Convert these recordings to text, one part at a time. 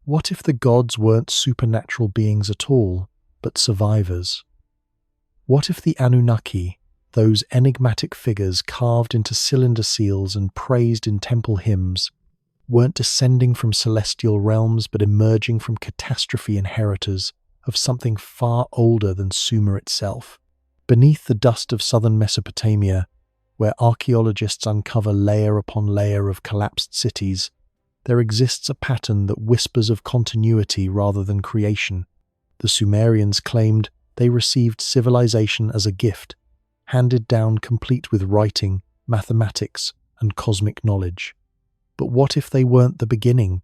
What if the gods weren't supernatural beings at all, but survivors? What if the Anunnaki, those enigmatic figures carved into cylinder seals and praised in temple hymns, weren't descending from celestial realms but emerging from catastrophe inheritors of something far older than Sumer itself? Beneath the dust of southern Mesopotamia, where archaeologists uncover layer upon layer of collapsed cities, there exists a pattern that whispers of continuity rather than creation. The Sumerians claimed they received civilization as a gift, handed down complete with writing, mathematics, and cosmic knowledge. But what if they weren't the beginning?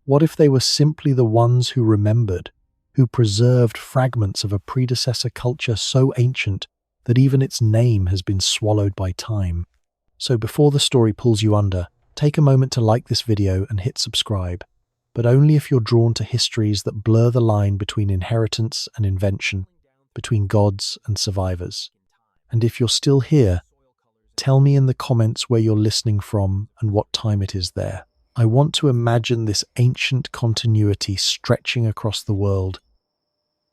What if they were simply the ones who remembered, who preserved fragments of a predecessor culture so ancient that even its name has been swallowed by time? So before the story pulls you under, take a moment to like this video and hit subscribe, but only if you're drawn to histories that blur the line between inheritance and invention, between gods and survivors. And if you're still here, tell me in the comments where you're listening from and what time it is there. I want to imagine this ancient continuity stretching across the world,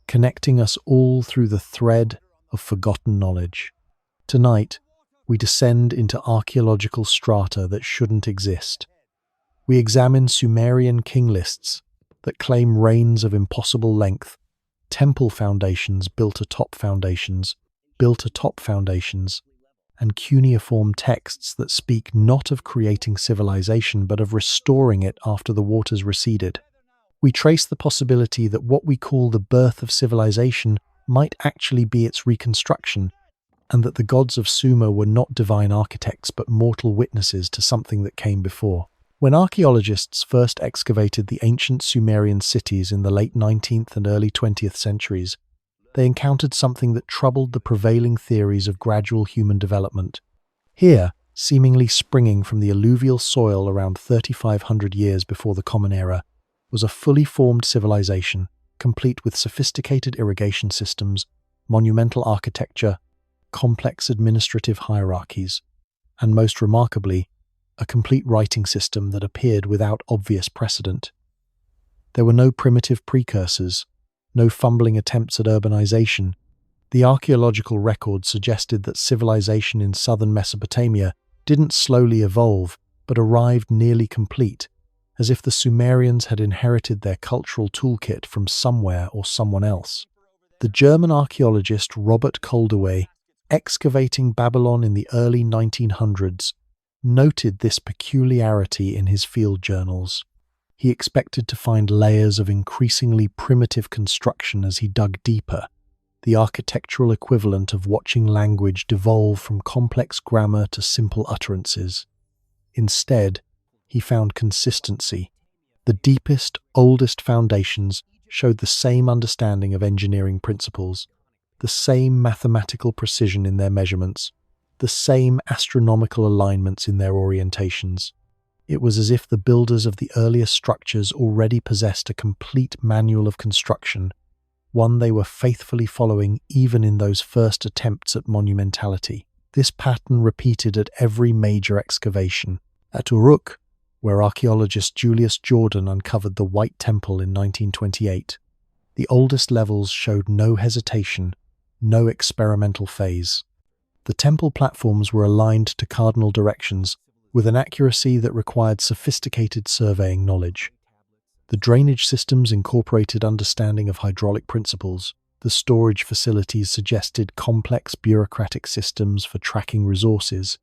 connecting us all through the thread of forgotten knowledge. Tonight, we descend into archaeological strata that shouldn't exist. We examine Sumerian King Lists that claim reigns of impossible length, temple foundations built atop foundations, and cuneiform texts that speak not of creating civilization but of restoring it after the waters receded. We trace the possibility that what we call the birth of civilization might actually be its reconstruction, and that the gods of Sumer were not divine architects but mortal witnesses to something that came before. When archaeologists first excavated the ancient Sumerian cities in the late 19th and early 20th centuries, they encountered something that troubled the prevailing theories of gradual human development. Here, seemingly springing from the alluvial soil around 3,500 years before the Common Era, was a fully formed civilization, complete with sophisticated irrigation systems, monumental architecture, complex administrative hierarchies, and most remarkably, a complete writing system that appeared without obvious precedent. There were no primitive precursors, no fumbling attempts at urbanization. The archaeological record suggested that civilization in southern Mesopotamia didn't slowly evolve, but arrived nearly complete, as if the Sumerians had inherited their cultural toolkit from somewhere or someone else. The German archaeologist Robert Koldewey, excavating Babylon in the early 1900s, noted this peculiarity in his field journals. He expected to find layers of increasingly primitive construction as he dug deeper, the architectural equivalent of watching language devolve from complex grammar to simple utterances. Instead, he found consistency. The deepest, oldest foundations showed the same understanding of engineering principles, the same mathematical precision in their measurements, the same astronomical alignments in their orientations. It was as if the builders of the earliest structures already possessed a complete manual of construction, one they were faithfully following even in those first attempts at monumentality. This pattern repeated at every major excavation. At Uruk, where archaeologist Julius Jordan uncovered the White Temple in 1928, the oldest levels showed no hesitation, no experimental phase. The temple platforms were aligned to cardinal directions with an accuracy that required sophisticated surveying knowledge. The drainage systems incorporated understanding of hydraulic principles. The storage facilities suggested complex bureaucratic systems for tracking resources.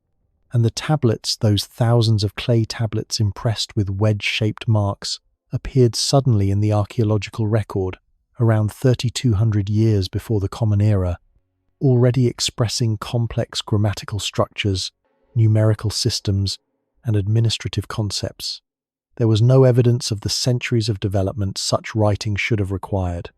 And the tablets, those thousands of clay tablets impressed with wedge-shaped marks, appeared suddenly in the archaeological record, around 3,200 years before the Common Era, already expressing complex grammatical structures, numerical systems, and administrative concepts. There was no evidence of the centuries of development such writing should have required.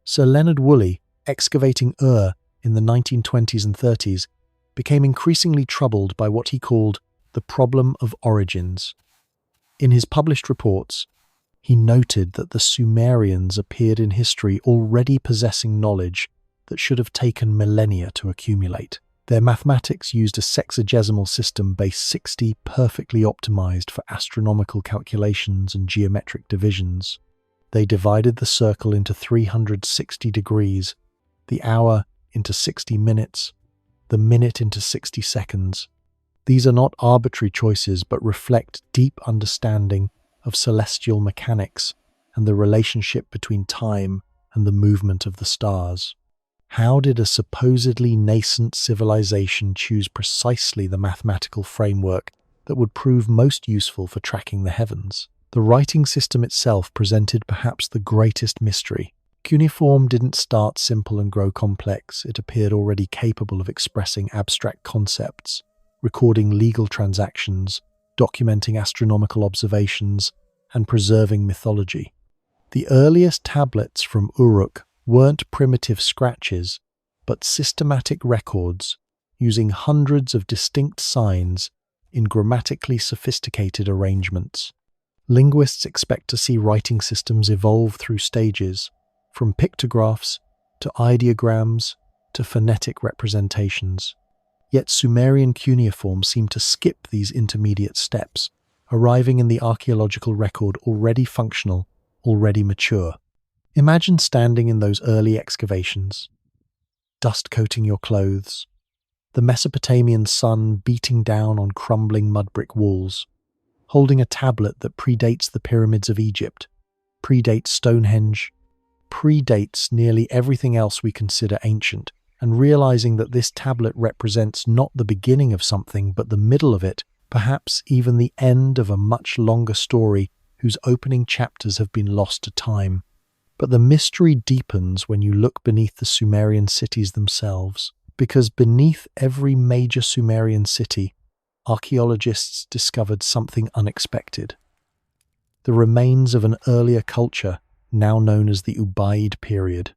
Sir Leonard Woolley, excavating Ur in the 1920s and 30s, became increasingly troubled by what he called the problem of origins. In his published reports, he noted that the Sumerians appeared in history already possessing knowledge that should have taken millennia to accumulate. Their mathematics used a sexagesimal system base 60 perfectly optimized for astronomical calculations and geometric divisions. They divided the circle into 360 degrees, the hour into 60 minutes, the minute into 60 seconds. These are not arbitrary choices, but reflect deep understanding of celestial mechanics and the relationship between time and the movement of the stars. How did a supposedly nascent civilization choose precisely the mathematical framework that would prove most useful for tracking the heavens? The writing system itself presented perhaps the greatest mystery. Cuneiform didn't start simple and grow complex. It appeared already capable of expressing abstract concepts, recording legal transactions, documenting astronomical observations, and preserving mythology. The earliest tablets from Uruk weren't primitive scratches, but systematic records using hundreds of distinct signs in grammatically sophisticated arrangements. Linguists expect to see writing systems evolve through stages, from pictographs to ideograms to phonetic representations. Yet Sumerian cuneiform seemed to skip these intermediate steps, arriving in the archaeological record already functional, already mature. Imagine standing in those early excavations, dust coating your clothes, the Mesopotamian sun beating down on crumbling mud brick walls, holding a tablet that predates the pyramids of Egypt, predates Stonehenge, predates nearly everything else we consider ancient, and realizing that this tablet represents not the beginning of something but the middle of it, perhaps even the end of a much longer story whose opening chapters have been lost to time. But the mystery deepens when you look beneath the Sumerian cities themselves, because beneath every major Sumerian city, archaeologists discovered something unexpected. The remains of an earlier culture, now known as the Ubaid period.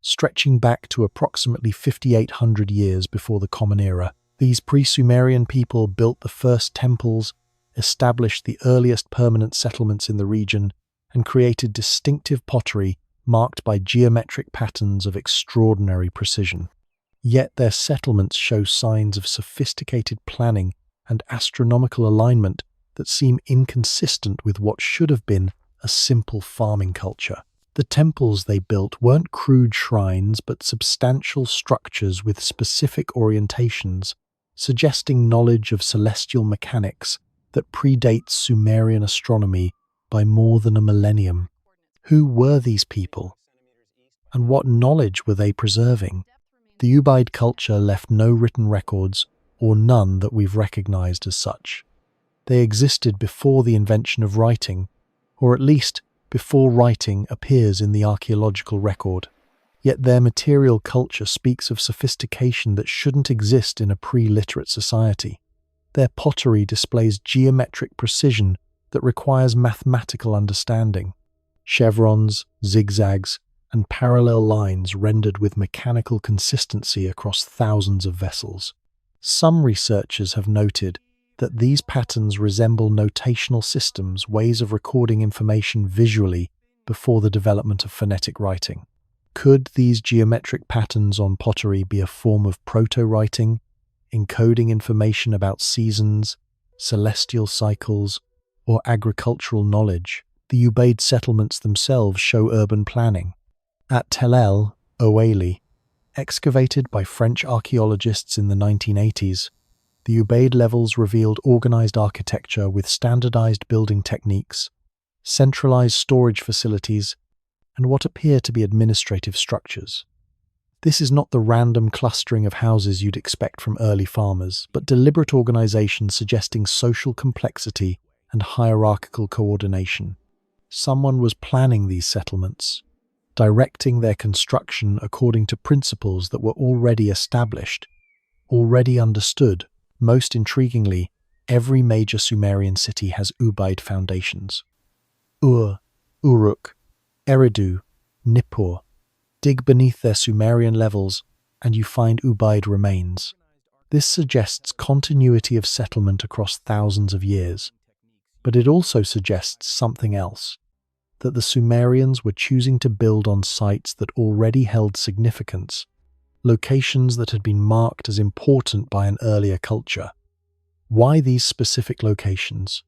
Stretching back to approximately 5,800 years before the Common Era, these pre-Sumerian people built the first temples, established the earliest permanent settlements in the region, and created distinctive pottery marked by geometric patterns of extraordinary precision. Yet their settlements show signs of sophisticated planning and astronomical alignment that seem inconsistent with what should have been a simple farming culture. The temples they built weren't crude shrines, but substantial structures with specific orientations, suggesting knowledge of celestial mechanics that predates Sumerian astronomy by more than a millennium. Who were these people? And what knowledge were they preserving? The Ubaid culture left no written records, or none that we've recognized as such. They existed before the invention of writing, or at least before writing appears in the archaeological record. Yet their material culture speaks of sophistication that shouldn't exist in a pre-literate society. Their pottery displays geometric precision that requires mathematical understanding. Chevrons, zigzags, and parallel lines rendered with mechanical consistency across thousands of vessels. Some researchers have noted that these patterns resemble notational systems, ways of recording information visually before the development of phonetic writing. Could these geometric patterns on pottery be a form of proto-writing, encoding information about seasons, celestial cycles, or agricultural knowledge? The Ubaid settlements themselves show urban planning. At Tel El, Oaili, excavated by French archaeologists in the 1980s, the Ubaid levels revealed organized architecture with standardized building techniques, centralized storage facilities, and what appear to be administrative structures. This is not the random clustering of houses you'd expect from early farmers, but deliberate organization suggesting social complexity and hierarchical coordination. Someone was planning these settlements, directing their construction according to principles that were already established, already understood. Most intriguingly, every major Sumerian city has Ubaid foundations. Ur, Uruk, Eridu, Nippur. Dig beneath their Sumerian levels and you find Ubaid remains. This suggests continuity of settlement across thousands of years. But it also suggests something else, that the Sumerians were choosing to build on sites that already held significance, locations that had been marked as important by an earlier culture. Why these specific locations?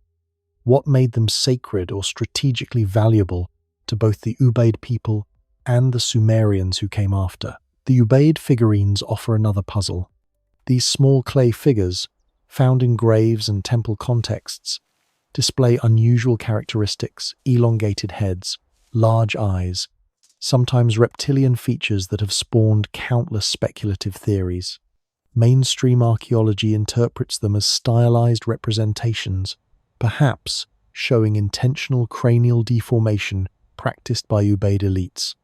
What made them sacred or strategically valuable to both the Ubaid people and the Sumerians who came after. The Ubaid figurines offer another puzzle. These small clay figures, found in graves and temple contexts, display unusual characteristics: elongated heads, large eyes, sometimes reptilian features that have spawned countless speculative theories. Mainstream archaeology interprets them as stylized representations, perhaps showing intentional cranial deformation practiced by Ubaid elites.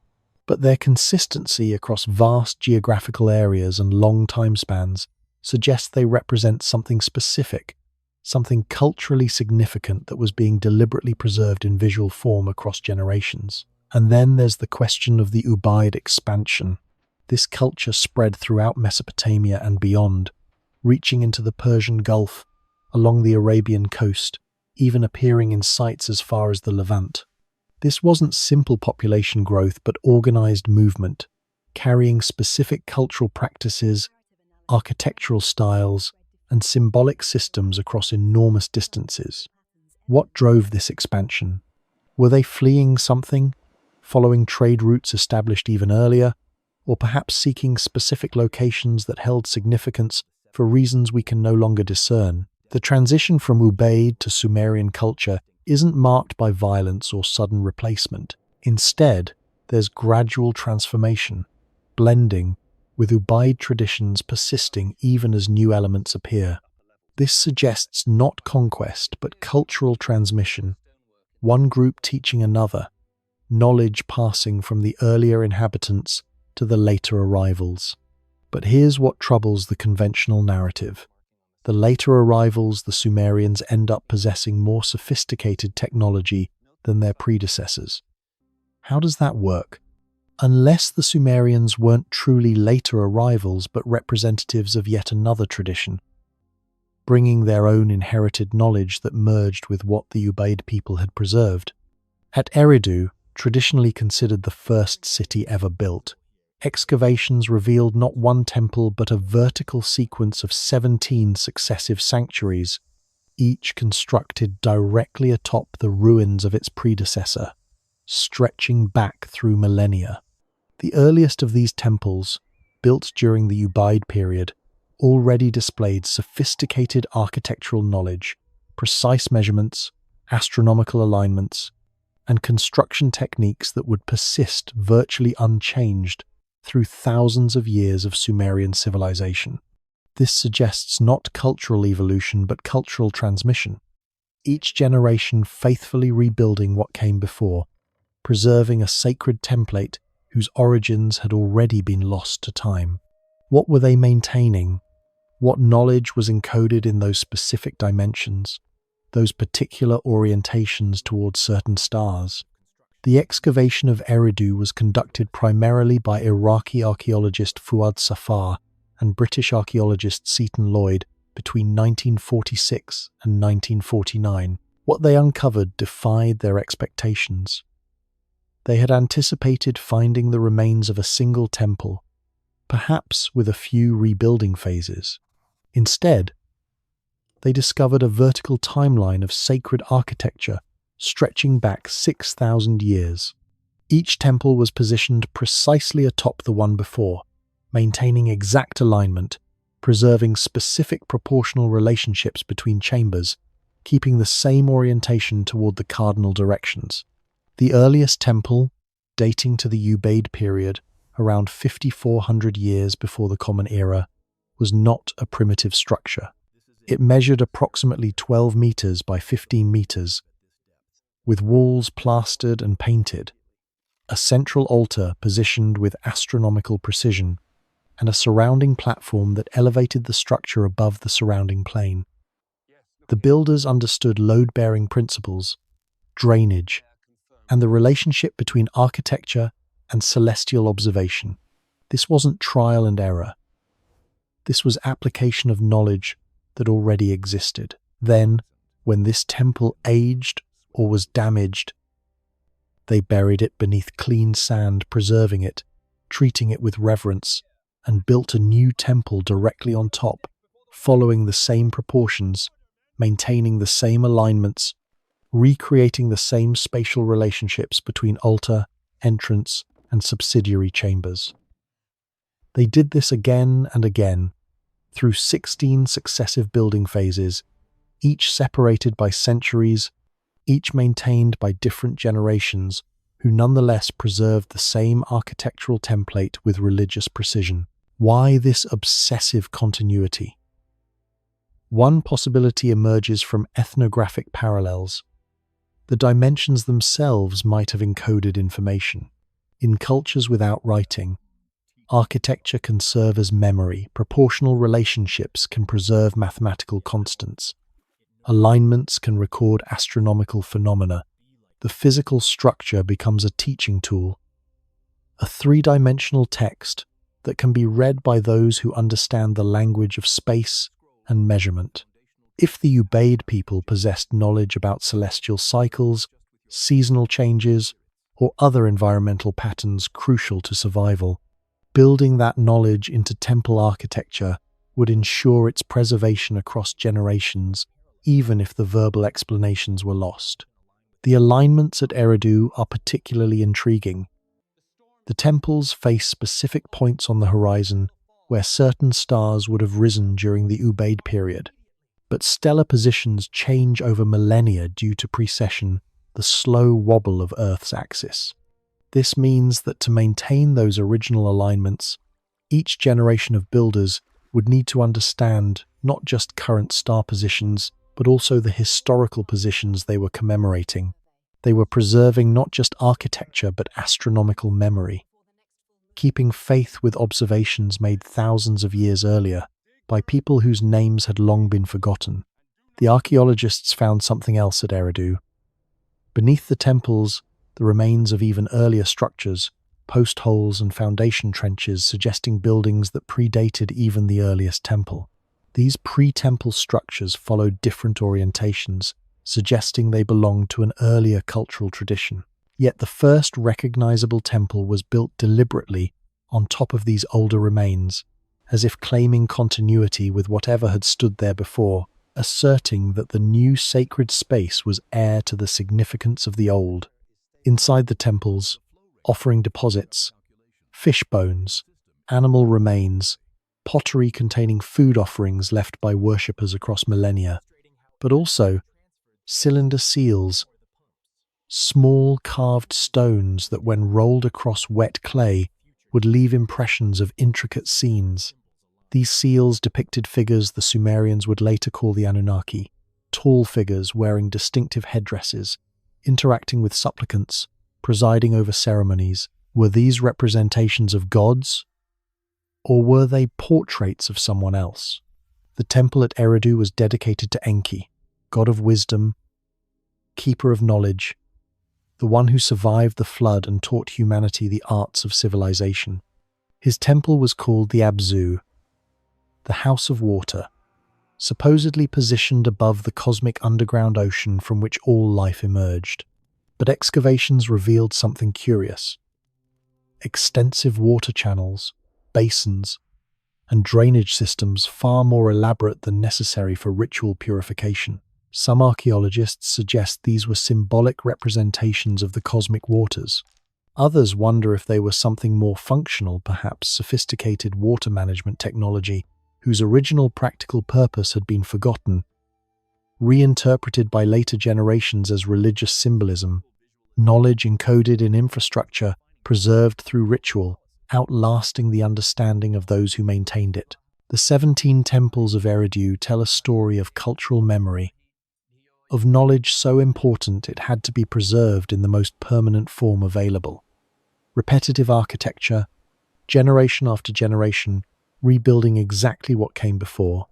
But their consistency across vast geographical areas and long time spans suggests they represent something specific, something culturally significant that was being deliberately preserved in visual form across generations. And then there's the question of the Ubaid expansion. This culture spread throughout Mesopotamia and beyond, reaching into the Persian Gulf, along the Arabian coast, even appearing in sites as far as the Levant. This wasn't simple population growth but organized movement, carrying specific cultural practices, architectural styles, and symbolic systems across enormous distances. What drove this expansion? Were they fleeing something, following trade routes established even earlier, or perhaps seeking specific locations that held significance for reasons we can no longer discern? The transition from Ubaid to Sumerian culture isn't marked by violence or sudden replacement. Instead, there's gradual transformation, blending, with Ubaid traditions persisting even as new elements appear. This suggests not conquest but cultural transmission, one group teaching another, knowledge passing from the earlier inhabitants to the later arrivals. But here's what troubles the conventional narrative. The later arrivals, the Sumerians, end up possessing more sophisticated technology than their predecessors. How does that work? Unless the Sumerians weren't truly later arrivals but representatives of yet another tradition, bringing their own inherited knowledge that merged with what the Ubaid people had preserved. At Eridu, traditionally considered the first city ever built, excavations revealed not one temple but a vertical sequence of 17 successive sanctuaries, each constructed directly atop the ruins of its predecessor, stretching back through millennia. The earliest of these temples, built during the Ubaid period, already displayed sophisticated architectural knowledge, precise measurements, astronomical alignments, and construction techniques that would persist virtually unchanged through thousands of years of Sumerian civilization. This suggests not cultural evolution but cultural transmission, each generation faithfully rebuilding what came before, preserving a sacred template whose origins had already been lost to time. What were they maintaining? What knowledge was encoded in those specific dimensions, those particular orientations towards certain stars? The excavation of Eridu was conducted primarily by Iraqi archaeologist Fuad Safar and British archaeologist Seton Lloyd between 1946 and 1949. What they uncovered defied their expectations. They had anticipated finding the remains of a single temple, perhaps with a few rebuilding phases. Instead, they discovered a vertical timeline of sacred architecture stretching back 6,000 years. Each temple was positioned precisely atop the one before, maintaining exact alignment, preserving specific proportional relationships between chambers, keeping the same orientation toward the cardinal directions. The earliest temple, dating to the Ubaid period, around 5,400 years before the Common Era, was not a primitive structure. It measured approximately 12 meters by 15 meters, with walls plastered and painted, a central altar positioned with astronomical precision, and a surrounding platform that elevated the structure above the surrounding plain. The builders understood load-bearing principles, drainage, and the relationship between architecture and celestial observation. This wasn't trial and error. This was application of knowledge that already existed. Then, when this temple aged or was damaged, they buried it beneath clean sand, preserving it, treating it with reverence, and built a new temple directly on top, following the same proportions, maintaining the same alignments, recreating the same spatial relationships between altar, entrance, and subsidiary chambers. They did this again and again, through 16 successive building phases, each separated by centuries, each maintained by different generations, who nonetheless preserved the same architectural template with religious precision. Why this obsessive continuity? One possibility emerges from ethnographic parallels. The dimensions themselves might have encoded information. In cultures without writing, architecture can serve as memory. Proportional relationships can preserve mathematical constants. Alignments can record astronomical phenomena. The physical structure becomes a teaching tool, a three-dimensional text that can be read by those who understand the language of space and measurement. If the Ubaid people possessed knowledge about celestial cycles, seasonal changes, or other environmental patterns crucial to survival, building that knowledge into temple architecture would ensure its preservation across generations, even if the verbal explanations were lost. The alignments at Eridu are particularly intriguing. The temples face specific points on the horizon where certain stars would have risen during the Ubaid period, but stellar positions change over millennia due to precession, the slow wobble of Earth's axis. This means that to maintain those original alignments, each generation of builders would need to understand not just current star positions, but also the historical positions they were commemorating. They were preserving not just architecture, but astronomical memory, keeping faith with observations made thousands of years earlier by people whose names had long been forgotten. The archaeologists found something else at Eridu. Beneath the temples, the remains of even earlier structures, post holes and foundation trenches suggesting buildings that predated even the earliest temple. These pre-temple structures followed different orientations, suggesting they belonged to an earlier cultural tradition. Yet the first recognizable temple was built deliberately on top of these older remains, as if claiming continuity with whatever had stood there before, asserting that the new sacred space was heir to the significance of the old. Inside the temples, offering deposits, fish bones, animal remains, pottery containing food offerings left by worshippers across millennia, but also cylinder seals, small carved stones that when rolled across wet clay would leave impressions of intricate scenes. These seals depicted figures the Sumerians would later call the Anunnaki, tall figures wearing distinctive headdresses, interacting with supplicants, presiding over ceremonies. Were these representations of gods, or were they portraits of someone else? The temple at Eridu was dedicated to Enki, god of wisdom, keeper of knowledge, the one who survived the flood and taught humanity the arts of civilization. His temple was called the Abzu, the House of Water, supposedly positioned above the cosmic underground ocean from which all life emerged. But excavations revealed something curious. Extensive water channels, basins, and drainage systems far more elaborate than necessary for ritual purification. Some archaeologists suggest these were symbolic representations of the cosmic waters. Others wonder if they were something more functional, perhaps sophisticated water management technology, whose original practical purpose had been forgotten, reinterpreted by later generations as religious symbolism, knowledge encoded in infrastructure, preserved through ritual, outlasting the understanding of those who maintained it. The 17 temples of Eridu tell a story of cultural memory, of knowledge so important it had to be preserved in the most permanent form available. Repetitive architecture, generation after generation, rebuilding exactly what came before,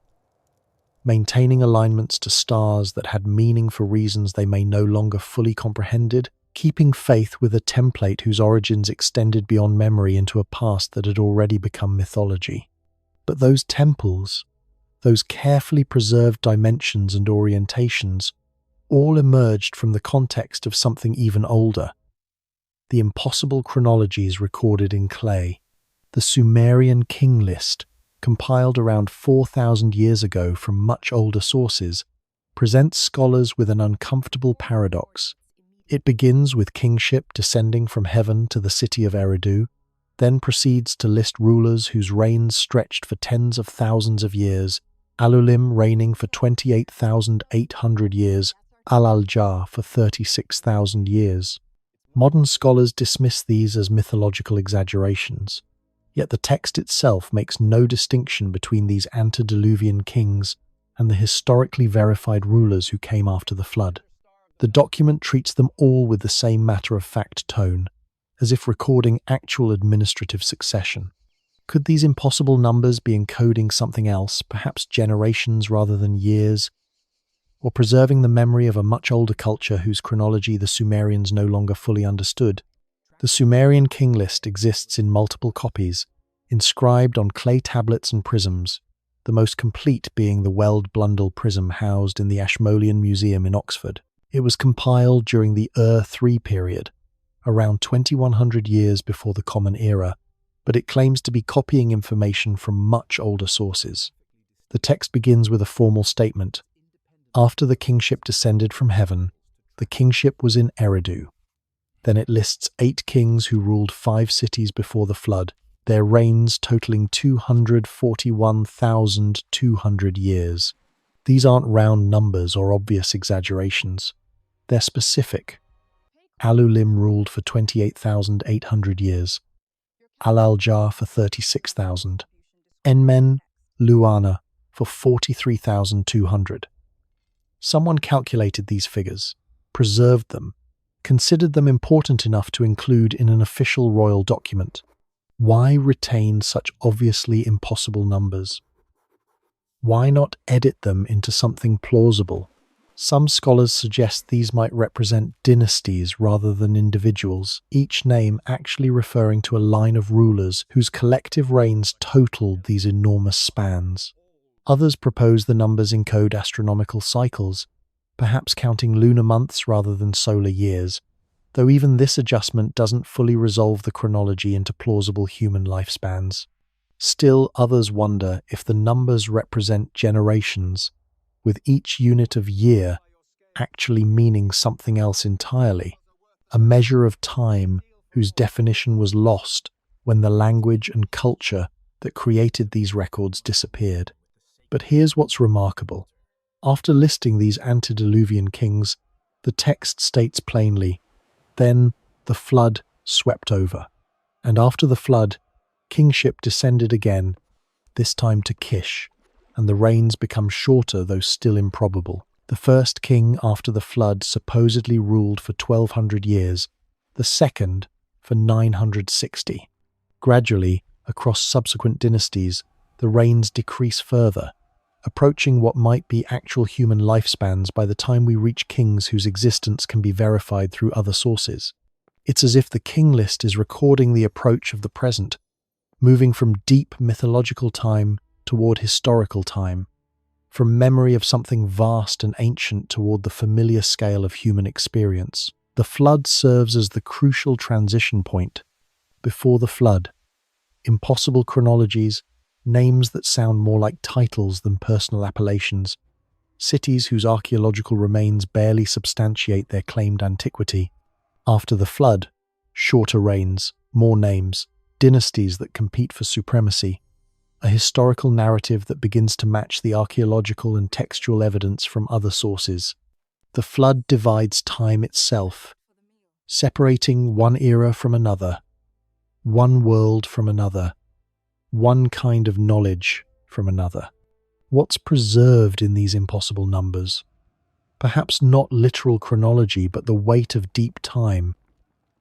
maintaining alignments to stars that had meaning for reasons they may no longer fully comprehended, keeping faith with a template whose origins extended beyond memory into a past that had already become mythology. But those temples, those carefully preserved dimensions and orientations, all emerged from the context of something even older. The impossible chronologies recorded in clay, the Sumerian King List, compiled around 4,000 years ago from much older sources, presents scholars with an uncomfortable paradox. It begins with kingship descending from heaven to the city of Eridu, then proceeds to list rulers whose reigns stretched for tens of thousands of years, Alulim reigning for 28,800 years, Al-Aljar for 36,000 years. Modern scholars dismiss these as mythological exaggerations, yet the text itself makes no distinction between these antediluvian kings and the historically verified rulers who came after the flood. The document treats them all with the same matter-of-fact tone, as if recording actual administrative succession. Could these impossible numbers be encoding something else, perhaps generations rather than years, or preserving the memory of a much older culture whose chronology the Sumerians no longer fully understood? The Sumerian King List exists in multiple copies, inscribed on clay tablets and prisms, the most complete being the Weld Blundell prism housed in the Ashmolean Museum in Oxford. It was compiled during the Ur-III period, around 2100 years before the Common Era, but it claims to be copying information from much older sources. The text begins with a formal statement. After the kingship descended from heaven, the kingship was in Eridu. Then it lists 8 kings who ruled 5 cities before the flood, their reigns totaling 241,200 years. These aren't round numbers or obvious exaggerations. They're specific. Alulim ruled for 28,800 years, Al-Aljar for 36,000, Enmen, Luana for 43,200. Someone calculated these figures, preserved them, considered them important enough to include in an official royal document. Why retain such obviously impossible numbers? Why not edit them into something plausible? Some scholars suggest these might represent dynasties rather than individuals, each name actually referring to a line of rulers whose collective reigns totaled these enormous spans. Others propose the numbers encode astronomical cycles, perhaps counting lunar months rather than solar years, though even this adjustment doesn't fully resolve the chronology into plausible human lifespans. Still, others wonder if the numbers represent generations, with each unit of year actually meaning something else entirely, a measure of time whose definition was lost when the language and culture that created these records disappeared. But here's what's remarkable. After listing these antediluvian kings, the text states plainly, "Then the flood swept over, and after the flood, kingship descended again, this time to Kish, and the reigns become shorter though still improbable. The first king after the flood supposedly ruled for 1200 years, the second for 960. Gradually, across subsequent dynasties, the reigns decrease further, approaching what might be actual human lifespans by the time we reach kings whose existence can be verified through other sources. It's as if the king list is recording the approach of the present, moving from deep mythological time toward historical time, from memory of something vast and ancient toward the familiar scale of human experience. The flood serves as the crucial transition point. Before the flood, impossible chronologies, names that sound more like titles than personal appellations, cities whose archaeological remains barely substantiate their claimed antiquity. After the flood, shorter reigns, more names, dynasties that compete for supremacy, a historical narrative that begins to match the archaeological and textual evidence from other sources. The flood divides time itself, separating one era from another, one world from another, one kind of knowledge from another. What's preserved in these impossible numbers? Perhaps not literal chronology, but the weight of deep time,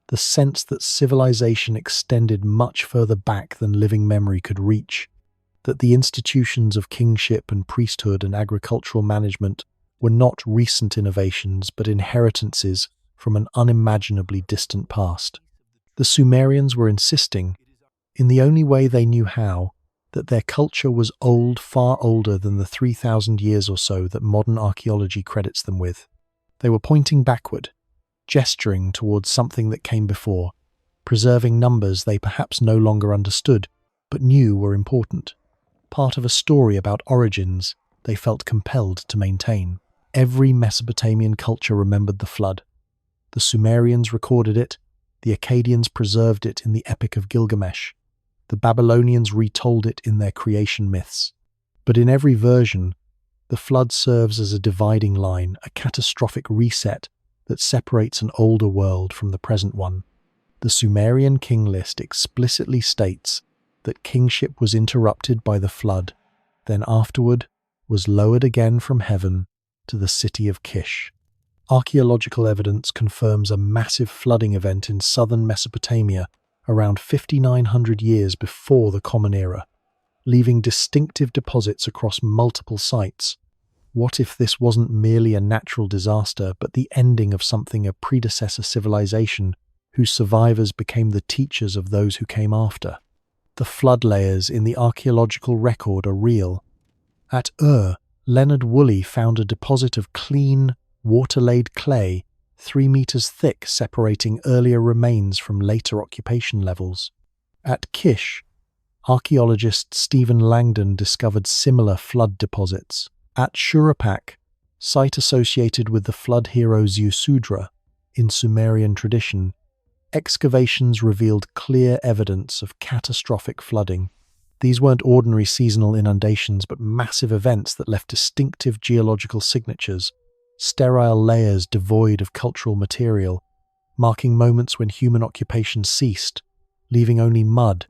the sense that civilization extended much further back than living memory could reach, that the institutions of kingship and priesthood and agricultural management were not recent innovations but inheritances from an unimaginably distant past. The Sumerians were insisting, in the only way they knew how, that their culture was old, far older than the 3,000 years or so that modern archaeology credits them with. They were pointing backward, gesturing towards something that came before, preserving numbers they perhaps no longer understood, but knew were important, part of a story about origins they felt compelled to maintain. Every Mesopotamian culture remembered the flood. The Sumerians recorded it, the Akkadians preserved it in the Epic of Gilgamesh, the Babylonians retold it in their creation myths. But in every version, the flood serves as a dividing line, a catastrophic reset that separates an older world from the present one. The Sumerian King List explicitly states that kingship was interrupted by the flood, then afterward was lowered again from heaven to the city of Kish. Archaeological evidence confirms a massive flooding event in southern Mesopotamia around 5,900 years before the Common Era, leaving distinctive deposits across multiple sites. What if this wasn't merely a natural disaster, but the ending of something, a predecessor civilization whose survivors became the teachers of those who came after? The flood layers in the archaeological record are real. At Leonard Woolley found a deposit of clean, water-laid clay 3 meters thick, separating earlier remains from later occupation levels. At Kish, archaeologist Stephen Langdon discovered similar flood deposits. At Shurapak, site associated with the flood hero Ziusudra in Sumerian tradition, excavations revealed clear evidence of catastrophic flooding. These weren't ordinary seasonal inundations, but massive events that left distinctive geological signatures, sterile layers devoid of cultural material, marking moments when human occupation ceased, leaving only mud.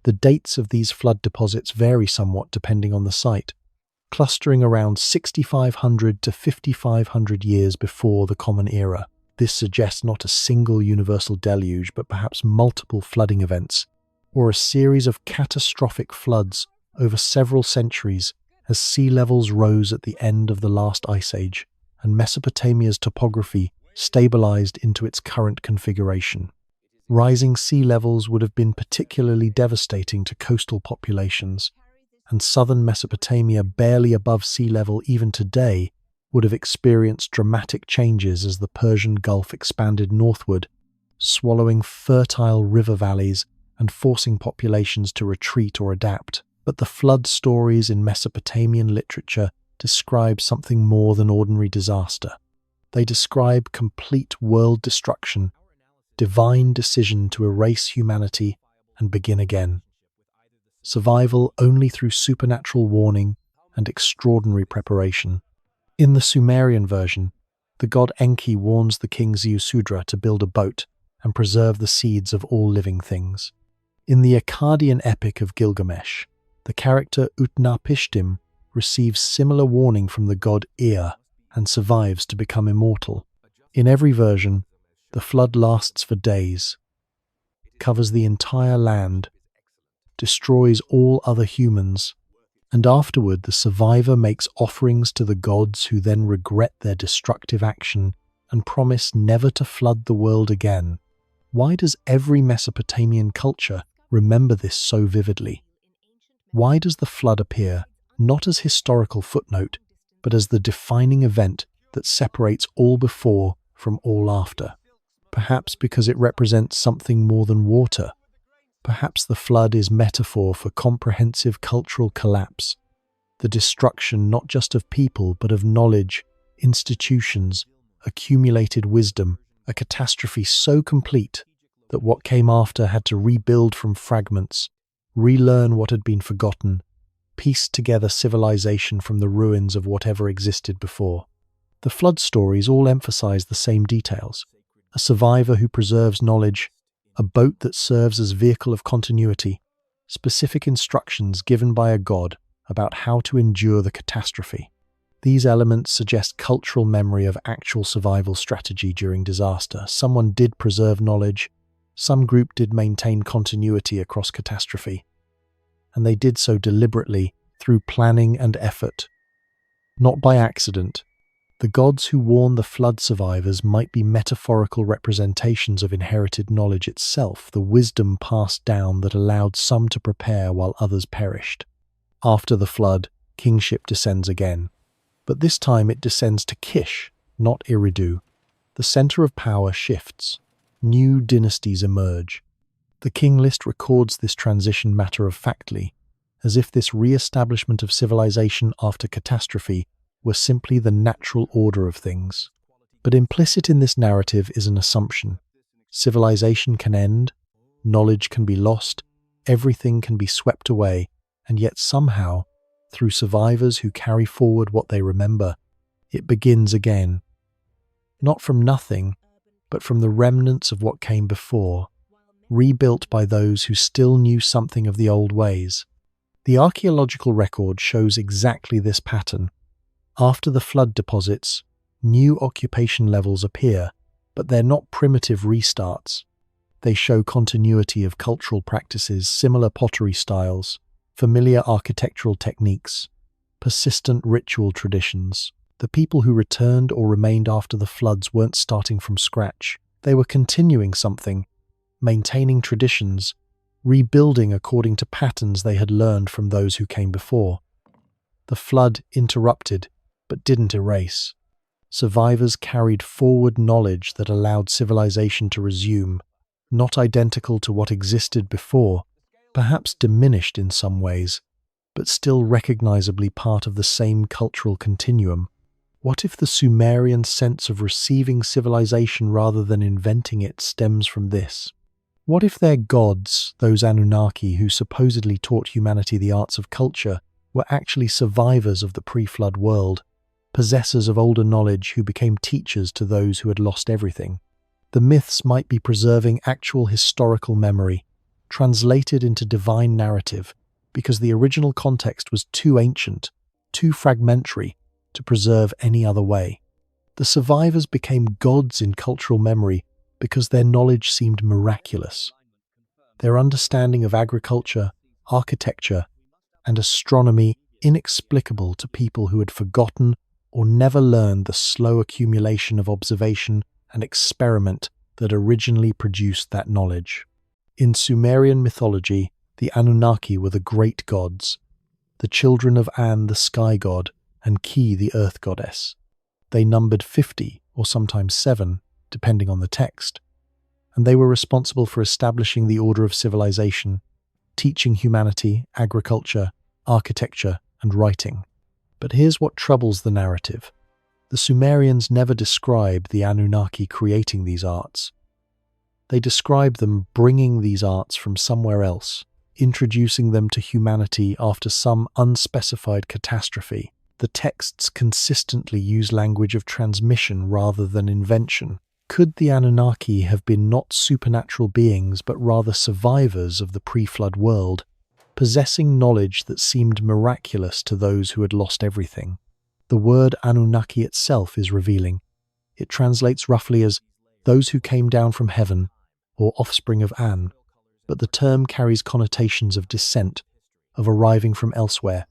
The dates of these flood deposits vary somewhat depending on the site, clustering around 6,500 to 5,500 years before the Common Era. This suggests not a single universal deluge, but perhaps multiple flooding events, or a series of catastrophic floods over several centuries as sea levels rose at the end of the last ice age, and Mesopotamia's topography stabilized into its current configuration. Rising sea levels would have been particularly devastating to coastal populations, and southern Mesopotamia, barely above sea level even today, would have experienced dramatic changes as the Persian Gulf expanded northward, swallowing fertile river valleys and forcing populations to retreat or adapt. But the flood stories in Mesopotamian literature describe something more than ordinary disaster. They describe complete world destruction, divine decision to erase humanity and begin again. Survival only through supernatural warning and extraordinary preparation. In the Sumerian version, the god Enki warns the king Ziusudra to build a boat and preserve the seeds of all living things. In the Akkadian epic of Gilgamesh, the character Utnapishtim receives similar warning from the god Ea and survives to become immortal. In every version, the flood lasts for days, covers the entire land, destroys all other humans, and afterward the survivor makes offerings to the gods who then regret their destructive action and promise never to flood the world again. Why does every Mesopotamian culture remember this so vividly? Why does the flood appear not as historical footnote, but as the defining event that separates all before from all after? Perhaps because it represents something more than water. Perhaps the flood is metaphor for comprehensive cultural collapse, the destruction not just of people but of knowledge, institutions, accumulated wisdom, a catastrophe so complete that what came after had to rebuild from fragments, relearn what had been forgotten, piece together civilization from the ruins of whatever existed before. The flood stories all emphasize the same details: a survivor who preserves knowledge, a boat that serves as vehicle of continuity, specific instructions given by a god about how to endure the catastrophe. These elements suggest cultural memory of actual survival strategy during disaster. Someone did preserve knowledge, some group did maintain continuity across catastrophe, and they did so deliberately through planning and effort. Not by accident, the gods who warn the flood survivors might be metaphorical representations of inherited knowledge itself, the wisdom passed down that allowed some to prepare while others perished. After the flood, kingship descends again, but this time it descends to Kish, not Eridu. The center of power shifts. New dynasties emerge. The King List records this transition matter-of-factly, as if this re-establishment of civilization after catastrophe were simply the natural order of things. But implicit in this narrative is an assumption. Civilization can end, knowledge can be lost, everything can be swept away, and yet somehow, through survivors who carry forward what they remember, it begins again. Not from nothing, but from the remnants of what came before, rebuilt by those who still knew something of the old ways. The archaeological record shows exactly this pattern. After the flood deposits, new occupation levels appear, but they're not primitive restarts. They show continuity of cultural practices, similar pottery styles, familiar architectural techniques, persistent ritual traditions. The people who returned or remained after the floods weren't starting from scratch. They were continuing something, maintaining traditions, rebuilding according to patterns they had learned from those who came before. The flood interrupted, but didn't erase. Survivors carried forward knowledge that allowed civilization to resume, not identical to what existed before, perhaps diminished in some ways, but still recognizably part of the same cultural continuum. What if the Sumerian sense of receiving civilization rather than inventing it stems from this? What if their gods, those Anunnaki who supposedly taught humanity the arts of culture, were actually survivors of the pre-flood world, possessors of older knowledge who became teachers to those who had lost everything? The myths might be preserving actual historical memory, translated into divine narrative, because the original context was too ancient, too fragmentary, to preserve any other way. The survivors became gods in cultural memory because their knowledge seemed miraculous. Their understanding of agriculture, architecture, and astronomy inexplicable to people who had forgotten or never learned the slow accumulation of observation and experiment that originally produced that knowledge. In Sumerian mythology, the Anunnaki were the great gods, the children of An, the sky god, and Ki, the earth goddess. They numbered 50, or sometimes 7, depending on the text, and they were responsible for establishing the order of civilization, teaching humanity agriculture, architecture, and writing. But here's what troubles the narrative. The Sumerians never describe the Anunnaki creating these arts. They describe them bringing these arts from somewhere else, introducing them to humanity after some unspecified catastrophe. The texts consistently use language of transmission rather than invention. Could the Anunnaki have been not supernatural beings but rather survivors of the pre-flood world, possessing knowledge that seemed miraculous to those who had lost everything? The word Anunnaki itself is revealing. It translates roughly as those who came down from heaven, or offspring of An, but the term carries connotations of descent, of arriving from elsewhere.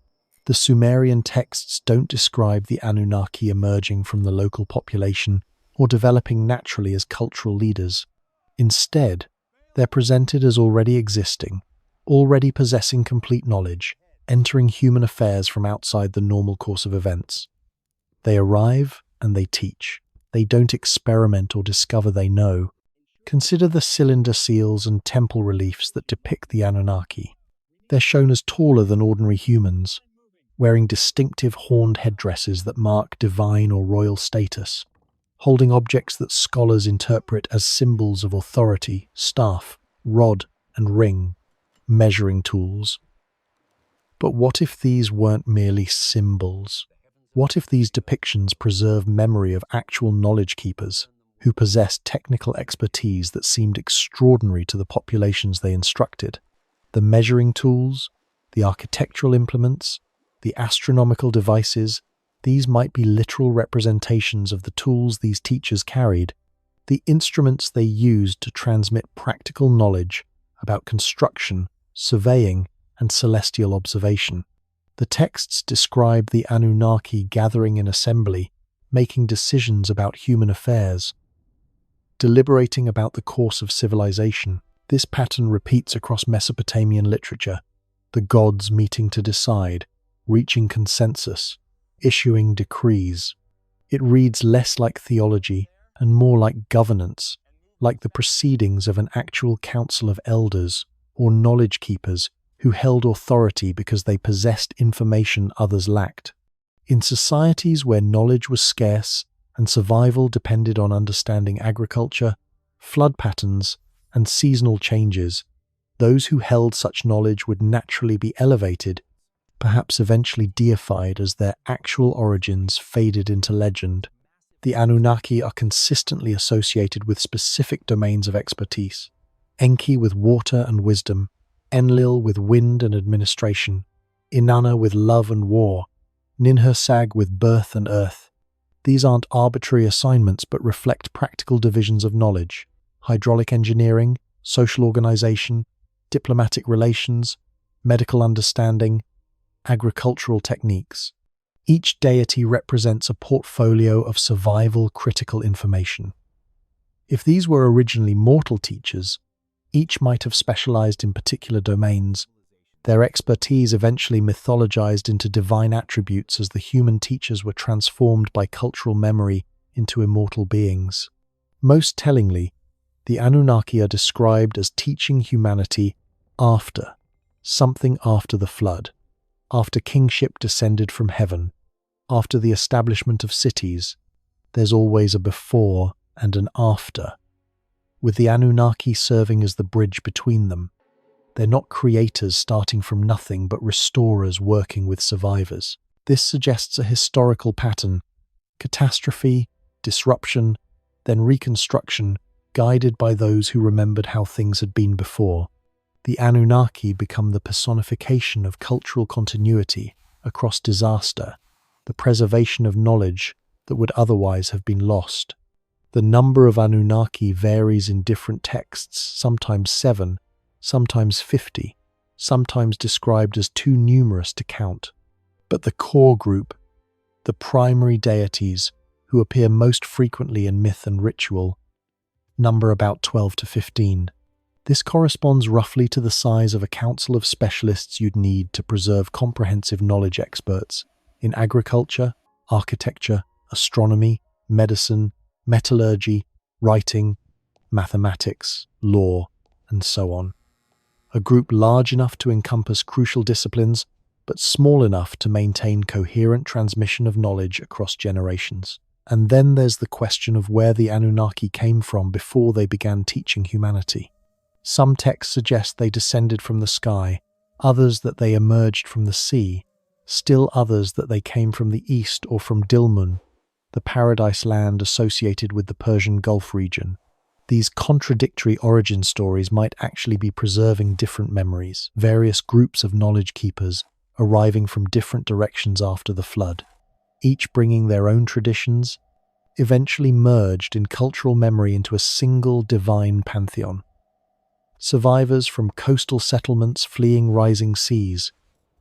The Sumerian texts don't describe the Anunnaki emerging from the local population or developing naturally as cultural leaders. Instead, they're presented as already existing, already possessing complete knowledge, entering human affairs from outside the normal course of events. They arrive and they teach. They don't experiment or discover they know. Consider the cylinder seals and temple reliefs that depict the Anunnaki. They're shown as taller than ordinary humans, wearing distinctive horned headdresses that mark divine or royal status, holding objects that scholars interpret as symbols of authority: staff, rod, and ring, measuring tools. But what if these weren't merely symbols? What if these depictions preserve memory of actual knowledge keepers who possessed technical expertise that seemed extraordinary to the populations they instructed? The measuring tools, the architectural implements, the astronomical devices, these might be literal representations of the tools these teachers carried, the instruments they used to transmit practical knowledge about construction, surveying, and celestial observation. The texts describe the Anunnaki gathering in assembly, making decisions about human affairs, deliberating about the course of civilization. This pattern repeats across Mesopotamian literature, the gods meeting to decide, reaching consensus, issuing decrees. It reads less like theology and more like governance, like the proceedings of an actual council of elders or knowledge keepers who held authority because they possessed information others lacked. In societies where knowledge was scarce and survival depended on understanding agriculture, flood patterns, and seasonal changes, those who held such knowledge would naturally be elevated, perhaps eventually deified as their actual origins faded into legend. The Anunnaki are consistently associated with specific domains of expertise. Enki with water and wisdom, Enlil with wind and administration, Inanna with love and war, Ninhursag with birth and earth. These aren't arbitrary assignments but reflect practical divisions of knowledge: hydraulic engineering, social organization, diplomatic relations, medical understanding, agricultural techniques. Each deity represents a portfolio of survival-critical information. If these were originally mortal teachers, each might have specialized in particular domains, their expertise eventually mythologized into divine attributes as the human teachers were transformed by cultural memory into immortal beings. Most tellingly, the Anunnaki are described as teaching humanity something after the flood, after kingship descended from heaven, after the establishment of cities. There's always a before and an after, with the Anunnaki serving as the bridge between them. They're not creators starting from nothing, but restorers working with survivors. This suggests a historical pattern: catastrophe, disruption, then reconstruction, guided by those who remembered how things had been before. The Anunnaki become the personification of cultural continuity across disaster, the preservation of knowledge that would otherwise have been lost. The number of Anunnaki varies in different texts, sometimes 7, sometimes 50, sometimes described as too numerous to count. But the core group, the primary deities who appear most frequently in myth and ritual, number about 12 to 15. This corresponds roughly to the size of a council of specialists you'd need to preserve comprehensive knowledge experts in agriculture, architecture, astronomy, medicine, metallurgy, writing, mathematics, law, and so on. A group large enough to encompass crucial disciplines, but small enough to maintain coherent transmission of knowledge across generations. And then there's the question of where the Anunnaki came from before they began teaching humanity. Some texts suggest they descended from the sky, others that they emerged from the sea, still others that they came from the east or from Dilmun, the paradise land associated with the Persian Gulf region. These contradictory origin stories might actually be preserving different memories, various groups of knowledge keepers arriving from different directions after the flood, each bringing their own traditions, eventually merged in cultural memory into a single divine pantheon. Survivors from coastal settlements fleeing rising seas,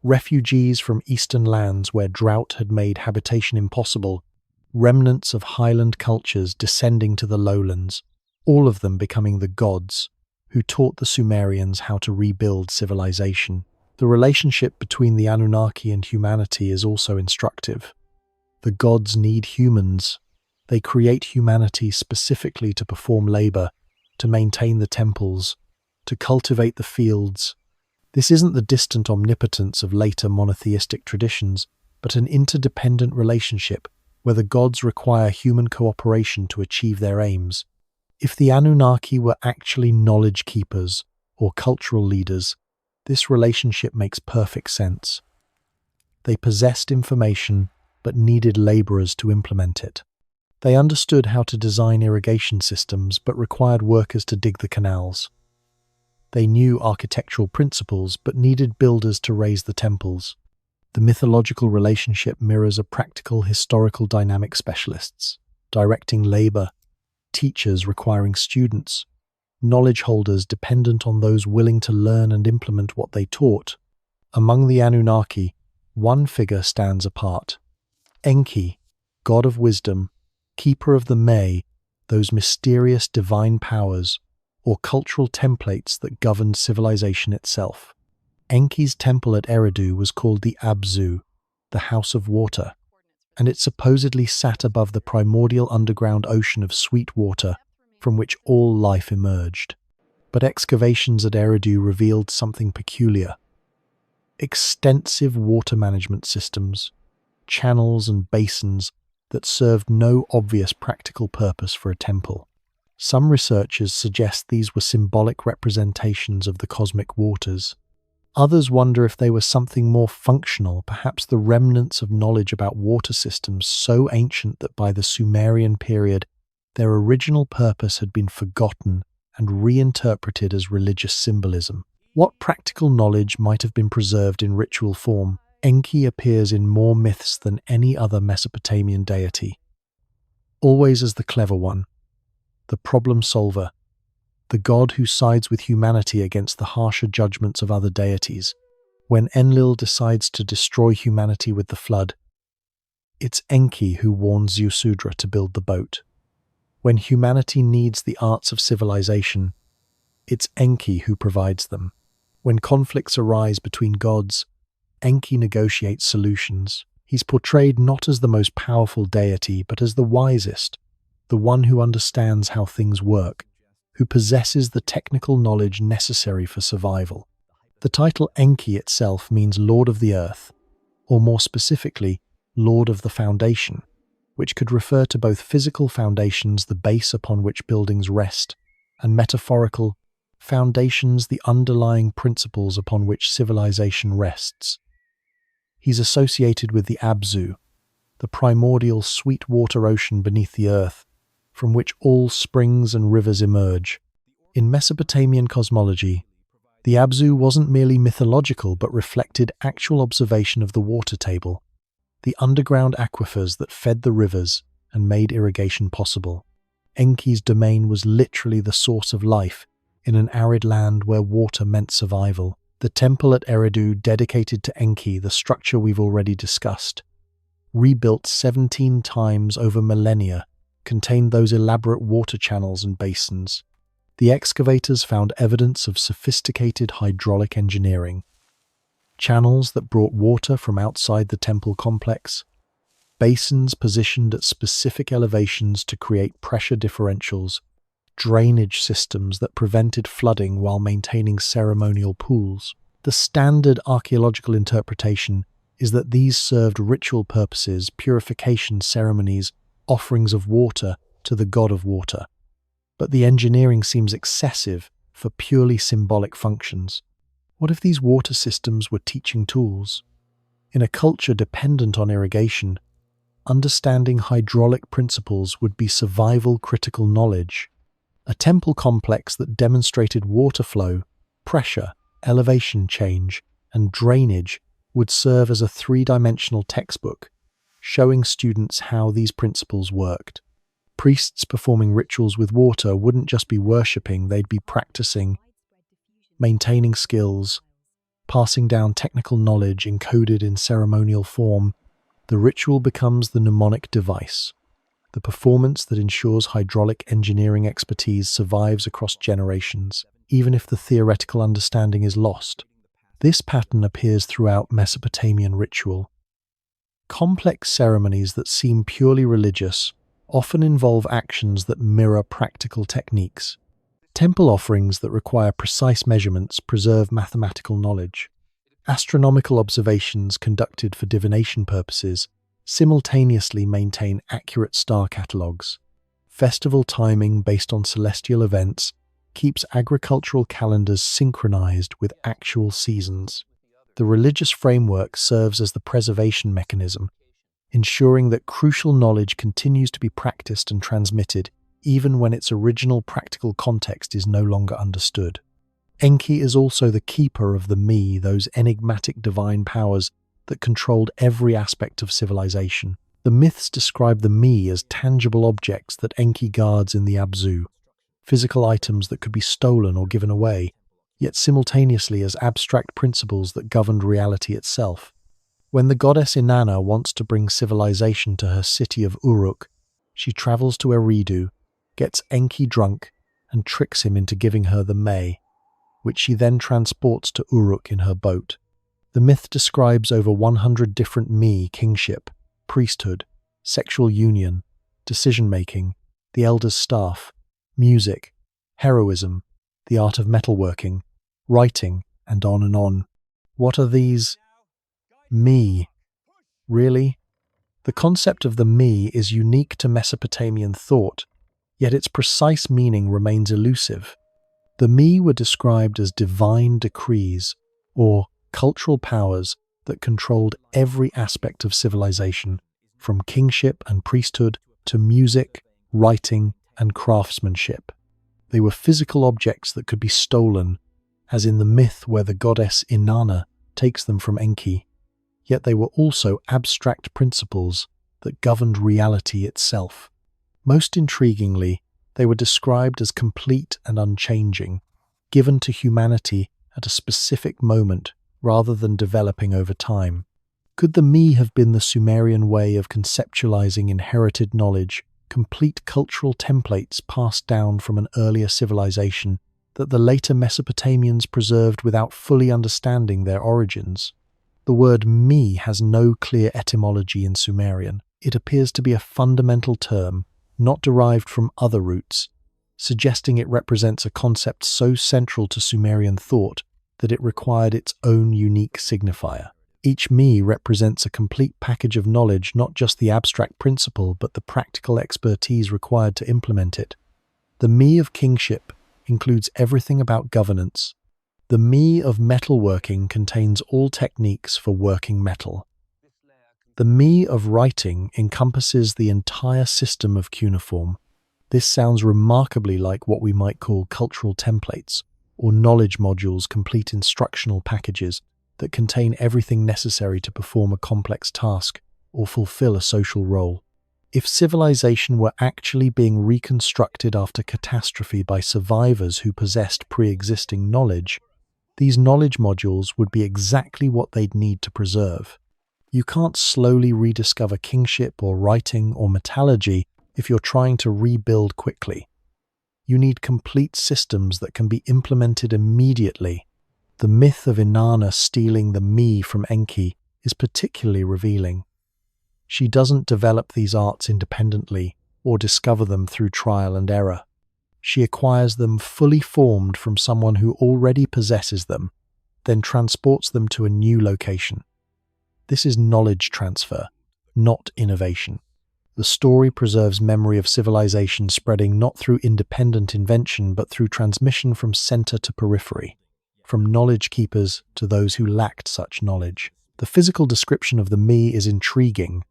refugees from eastern lands where drought had made habitation impossible, remnants of highland cultures descending to the lowlands, all of them becoming the gods who taught the Sumerians how to rebuild civilization. The relationship between the Anunnaki and humanity is also instructive. The gods need humans. They create humanity specifically to perform labor, to maintain the temples, to cultivate the fields. This isn't the distant omnipotence of later monotheistic traditions, but an interdependent relationship where the gods require human cooperation to achieve their aims. If the Anunnaki were actually knowledge keepers or cultural leaders, this relationship makes perfect sense. They possessed information but needed laborers to implement it. They understood how to design irrigation systems but required workers to dig the canals. They knew architectural principles but needed builders to raise the temples. The mythological relationship mirrors a practical historical dynamic: specialists directing labor, teachers requiring students, knowledge holders dependent on those willing to learn and implement what they taught. Among the Anunnaki, one figure stands apart: Enki, god of wisdom, keeper of the May, those mysterious divine powers or cultural templates that governed civilization itself. Enki's temple at Eridu was called the Abzu, the House of Water, and it supposedly sat above the primordial underground ocean of sweet water from which all life emerged. But excavations at Eridu revealed something peculiar: extensive water management systems, channels and basins that served no obvious practical purpose for a temple. Some researchers suggest these were symbolic representations of the cosmic waters. Others wonder if they were something more functional, perhaps the remnants of knowledge about water systems so ancient that by the Sumerian period, their original purpose had been forgotten and reinterpreted as religious symbolism. What practical knowledge might have been preserved in ritual form? Enki appears in more myths than any other Mesopotamian deity. Always as the clever one, the problem solver, the god who sides with humanity against the harsher judgments of other deities. When Enlil decides to destroy humanity with the flood, it's Enki who warns Ziusudra to build the boat. When humanity needs the arts of civilization, it's Enki who provides them. When conflicts arise between gods, Enki negotiates solutions. He's portrayed not as the most powerful deity, but as the wisest, the one who understands how things work, who possesses the technical knowledge necessary for survival. The title Enki itself means Lord of the Earth, or more specifically, Lord of the Foundation, which could refer to both physical foundations, the base upon which buildings rest, and metaphorical foundations, the underlying principles upon which civilization rests. He's associated with the Abzu, the primordial sweet water ocean beneath the earth, from which all springs and rivers emerge. In Mesopotamian cosmology, the Abzu wasn't merely mythological but reflected actual observation of the water table, the underground aquifers that fed the rivers and made irrigation possible. Enki's domain was literally the source of life in an arid land where water meant survival. The temple at Eridu, dedicated to Enki, the structure we've already discussed, rebuilt 17 times over millennia, contained those elaborate water channels and basins. The excavators found evidence of sophisticated hydraulic engineering. Channels that brought water from outside the temple complex, basins positioned at specific elevations to create pressure differentials, drainage systems that prevented flooding while maintaining ceremonial pools. The standard archaeological interpretation is that these served ritual purposes, purification ceremonies, offerings of water to the god of water. But the engineering seems excessive for purely symbolic functions. What if these water systems were teaching tools? In a culture dependent on irrigation, understanding hydraulic principles would be survival-critical knowledge. A temple complex that demonstrated water flow, pressure, elevation change, and drainage would serve as a three-dimensional textbook, showing students how these principles worked. Priests performing rituals with water wouldn't just be worshipping, they'd be practicing, maintaining skills, passing down technical knowledge encoded in ceremonial form. The ritual becomes the mnemonic device, the performance that ensures hydraulic engineering expertise survives across generations, even if the theoretical understanding is lost. This pattern appears throughout Mesopotamian ritual. Complex ceremonies that seem purely religious often involve actions that mirror practical techniques. Temple offerings that require precise measurements preserve mathematical knowledge. Astronomical observations conducted for divination purposes simultaneously maintain accurate star catalogues. Festival timing based on celestial events keeps agricultural calendars synchronized with actual seasons. The religious framework serves as the preservation mechanism, ensuring that crucial knowledge continues to be practiced and transmitted even when its original practical context is no longer understood. Enki is also the keeper of the me, those enigmatic divine powers that controlled every aspect of civilization. The myths describe the me as tangible objects that Enki guards in the Abzu, physical items that could be stolen or given away, yet simultaneously as abstract principles that governed reality itself. When the goddess Inanna wants to bring civilization to her city of Uruk, she travels to Eridu, gets Enki drunk, and tricks him into giving her the May, which she then transports to Uruk in her boat. The myth describes over 100 different me: kingship, priesthood, sexual union, decision-making, the elder's staff, music, heroism, the art of metalworking, writing, and on and on. What are these me? Really? The concept of the me is unique to Mesopotamian thought, yet its precise meaning remains elusive. The me were described as divine decrees, or cultural powers that controlled every aspect of civilization, from kingship and priesthood to music, writing, and craftsmanship. They were physical objects that could be stolen, as in the myth where the goddess Inanna takes them from Enki. Yet they were also abstract principles that governed reality itself. Most intriguingly, they were described as complete and unchanging, given to humanity at a specific moment rather than developing over time. Could the me have been the Sumerian way of conceptualizing inherited knowledge, complete cultural templates passed down from an earlier civilization that the later Mesopotamians preserved without fully understanding their origins? The word me has no clear etymology in Sumerian. It appears to be a fundamental term, not derived from other roots, suggesting it represents a concept so central to Sumerian thought that it required its own unique signifier. Each me represents a complete package of knowledge, not just the abstract principle, but the practical expertise required to implement it. The me of kingship includes everything about governance. The me of metalworking contains all techniques for working metal. The me of writing encompasses the entire system of cuneiform. This sounds remarkably like what we might call cultural templates, or knowledge modules, complete instructional packages that contain everything necessary to perform a complex task or fulfill a social role. If civilization were actually being reconstructed after catastrophe by survivors who possessed pre-existing knowledge, these knowledge modules would be exactly what they'd need to preserve. You can't slowly rediscover kingship or writing or metallurgy if you're trying to rebuild quickly. You need complete systems that can be implemented immediately. The myth of Inanna stealing the me from Enki is particularly revealing. She doesn't develop these arts independently or discover them through trial and error. She acquires them fully formed from someone who already possesses them, then transports them to a new location. This is knowledge transfer, not innovation. The story preserves memory of civilization spreading not through independent invention but through transmission from center to periphery, from knowledge keepers to those who lacked such knowledge. The physical description of the me is intriguing.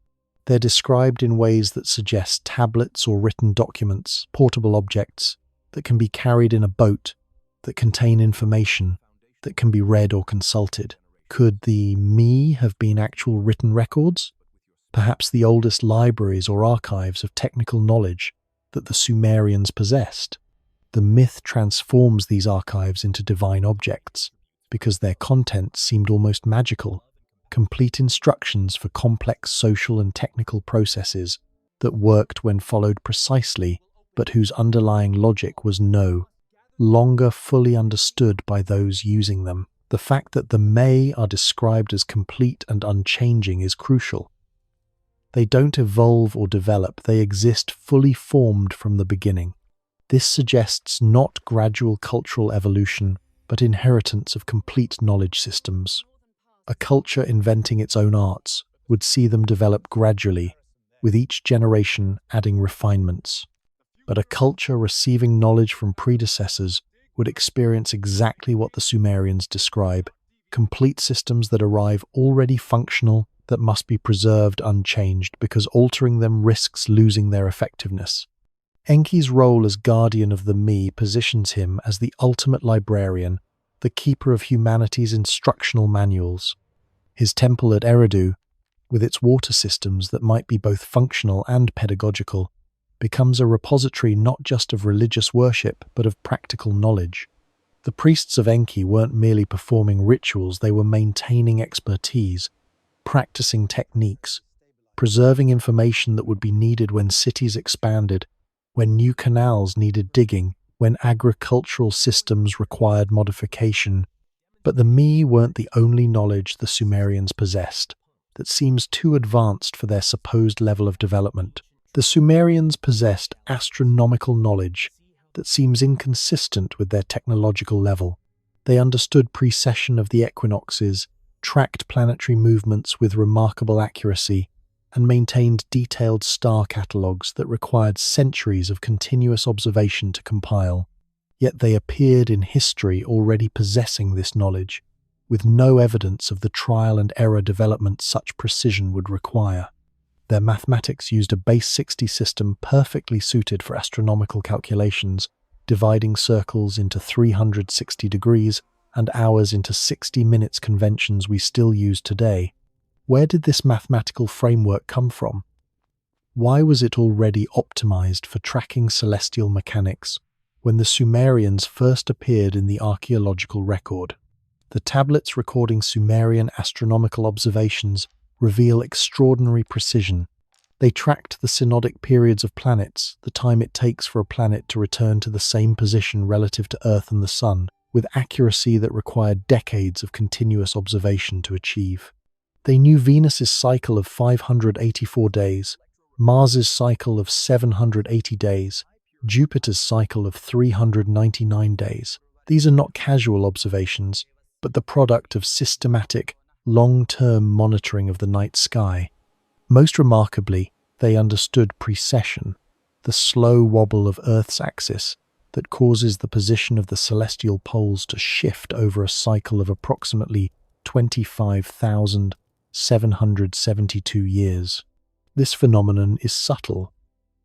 They're described in ways that suggest tablets or written documents, portable objects that can be carried in a boat, that contain information, that can be read or consulted. Could the me have been actual written records? Perhaps the oldest libraries or archives of technical knowledge that the Sumerians possessed. The myth transforms these archives into divine objects because their content seemed almost magical, complete instructions for complex social and technical processes that worked when followed precisely, but whose underlying logic was no longer fully understood by those using them. The fact that the May are described as complete and unchanging is crucial. They don't evolve or develop, they exist fully formed from the beginning. This suggests not gradual cultural evolution, but inheritance of complete knowledge systems. A culture inventing its own arts would see them develop gradually, with each generation adding refinements. But a culture receiving knowledge from predecessors would experience exactly what the Sumerians describe, complete systems that arrive already functional, that must be preserved unchanged because altering them risks losing their effectiveness. Enki's role as guardian of the me positions him as the ultimate librarian, the keeper of humanity's instructional manuals. His temple at Eridu, with its water systems that might be both functional and pedagogical, becomes a repository not just of religious worship but of practical knowledge. The priests of Enki weren't merely performing rituals, they were maintaining expertise, practicing techniques, preserving information that would be needed when cities expanded, when new canals needed digging, when agricultural systems required modification. But the me weren't the only knowledge the Sumerians possessed that seems too advanced for their supposed level of development. The Sumerians possessed astronomical knowledge that seems inconsistent with their technological level. They understood precession of the equinoxes, tracked planetary movements with remarkable accuracy, and maintained detailed star catalogues that required centuries of continuous observation to compile. Yet they appeared in history already possessing this knowledge, with no evidence of the trial and error development such precision would require. Their mathematics used a base 60 system perfectly suited for astronomical calculations, dividing circles into 360 degrees and hours into 60 minutes conventions we still use today. Where did this mathematical framework come from? Why was it already optimized for tracking celestial mechanics when the Sumerians first appeared in the archaeological record? The tablets recording Sumerian astronomical observations reveal extraordinary precision. They tracked the synodic periods of planets, the time it takes for a planet to return to the same position relative to Earth and the Sun, with accuracy that required decades of continuous observation to achieve. They knew Venus's cycle of 584 days, Mars's cycle of 780 days, Jupiter's cycle of 399 days. These are not casual observations, but the product of systematic, long-term monitoring of the night sky. Most remarkably, they understood precession, the slow wobble of Earth's axis that causes the position of the celestial poles to shift over a cycle of approximately 25,772 years. This phenomenon is subtle,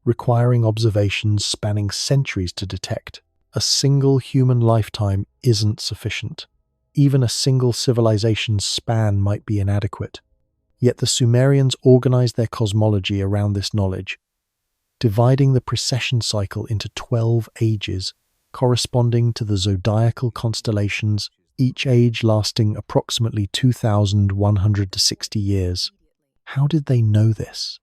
requiring observations spanning centuries to detect. A single human lifetime isn't sufficient. Even a single civilization's span might be inadequate. Yet the Sumerians organized their cosmology around this knowledge, dividing the precession cycle into 12 ages, corresponding to the zodiacal constellations, each age lasting approximately 2,160 years. How did they know this?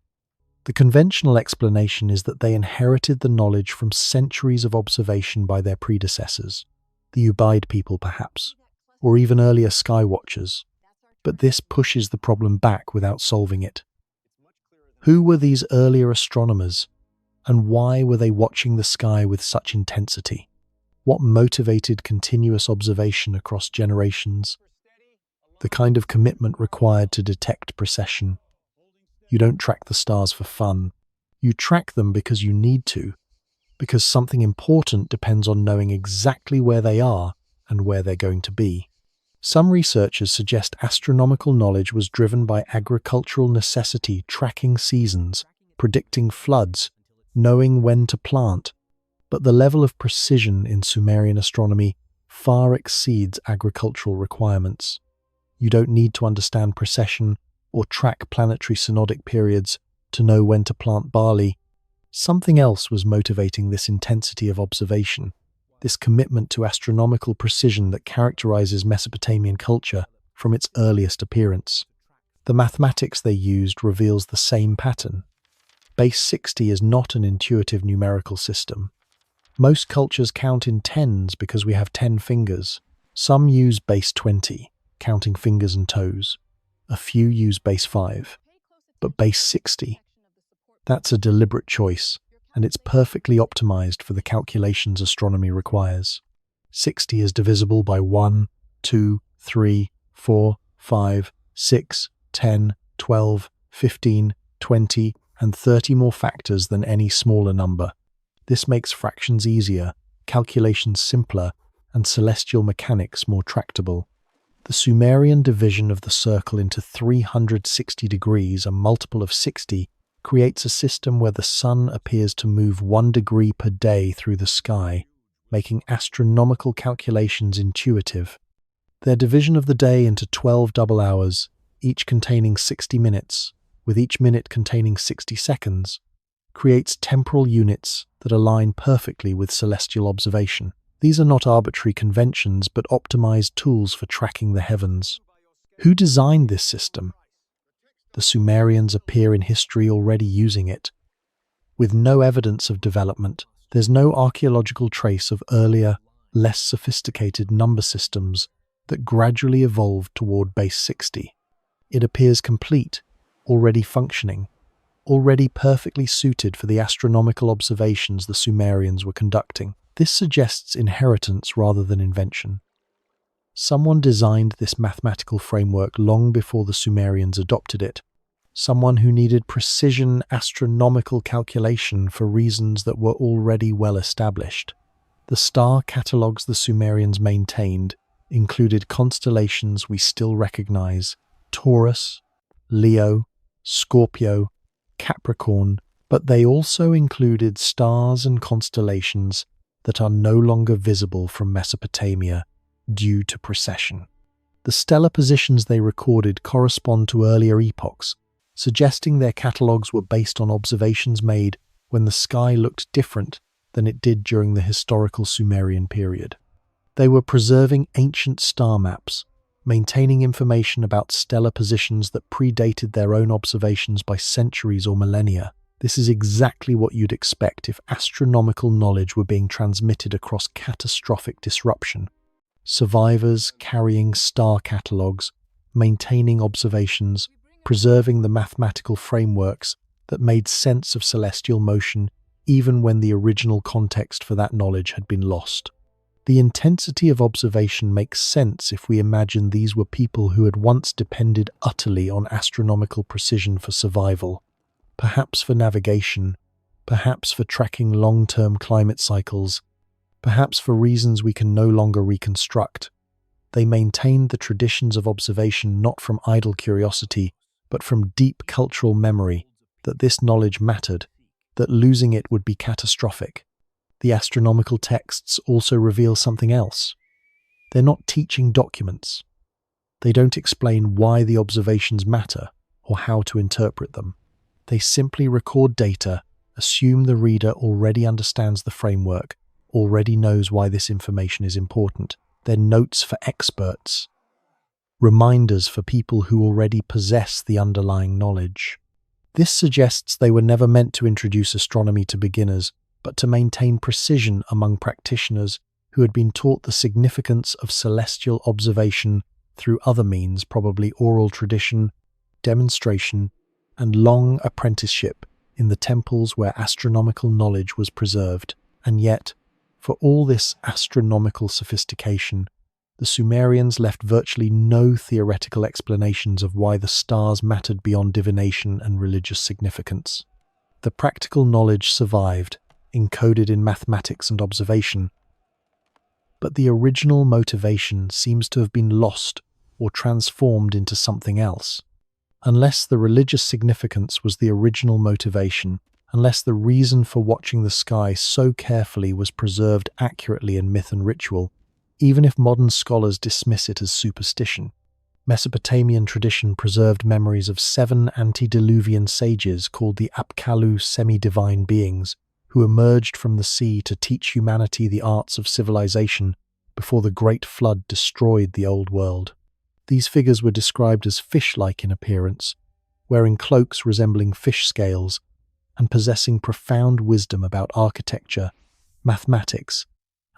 The conventional explanation is that they inherited the knowledge from centuries of observation by their predecessors, the Ubaid people perhaps, or even earlier sky watchers. But this pushes the problem back without solving it. Who were these earlier astronomers, and why were they watching the sky with such intensity? What motivated continuous observation across generations? The kind of commitment required to detect precession. You don't track the stars for fun. You track them because you need to, because something important depends on knowing exactly where they are and where they're going to be. Some researchers suggest astronomical knowledge was driven by agricultural necessity, tracking seasons, predicting floods, knowing when to plant. But the level of precision in Sumerian astronomy far exceeds agricultural requirements. You don't need to understand precession or track planetary synodic periods to know when to plant barley. Something else was motivating this intensity of observation, this commitment to astronomical precision that characterizes Mesopotamian culture from its earliest appearance. The mathematics they used reveals the same pattern. Base 60 is not an intuitive numerical system. Most cultures count in tens because we have 10 fingers. Some use base 20, counting fingers and toes. A few use base 5. But base 60, that's a deliberate choice, and it's perfectly optimized for the calculations astronomy requires. 60 is divisible by 1, 2, 3, 4, 5, 6, 10, 12, 15, 20, and 30 more factors than any smaller number. This makes fractions easier, calculations simpler, and celestial mechanics more tractable. The Sumerian division of the circle into 360 degrees, a multiple of 60, creates a system where the sun appears to move 1 degree per day through the sky, making astronomical calculations intuitive. Their division of the day into 12 double hours, each containing 60 minutes, with each minute containing 60 seconds, creates temporal units that align perfectly with celestial observation. These are not arbitrary conventions, but optimized tools for tracking the heavens. Who designed this system? The Sumerians appear in history already using it. With no evidence of development, there's no archaeological trace of earlier, less sophisticated number systems that gradually evolved toward base 60. It appears complete, already functioning, already perfectly suited for the astronomical observations the Sumerians were conducting. This suggests inheritance rather than invention. Someone designed this mathematical framework long before the Sumerians adopted it, someone who needed precision astronomical calculation for reasons that were already well established. The star catalogues the Sumerians maintained included constellations we still recognize: Taurus, Leo, Scorpio, Capricorn, but they also included stars and constellations that are no longer visible from Mesopotamia due to precession. The stellar positions they recorded correspond to earlier epochs, suggesting their catalogues were based on observations made when the sky looked different than it did during the historical Sumerian period. They were preserving ancient star maps, maintaining information about stellar positions that predated their own observations by centuries or millennia. This is exactly what you'd expect if astronomical knowledge were being transmitted across catastrophic disruption. Survivors carrying star catalogues, maintaining observations, preserving the mathematical frameworks that made sense of celestial motion even when the original context for that knowledge had been lost. The intensity of observation makes sense if we imagine these were people who had once depended utterly on astronomical precision for survival, perhaps for navigation, perhaps for tracking long-term climate cycles, perhaps for reasons we can no longer reconstruct. They maintained the traditions of observation not from idle curiosity, but from deep cultural memory that this knowledge mattered, that losing it would be catastrophic. The astronomical texts also reveal something else. They're not teaching documents. They don't explain why the observations matter or how to interpret them. They simply record data, assume the reader already understands the framework, already knows why this information is important. They're notes for experts, reminders for people who already possess the underlying knowledge. This suggests they were never meant to introduce astronomy to beginners, but to maintain precision among practitioners who had been taught the significance of celestial observation through other means, probably oral tradition, demonstration, and long apprenticeship in the temples where astronomical knowledge was preserved. And yet, for all this astronomical sophistication, the Sumerians left virtually no theoretical explanations of why the stars mattered beyond divination and religious significance. The practical knowledge survived, encoded in mathematics and observation, but the original motivation seems to have been lost or transformed into something else. Unless the religious significance was the original motivation, unless the reason for watching the sky so carefully was preserved accurately in myth and ritual, even if modern scholars dismiss it as superstition. Mesopotamian tradition preserved memories of 7 antediluvian sages called the Apkallu semi-divine beings, who emerged from the sea to teach humanity the arts of civilization before the Great Flood destroyed the Old World. These figures were described as fish-like in appearance, wearing cloaks resembling fish scales, and possessing profound wisdom about architecture, mathematics,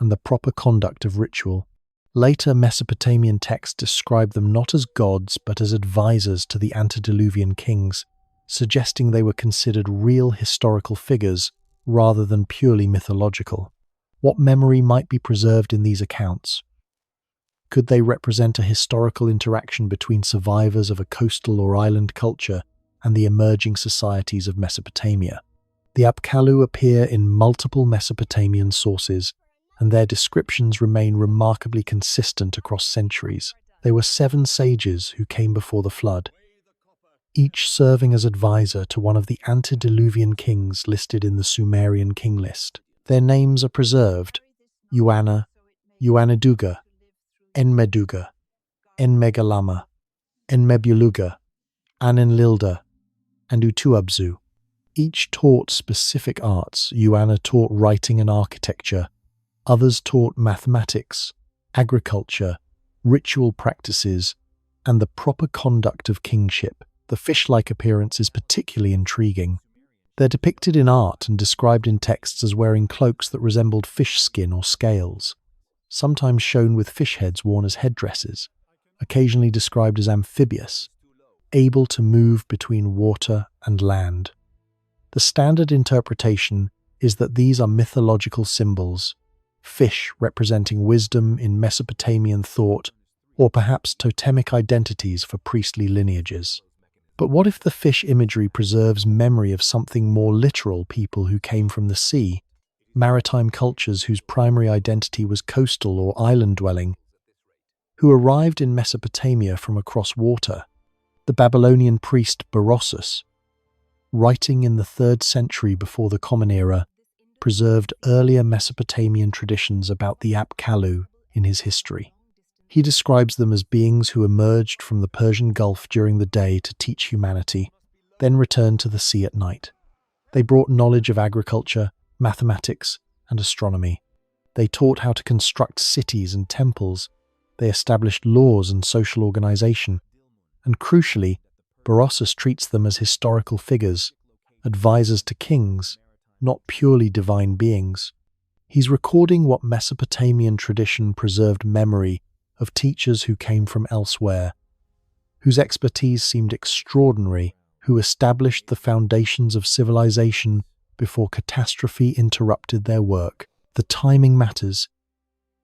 and the proper conduct of ritual. Later Mesopotamian texts describe them not as gods but as advisors to the antediluvian kings, suggesting they were considered real historical figures rather than purely mythological. What memory might be preserved in these accounts? Could they represent a historical interaction between survivors of a coastal or island culture and the emerging societies of Mesopotamia? The Apkallu appear in multiple Mesopotamian sources, and their descriptions remain remarkably consistent across centuries. They were 7 sages who came before the flood, each serving as advisor to one of the antediluvian kings listed in the Sumerian King List. Their names are preserved: Yuana, Yuanaduga, Enmeduga, Enmegalama, Enmebuluga, Anenlilda, and Utuabzu. Each taught specific arts. Yuana taught writing and architecture. Others taught mathematics, agriculture, ritual practices, and the proper conduct of kingship. The fish-like appearance is particularly intriguing. They're depicted in art and described in texts as wearing cloaks that resembled fish skin or scales, sometimes shown with fish heads worn as headdresses, occasionally described as amphibious, able to move between water and land. The standard interpretation is that these are mythological symbols, fish representing wisdom in Mesopotamian thought, or perhaps totemic identities for priestly lineages. But what if the fish imagery preserves memory of something more literal, people who came from the sea, maritime cultures whose primary identity was coastal or island dwelling, who arrived in Mesopotamia from across water? The Babylonian priest Berossus, writing in the 3rd century before the Common Era, preserved earlier Mesopotamian traditions about the Apkallu in his history. He describes them as beings who emerged from the Persian Gulf during the day to teach humanity, then returned to the sea at night. They brought knowledge of agriculture, mathematics, and astronomy. They taught how to construct cities and temples. They established laws and social organization. And crucially, Berossus treats them as historical figures, advisors to kings, not purely divine beings. He's recording what Mesopotamian tradition preserved memory of teachers who came from elsewhere, whose expertise seemed extraordinary, who established the foundations of civilization before catastrophe interrupted their work. The timing matters.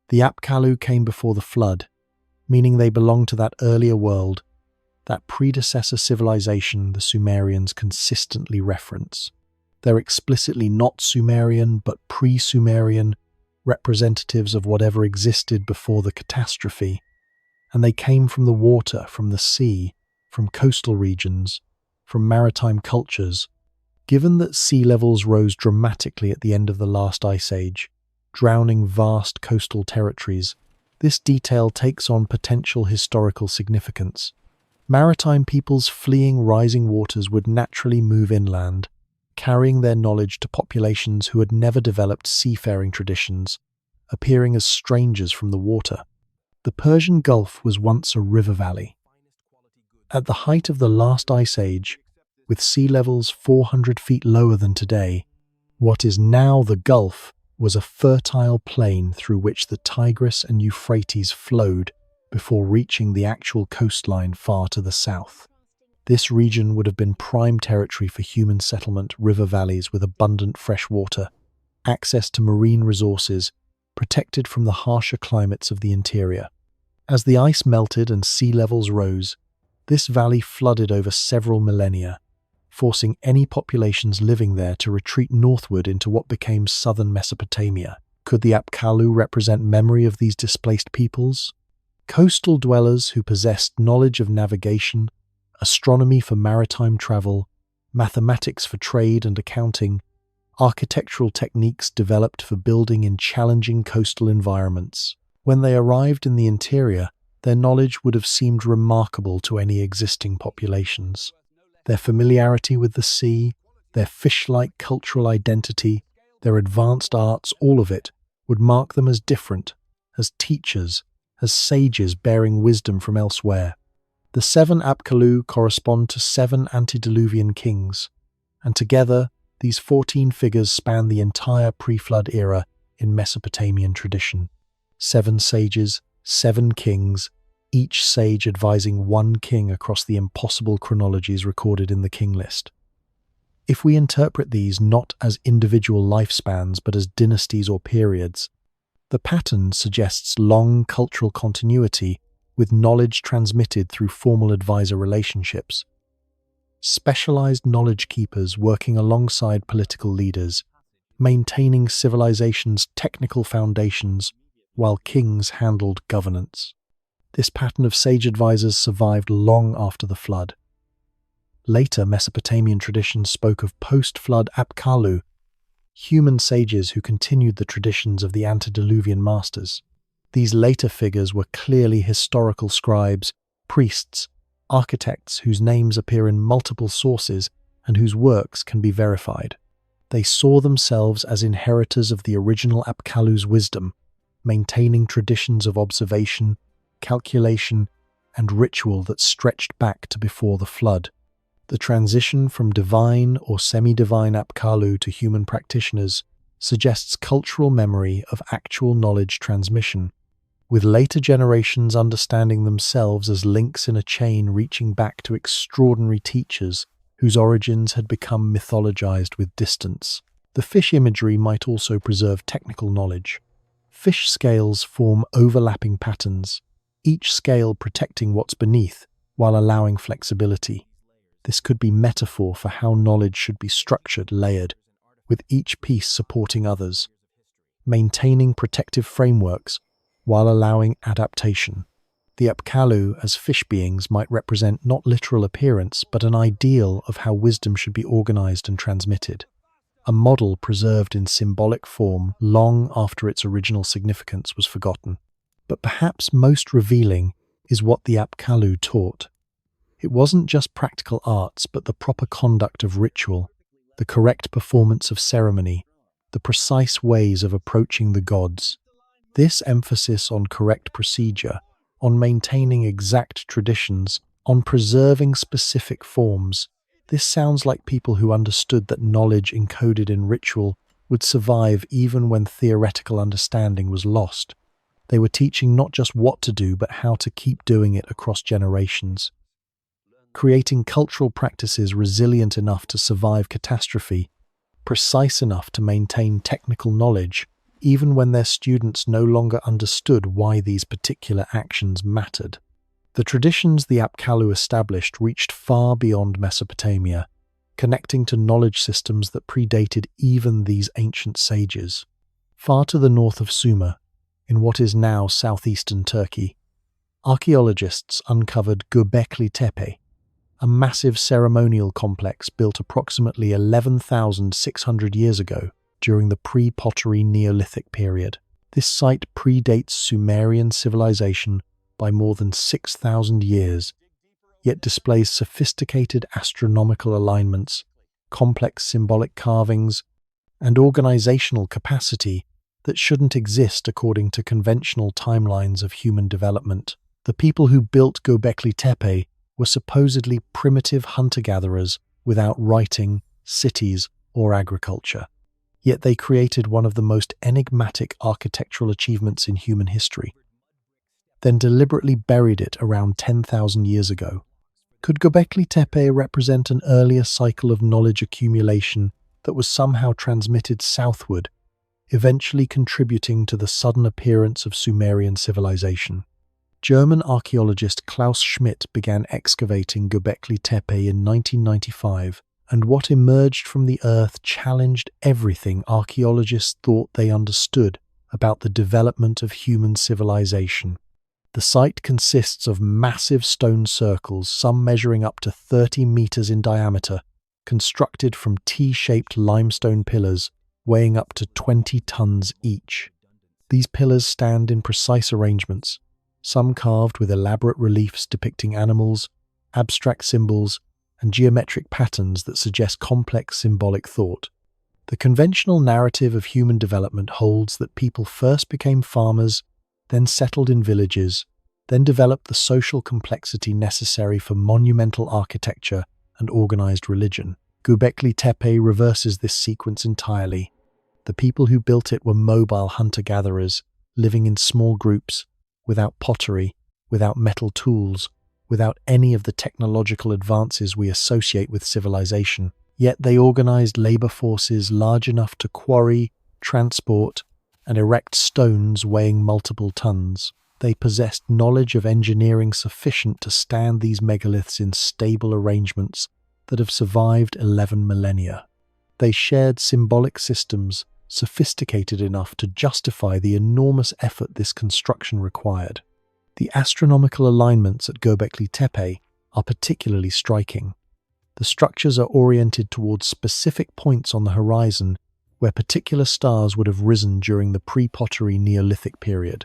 The Apkallu came before the flood, meaning they belong to that earlier world, that predecessor civilization the Sumerians consistently reference. They're explicitly not Sumerian, but pre-Sumerian, representatives of whatever existed before the catastrophe. And they came from the water, from the sea, from coastal regions, from maritime cultures. Given that sea levels rose dramatically at the end of the last ice age, drowning vast coastal territories, this detail takes on potential historical significance. Maritime peoples fleeing rising waters would naturally move inland, carrying their knowledge to populations who had never developed seafaring traditions, appearing as strangers from the water. The Persian Gulf was once a river valley. At the height of the last ice age, with sea levels 400 feet lower than today, what is now the Gulf was a fertile plain through which the Tigris and Euphrates flowed before reaching the actual coastline far to the south. This region would have been prime territory for human settlement, river valleys with abundant fresh water, access to marine resources, protected from the harsher climates of the interior. As the ice melted and sea levels rose, this valley flooded over several millennia, forcing any populations living there to retreat northward into what became southern Mesopotamia. Could the Apkallu represent memory of these displaced peoples? Coastal dwellers who possessed knowledge of navigation, astronomy for maritime travel, mathematics for trade and accounting, architectural techniques developed for building in challenging coastal environments. When they arrived in the interior, their knowledge would have seemed remarkable to any existing populations. Their familiarity with the sea, their fish-like cultural identity, their advanced arts, all of it would mark them as different, as teachers, as sages bearing wisdom from elsewhere. The 7 Apkallu correspond to 7 antediluvian kings, and together these 14 figures span the entire pre-flood era in Mesopotamian tradition. 7 sages, 7 kings, each sage advising one king across the impossible chronologies recorded in the King List. If we interpret these not as individual lifespans but as dynasties or periods, the pattern suggests long cultural continuity with knowledge transmitted through formal advisor relationships. Specialized knowledge keepers working alongside political leaders, maintaining civilization's technical foundations while kings handled governance. This pattern of sage advisors survived long after the flood. Later Mesopotamian traditions spoke of post-flood Apkallu, human sages who continued the traditions of the antediluvian masters. These later figures were clearly historical scribes, priests, architects whose names appear in multiple sources and whose works can be verified. They saw themselves as inheritors of the original Apkallu's wisdom, maintaining traditions of observation, calculation, and ritual that stretched back to before the flood. The transition from divine or semi-divine Apkallu to human practitioners suggests cultural memory of actual knowledge transmission, with later generations understanding themselves as links in a chain reaching back to extraordinary teachers whose origins had become mythologized with distance. The fish imagery might also preserve technical knowledge. Fish scales form overlapping patterns, each scale protecting what's beneath while allowing flexibility. This could be metaphor for how knowledge should be structured, layered, with each piece supporting others, maintaining protective frameworks while allowing adaptation. The Apkallu, as fish beings, might represent not literal appearance, but an ideal of how wisdom should be organized and transmitted. A model preserved in symbolic form long after its original significance was forgotten. But perhaps most revealing is what the Apkallu taught. It wasn't just practical arts, but the proper conduct of ritual, the correct performance of ceremony, the precise ways of approaching the gods. This emphasis on correct procedure, on maintaining exact traditions, on preserving specific forms, this sounds like people who understood that knowledge encoded in ritual would survive even when theoretical understanding was lost. They were teaching not just what to do, but how to keep doing it across generations, creating cultural practices resilient enough to survive catastrophe, precise enough to maintain technical knowledge, even when their students no longer understood why these particular actions mattered. The traditions the Apkallu established reached far beyond Mesopotamia, connecting to knowledge systems that predated even these ancient sages. Far to the north of Sumer, in what is now southeastern Turkey, archaeologists uncovered Göbekli Tepe, a massive ceremonial complex built approximately 11,600 years ago during the pre-pottery Neolithic period. This site predates Sumerian civilization by more than 6,000 years, yet displays sophisticated astronomical alignments, complex symbolic carvings, and organizational capacity that shouldn't exist according to conventional timelines of human development. The people who built Gobekli Tepe were supposedly primitive hunter-gatherers without writing, cities, or agriculture. Yet they created one of the most enigmatic architectural achievements in human history, then deliberately buried it around 10,000 years ago. Could Gobekli Tepe represent an earlier cycle of knowledge accumulation that was somehow transmitted southward, eventually contributing to the sudden appearance of Sumerian civilization? German archaeologist Klaus Schmidt began excavating Göbekli Tepe in 1995, and what emerged from the earth challenged everything archaeologists thought they understood about the development of human civilization. The site consists of massive stone circles, some measuring up to 30 meters in diameter, constructed from T-shaped limestone pillars weighing up to 20 tons each. These pillars stand in precise arrangements, some carved with elaborate reliefs depicting animals, abstract symbols, and geometric patterns that suggest complex symbolic thought. The conventional narrative of human development holds that people first became farmers, then settled in villages, then developed the social complexity necessary for monumental architecture and organized religion. Göbekli Tepe reverses this sequence entirely. The people who built it were mobile hunter-gatherers, living in small groups, without pottery, without metal tools, without any of the technological advances we associate with civilization. Yet they organized labor forces large enough to quarry, transport, and erect stones weighing multiple tons. They possessed knowledge of engineering sufficient to stand these megaliths in stable arrangements that have survived 11 millennia. They shared symbolic systems sophisticated enough to justify the enormous effort this construction required. The astronomical alignments at Göbekli Tepe are particularly striking. The structures are oriented towards specific points on the horizon where particular stars would have risen during the pre-pottery Neolithic period.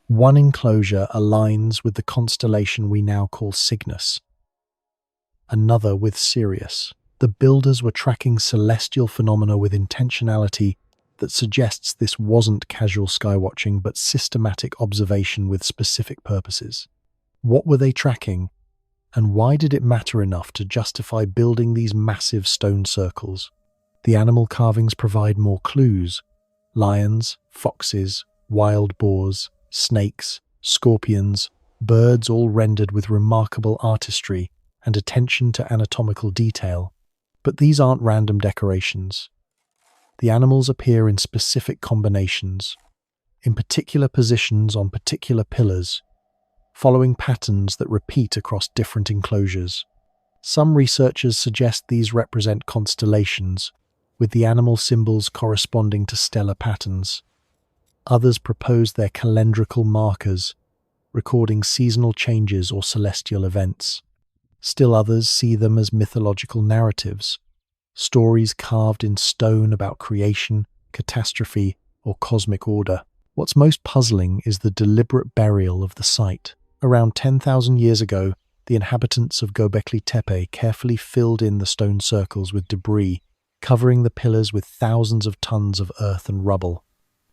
One enclosure aligns with the constellation we now call Cygnus, another with Sirius. The builders were tracking celestial phenomena with intentionality that suggests this wasn't casual skywatching but systematic observation with specific purposes. What were they tracking, and why did it matter enough to justify building these massive stone circles? The animal carvings provide more clues. Lions, foxes, wild boars, snakes, scorpions, birds, all rendered with remarkable artistry and attention to anatomical detail. But these aren't random decorations. The animals appear in specific combinations, in particular positions on particular pillars, following patterns that repeat across different enclosures. Some researchers suggest these represent constellations, with the animal symbols corresponding to stellar patterns. Others propose they're calendrical markers, recording seasonal changes or celestial events. Still others see them as mythological narratives, stories carved in stone about creation, catastrophe, or cosmic order. What's most puzzling is the deliberate burial of the site. Around 10,000 years ago, the inhabitants of Gobekli Tepe carefully filled in the stone circles with debris, covering the pillars with thousands of tons of earth and rubble.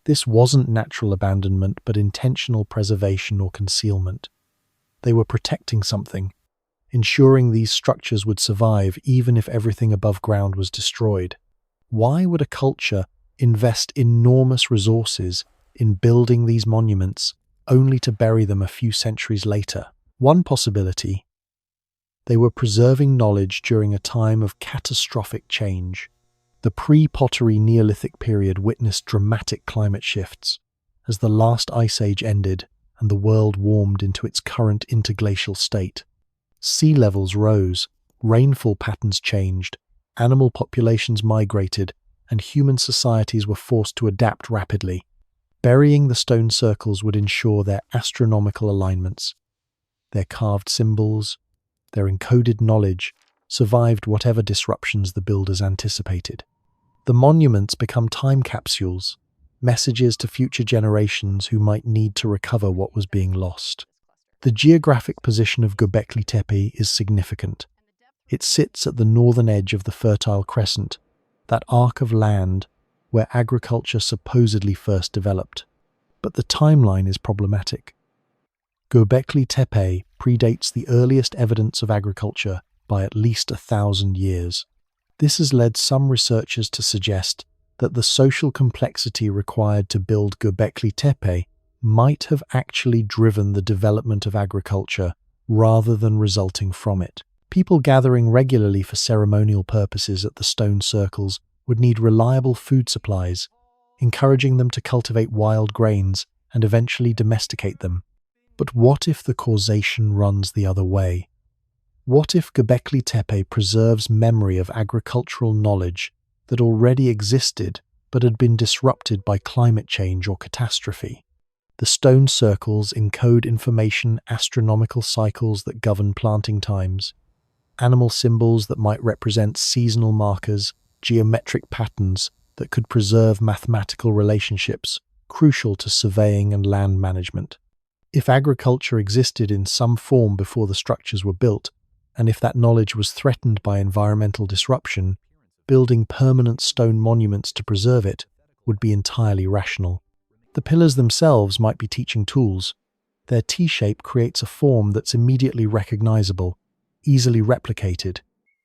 This wasn't natural abandonment, but intentional preservation or concealment. They were protecting something, ensuring these structures would survive even if everything above ground was destroyed. Why would a culture invest enormous resources in building these monuments only to bury them a few centuries later? One possibility: they were preserving knowledge during a time of catastrophic change. The pre-pottery Neolithic period witnessed dramatic climate shifts as the last ice age ended and the world warmed into its current interglacial state. Sea levels rose, rainfall patterns changed, animal populations migrated, and human societies were forced to adapt rapidly. Burying the stone circles would ensure their astronomical alignments. Their carved symbols, their encoded knowledge, survived whatever disruptions the builders anticipated. The monuments become time capsules, messages to future generations who might need to recover what was being lost. The geographic position of Göbekli Tepe is significant. It sits at the northern edge of the Fertile Crescent, that arc of land where agriculture supposedly first developed. But the timeline is problematic. Göbekli Tepe predates the earliest evidence of agriculture by at least 1,000 years. This has led some researchers to suggest that the social complexity required to build Göbekli Tepe might have actually driven the development of agriculture rather than resulting from it. People gathering regularly for ceremonial purposes at the stone circles would need reliable food supplies, encouraging them to cultivate wild grains and eventually domesticate them. But what if the causation runs the other way? What if Göbekli Tepe preserves memory of agricultural knowledge that already existed but had been disrupted by climate change or catastrophe? The stone circles encode information, astronomical cycles that govern planting times, animal symbols that might represent seasonal markers, geometric patterns that could preserve mathematical relationships crucial to surveying and land management. If agriculture existed in some form before the structures were built, and if that knowledge was threatened by environmental disruption, building permanent stone monuments to preserve it would be entirely rational. The pillars themselves might be teaching tools. Their T-shape creates a form that's immediately recognizable, easily replicated,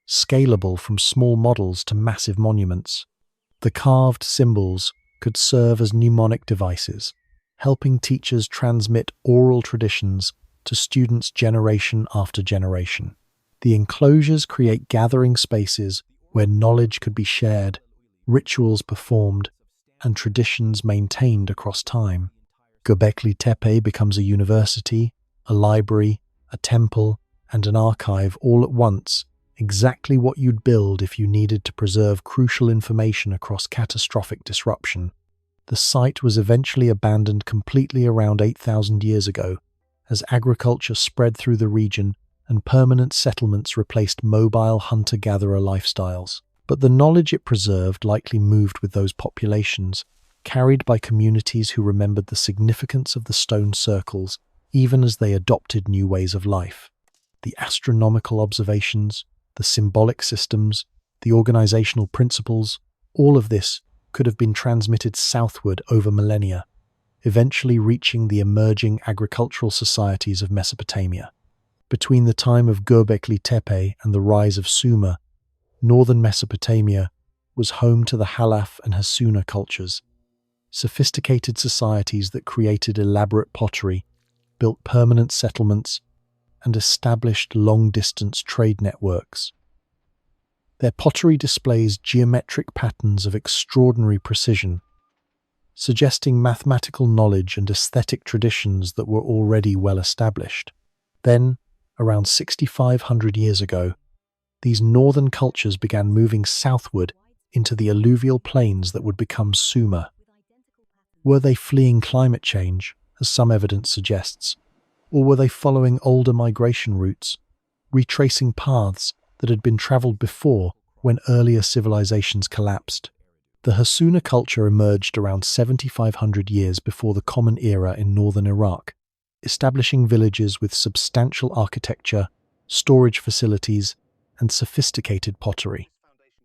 scalable from small models to massive monuments. The carved symbols could serve as mnemonic devices, helping teachers transmit oral traditions to students generation after generation. The enclosures create gathering spaces where knowledge could be shared, rituals performed, and traditions maintained across time. Göbekli Tepe becomes a university, a library, a temple, and an archive all at once, exactly what you'd build if you needed to preserve crucial information across catastrophic disruption. The site was eventually abandoned completely around 8,000 years ago, as agriculture spread through the region and permanent settlements replaced mobile hunter-gatherer lifestyles. But the knowledge it preserved likely moved with those populations, carried by communities who remembered the significance of the stone circles even as they adopted new ways of life. The astronomical observations, the symbolic systems, the organizational principles, all of this could have been transmitted southward over millennia, eventually reaching the emerging agricultural societies of Mesopotamia. Between the time of Göbekli Tepe and the rise of Sumer, northern Mesopotamia was home to the Halaf and Hassuna cultures, sophisticated societies that created elaborate pottery, built permanent settlements, and established long-distance trade networks. Their pottery displays geometric patterns of extraordinary precision, suggesting mathematical knowledge and aesthetic traditions that were already well established. Then, around 6,500 years ago, these northern cultures began moving southward into the alluvial plains that would become Sumer. Were they fleeing climate change, as some evidence suggests, or were they following older migration routes, retracing paths that had been traveled before when earlier civilizations collapsed? The Hassuna culture emerged around 7,500 years before the Common Era in northern Iraq, establishing villages with substantial architecture, storage facilities, and sophisticated pottery.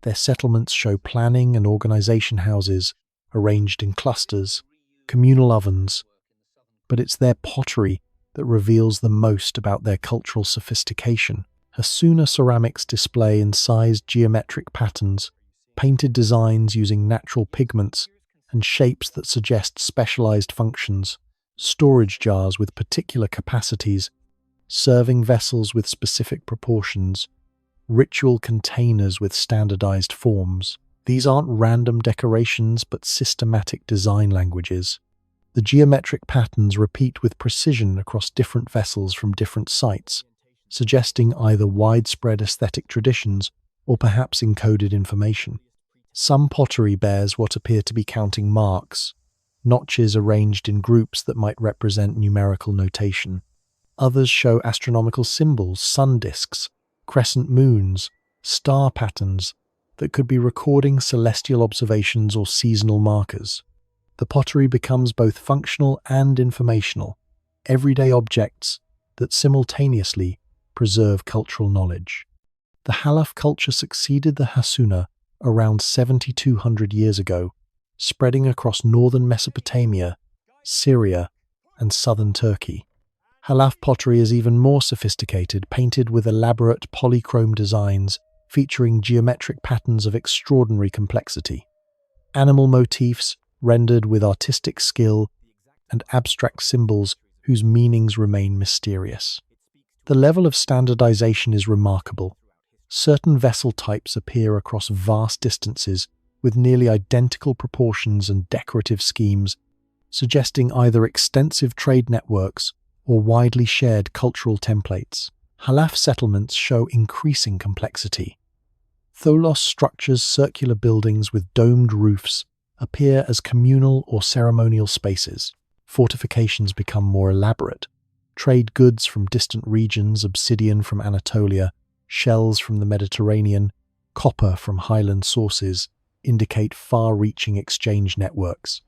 Their settlements show planning and organization houses arranged in clusters, communal ovens, but it's their pottery that reveals the most about their cultural sophistication. Hassuna ceramics display incised geometric patterns, painted designs using natural pigments, and shapes that suggest specialized functions, storage jars with particular capacities, serving vessels with specific proportions, ritual containers with standardized forms. These aren't random decorations but systematic design languages. The geometric patterns repeat with precision across different vessels from different sites, suggesting either widespread aesthetic traditions or perhaps encoded information. Some pottery bears what appear to be counting marks, notches arranged in groups that might represent numerical notation. Others show astronomical symbols, sun disks, crescent moons, star patterns that could be recording celestial observations or seasonal markers. The pottery becomes both functional and informational, everyday objects that simultaneously preserve cultural knowledge. The Halaf culture succeeded the Hassuna around 7,200 years ago, spreading across northern Mesopotamia, Syria, and southern Turkey. Halaf pottery is even more sophisticated, painted with elaborate polychrome designs featuring geometric patterns of extraordinary complexity. Animal motifs rendered with artistic skill, and abstract symbols whose meanings remain mysterious. The level of standardization is remarkable. Certain vessel types appear across vast distances with nearly identical proportions and decorative schemes, suggesting either extensive trade networks or widely shared cultural templates. Halaf settlements show increasing complexity. Tholos structures, circular buildings with domed roofs, appear as communal or ceremonial spaces. Fortifications become more elaborate. Trade goods from distant regions, obsidian from Anatolia, shells from the Mediterranean, copper from highland sources, indicate far-reaching exchange networks.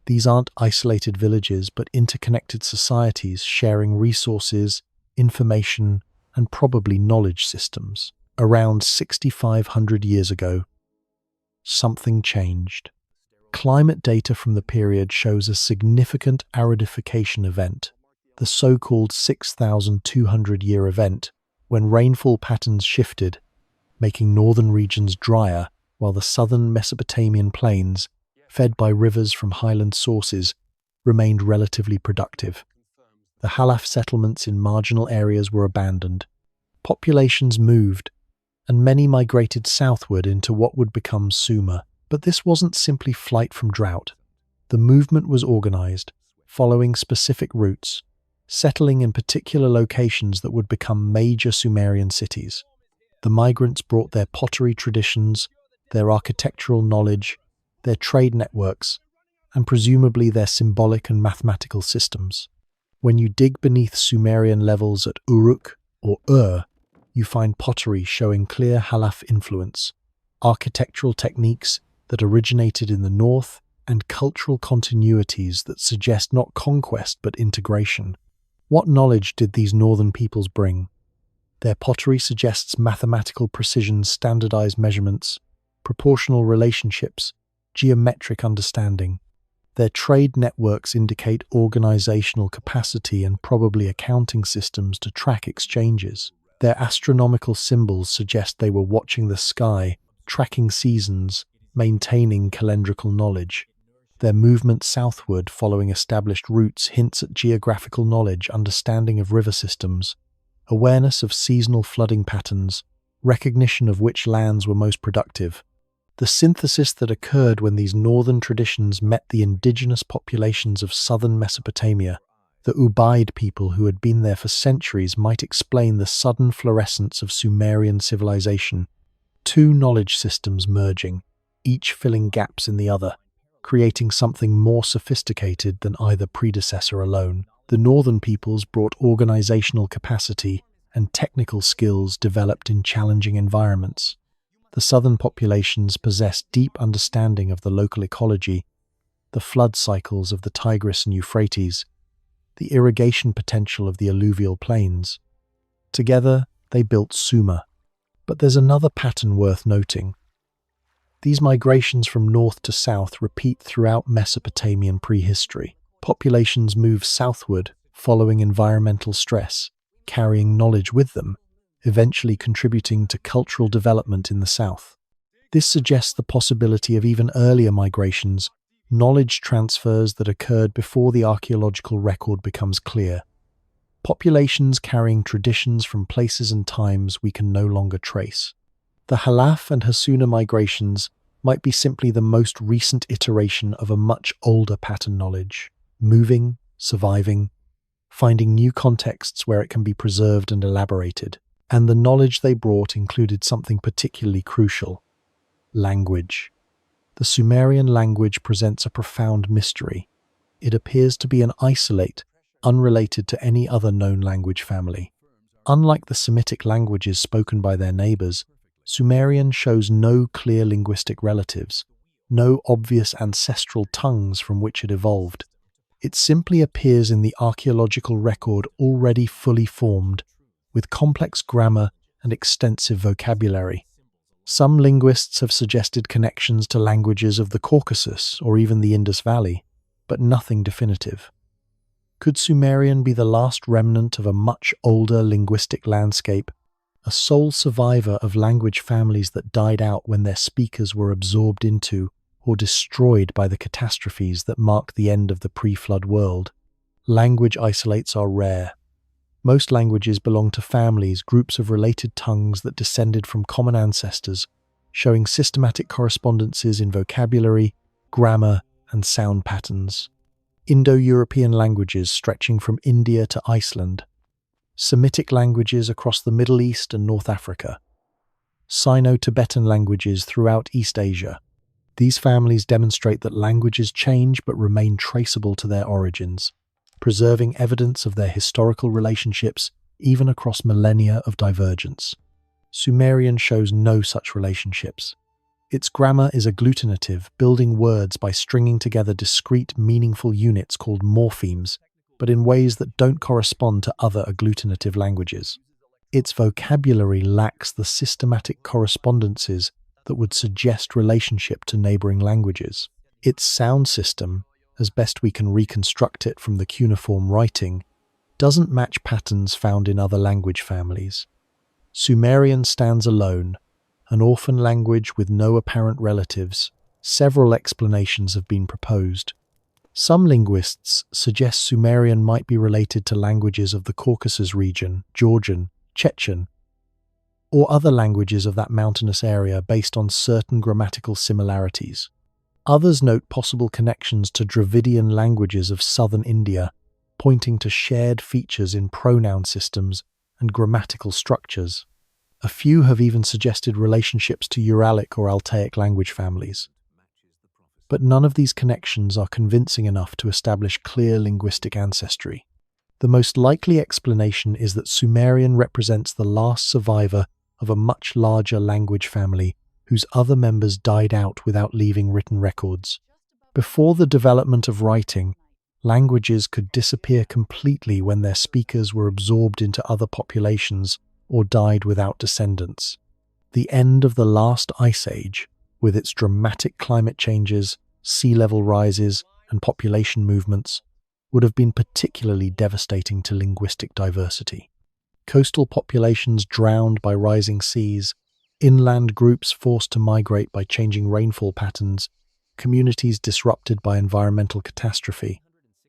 These aren't isolated villages, but interconnected societies sharing resources, information, and probably knowledge systems. Around 6,500 years ago, something changed. Climate data from the period shows a significant aridification event, the so-called 6,200-year event, when rainfall patterns shifted, making northern regions drier, while the southern Mesopotamian plains, fed by rivers from highland sources, remained relatively productive. The Halaf settlements in marginal areas were abandoned. Populations moved, and many migrated southward into what would become Sumer. But this wasn't simply flight from drought. The movement was organized, following specific routes, settling in particular locations that would become major Sumerian cities. The migrants brought their pottery traditions, their architectural knowledge, their trade networks, and presumably their symbolic and mathematical systems. When you dig beneath Sumerian levels at Uruk or Ur, you find pottery showing clear Halaf influence, architectural techniques that originated in the north, and cultural continuities that suggest not conquest but integration. What knowledge did these northern peoples bring? Their pottery suggests mathematical precision, standardized measurements, proportional relationships, geometric understanding. Their trade networks indicate organizational capacity and probably accounting systems to track exchanges. Their astronomical symbols suggest they were watching the sky, tracking seasons, maintaining calendrical knowledge. Their movement southward following established routes hints at geographical knowledge, understanding of river systems, awareness of seasonal flooding patterns, recognition of which lands were most productive. The synthesis that occurred when these northern traditions met the indigenous populations of southern Mesopotamia The Ubaid people who had been there for centuries might explain the sudden florescence of Sumerian civilization, two knowledge systems merging, each filling gaps in the other, creating something more sophisticated than either predecessor alone. The northern peoples brought organizational capacity and technical skills developed in challenging environments. The southern populations possessed deep understanding of the local ecology, the flood cycles of the Tigris and Euphrates, the irrigation potential of the alluvial plains. Together, they built Sumer. But there's another pattern worth noting. These migrations from north to south repeat throughout Mesopotamian prehistory. Populations move southward following environmental stress, carrying knowledge with them, eventually contributing to cultural development in the south. This suggests the possibility of even earlier migrations, knowledge transfers that occurred before the archaeological record becomes clear. Populations carrying traditions from places and times we can no longer trace. The Halaf and Hassuna migrations might be simply the most recent iteration of a much older pattern knowledge, moving, surviving, finding new contexts where it can be preserved and elaborated. And the knowledge they brought included something particularly crucial: language. The Sumerian language presents a profound mystery. It appears to be an isolate, unrelated to any other known language family. Unlike the Semitic languages spoken by their neighbors, Sumerian shows no clear linguistic relatives, no obvious ancestral tongues from which it evolved. It simply appears in the archaeological record already fully formed, with complex grammar and extensive vocabulary. Some linguists have suggested connections to languages of the Caucasus or even the Indus Valley, but nothing definitive. Could Sumerian be the last remnant of a much older linguistic landscape, a sole survivor of language families that died out when their speakers were absorbed into or destroyed by the catastrophes that marked the end of the pre-flood world? Language isolates are rare. Most languages belong to families, groups of related tongues that descended from common ancestors, showing systematic correspondences in vocabulary, grammar, and sound patterns. Indo-European languages stretching from India to Iceland, Semitic languages across the Middle East and North Africa, Sino-Tibetan languages throughout East Asia. These families demonstrate that languages change but remain traceable to their origins, preserving evidence of their historical relationships even across millennia of divergence. Sumerian shows no such relationships. Its grammar is agglutinative, building words by stringing together discrete, meaningful units called morphemes, but in ways that don't correspond to other agglutinative languages. Its vocabulary lacks the systematic correspondences that would suggest relationship to neighboring languages. Its sound system, as best we can reconstruct it from the cuneiform writing, doesn't match patterns found in other language families. Sumerian stands alone, an orphan language with no apparent relatives. Several explanations have been proposed. Some linguists suggest Sumerian might be related to languages of the Caucasus region, Georgian, Chechen, or other languages of that mountainous area based on certain grammatical similarities. Others note possible connections to Dravidian languages of southern India, pointing to shared features in pronoun systems and grammatical structures. A few have even suggested relationships to Uralic or Altaic language families. But none of these connections are convincing enough to establish clear linguistic ancestry. The most likely explanation is that Sumerian represents the last survivor of a much larger language family whose other members died out without leaving written records. Before the development of writing, languages could disappear completely when their speakers were absorbed into other populations or died without descendants. The end of the last ice age, with its dramatic climate changes, sea level rises, and population movements, would have been particularly devastating to linguistic diversity. Coastal populations drowned by rising seas, inland groups forced to migrate by changing rainfall patterns, communities disrupted by environmental catastrophe.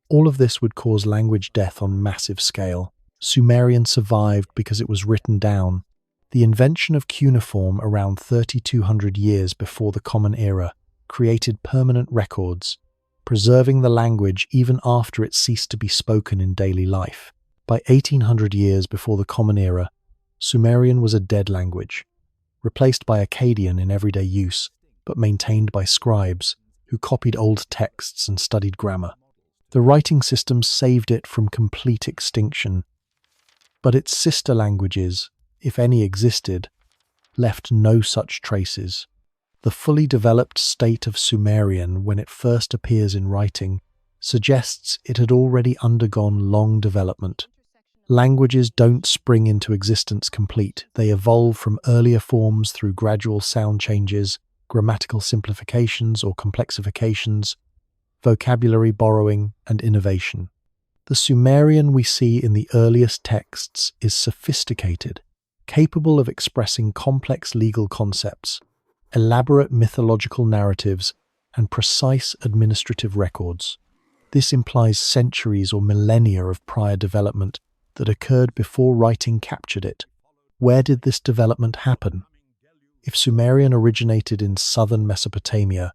All of this would cause language death on massive scale. Sumerian survived because it was written down. The invention of cuneiform around 3,200 years before the Common Era created permanent records, preserving the language even after it ceased to be spoken in daily life. By 1800 years before the Common Era, Sumerian was a dead language, replaced by Akkadian in everyday use, but maintained by scribes who copied old texts and studied grammar. The writing system saved it from complete extinction, but its sister languages, if any existed, left no such traces. The fully developed state of Sumerian, when it first appears in writing, suggests it had already undergone long development. Languages don't spring into existence complete. They evolve from earlier forms through gradual sound changes, grammatical simplifications or complexifications, vocabulary borrowing, and innovation. The Sumerian we see in the earliest texts is sophisticated, capable of expressing complex legal concepts, elaborate mythological narratives, and precise administrative records. This implies centuries or millennia of prior development that occurred before writing captured it. Where did this development happen? If Sumerian originated in southern Mesopotamia,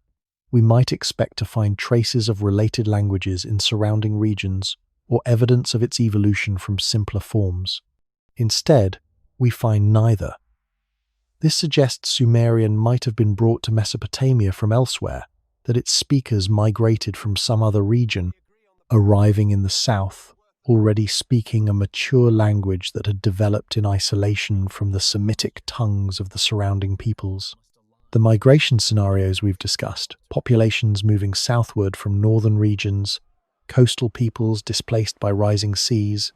we might expect to find traces of related languages in surrounding regions or evidence of its evolution from simpler forms. Instead, we find neither. This suggests Sumerian might have been brought to Mesopotamia from elsewhere, that its speakers migrated from some other region, arriving in the south, already speaking a mature language that had developed in isolation from the Semitic tongues of the surrounding peoples. The migration scenarios we've discussed, populations moving southward from northern regions, coastal peoples displaced by rising seas,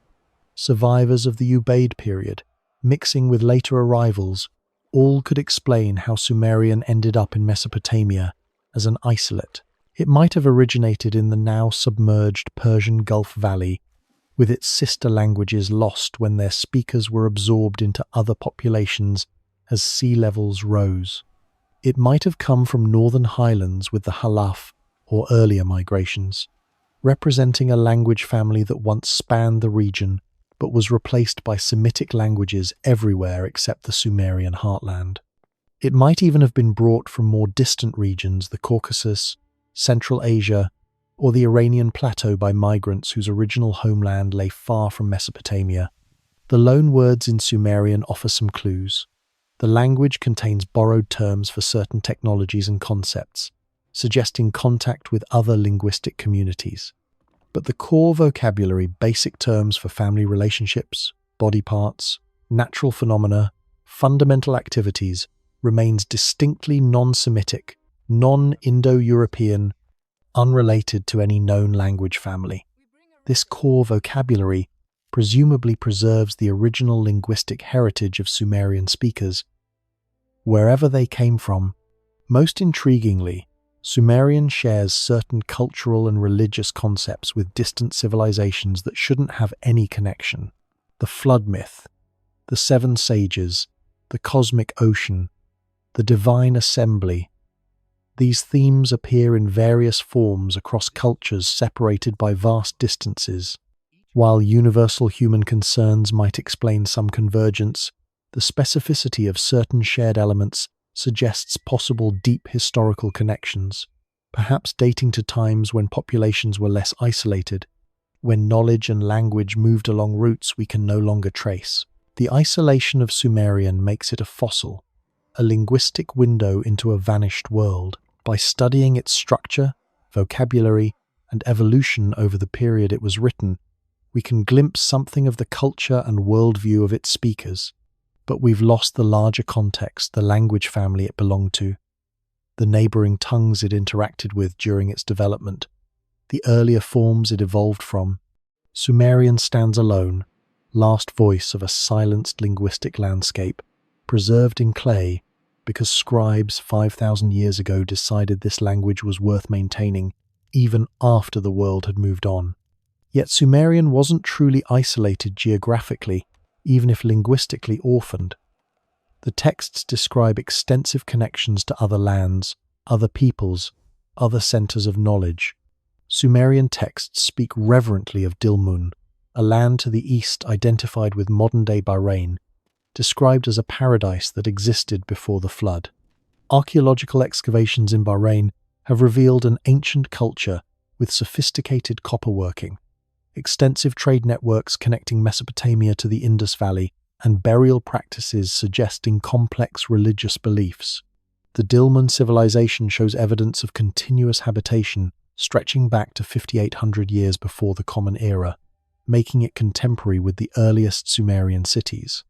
survivors of the Ubaid period, mixing with later arrivals, all could explain how Sumerian ended up in Mesopotamia as an isolate. It might have originated in the now submerged Persian Gulf Valley, with its sister languages lost when their speakers were absorbed into other populations as sea levels rose. It might have come from northern highlands with the Halaf or earlier migrations, representing a language family that once spanned the region but was replaced by Semitic languages everywhere except the Sumerian heartland. It might even have been brought from more distant regions, the Caucasus, Central Asia, or the Iranian plateau by migrants whose original homeland lay far from Mesopotamia. The loan words in Sumerian offer some clues. The language contains borrowed terms for certain technologies and concepts, suggesting contact with other linguistic communities. But the core vocabulary, basic terms for family relationships, body parts, natural phenomena, fundamental activities, remains distinctly non-Semitic, non-Indo-European, unrelated to any known language family. This core vocabulary presumably preserves the original linguistic heritage of Sumerian speakers, wherever they came from. Most intriguingly, Sumerian shares certain cultural and religious concepts with distant civilizations that shouldn't have any connection. The flood myth, the seven sages, the cosmic ocean, the divine assembly. These themes appear in various forms across cultures separated by vast distances. While universal human concerns might explain some convergence, the specificity of certain shared elements suggests possible deep historical connections, perhaps dating to times when populations were less isolated, when knowledge and language moved along routes we can no longer trace. The isolation of Sumerian makes it a fossil, a linguistic window into a vanished world. By studying its structure, vocabulary, and evolution over the period it was written, we can glimpse something of the culture and worldview of its speakers. But we've lost the larger context, the language family it belonged to, the neighboring tongues it interacted with during its development, the earlier forms it evolved from. Sumerian stands alone, last voice of a silenced linguistic landscape, preserved in clay, because scribes 5,000 years ago decided this language was worth maintaining, even after the world had moved on. Yet Sumerian wasn't truly isolated geographically, even if linguistically orphaned. The texts describe extensive connections to other lands, other peoples, other centers of knowledge. Sumerian texts speak reverently of Dilmun, a land to the east identified with modern-day Bahrain, described as a paradise that existed before the flood. Archaeological excavations in Bahrain have revealed an ancient culture with sophisticated copperworking, extensive trade networks connecting Mesopotamia to the Indus Valley, and burial practices suggesting complex religious beliefs. The Dilmun civilization shows evidence of continuous habitation stretching back to 5,800 years before the Common Era, making it contemporary with the earliest Sumerian cities.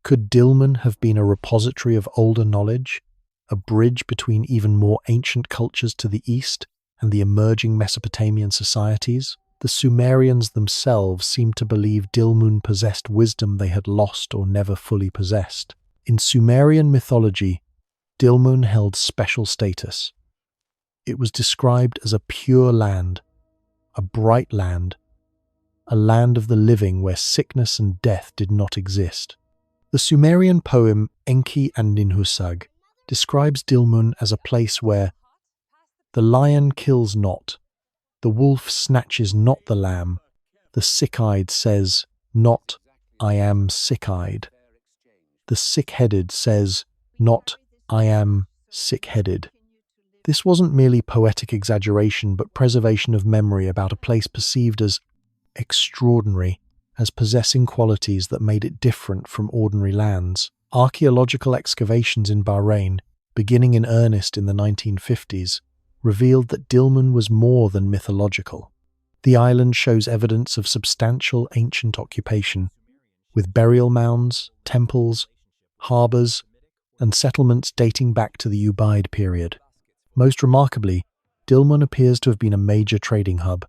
Could Dilmun have been a repository of older knowledge, a bridge between even more ancient cultures to the east and the emerging Mesopotamian societies? The Sumerians themselves seemed to believe Dilmun possessed wisdom they had lost or never fully possessed. In Sumerian mythology, Dilmun held special status. It was described as a pure land, a bright land, a land of the living where sickness and death did not exist. The Sumerian poem Enki and Ninhursag describes Dilmun as a place where the lion kills not, the wolf snatches not the lamb, the sick-eyed says not, I am sick-eyed. The sick-headed says not, I am sick-headed. This wasn't merely poetic exaggeration, but preservation of memory about a place perceived as extraordinary, as possessing qualities that made it different from ordinary lands. Archaeological excavations in Bahrain, beginning in earnest in the 1950s, revealed that Dilmun was more than mythological. The island shows evidence of substantial ancient occupation, with burial mounds, temples, harbours, and settlements dating back to the Ubaid period. Most remarkably, Dilmun appears to have been a major trading hub,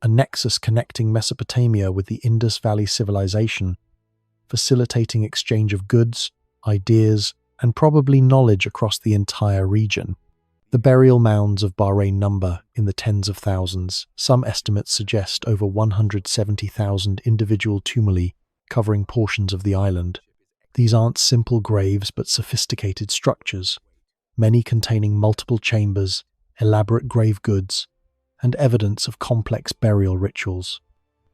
a nexus connecting Mesopotamia with the Indus Valley civilization, facilitating exchange of goods, ideas, and probably knowledge across the entire region. The burial mounds of Bahrain number in the tens of thousands. Some estimates suggest over 170,000 individual tumuli covering portions of the island. These aren't simple graves but sophisticated structures, many containing multiple chambers, elaborate grave goods, and evidence of complex burial rituals.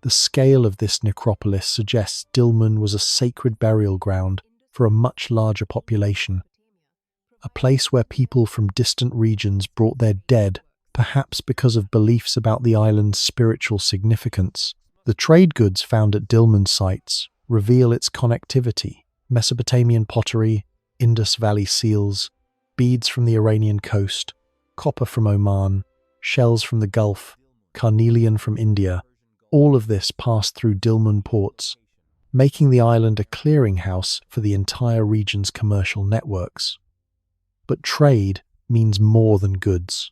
The scale of this necropolis suggests Dilmun was a sacred burial ground for a much larger population, a place where people from distant regions brought their dead, perhaps because of beliefs about the island's spiritual significance. The trade goods found at Dilmun sites reveal its connectivity: Mesopotamian pottery, Indus Valley seals, beads from the Iranian coast, copper from Oman, shells from the Gulf, carnelian from India. All of this passed through Dilmun ports, making the island a clearinghouse for the entire region's commercial networks. But trade means more than goods.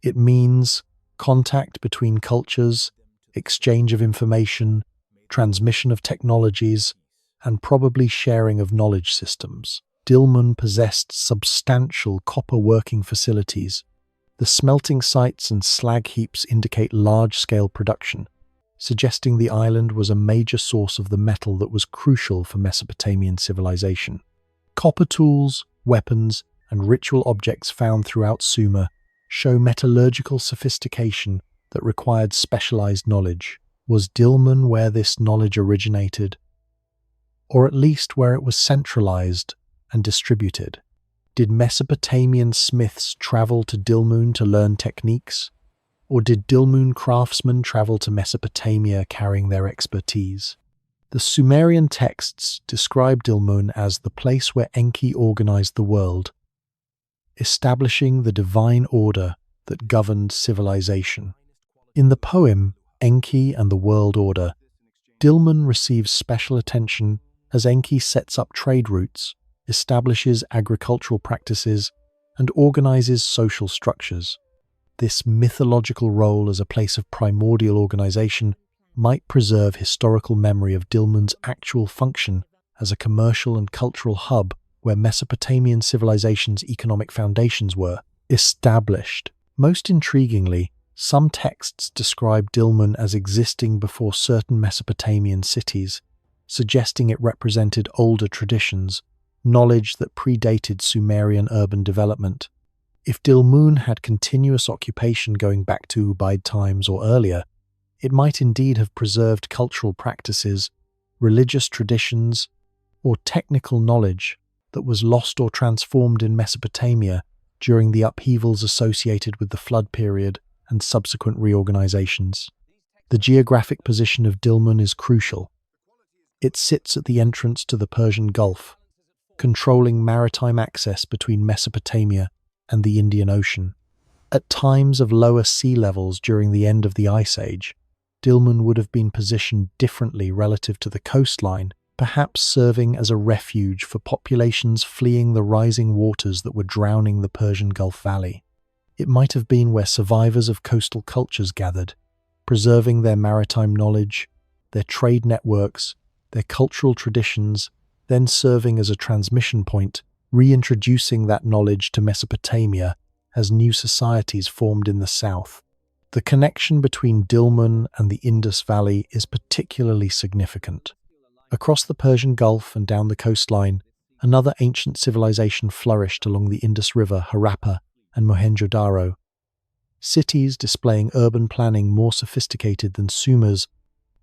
It means contact between cultures, exchange of information, transmission of technologies, and probably sharing of knowledge systems. Dilmun possessed substantial copper working facilities. The smelting sites and slag heaps indicate large-scale production, suggesting the island was a major source of the metal that was crucial for Mesopotamian civilization. Copper tools, weapons, and ritual objects found throughout Sumer show metallurgical sophistication that required specialized knowledge. Was Dilmun where this knowledge originated, or at least where it was centralized and distributed? Did Mesopotamian smiths travel to Dilmun to learn techniques, or did Dilmun craftsmen travel to Mesopotamia carrying their expertise? The Sumerian texts describe Dilmun as the place where Enki organized the world, establishing the divine order that governed civilization. In the poem Enki and the World Order, Dilmun receives special attention as Enki sets up trade routes, establishes agricultural practices, and organizes social structures. This mythological role as a place of primordial organization might preserve historical memory of Dilmun's actual function as a commercial and cultural hub where Mesopotamian civilization's economic foundations were established. Most intriguingly, some texts describe Dilmun as existing before certain Mesopotamian cities, suggesting it represented older traditions, knowledge that predated Sumerian urban development. If Dilmun had continuous occupation going back to Ubaid times or earlier, it might indeed have preserved cultural practices, religious traditions, or technical knowledge that was lost or transformed in Mesopotamia during the upheavals associated with the flood period and subsequent reorganizations. The geographic position of Dilmun is crucial. It sits at the entrance to the Persian Gulf, controlling maritime access between Mesopotamia and the Indian Ocean. At times of lower sea levels during the end of the Ice Age, Dilmun would have been positioned differently relative to the coastline, perhaps serving as a refuge for populations fleeing the rising waters that were drowning the Persian Gulf Valley. It might have been where survivors of coastal cultures gathered, preserving their maritime knowledge, their trade networks, their cultural traditions, then serving as a transmission point, reintroducing that knowledge to Mesopotamia as new societies formed in the south. The connection between Dilmun and the Indus Valley is particularly significant. Across the Persian Gulf and down the coastline, another ancient civilization flourished along the Indus River, Harappa and Mohenjo-Daro. Cities displaying urban planning more sophisticated than Sumer's,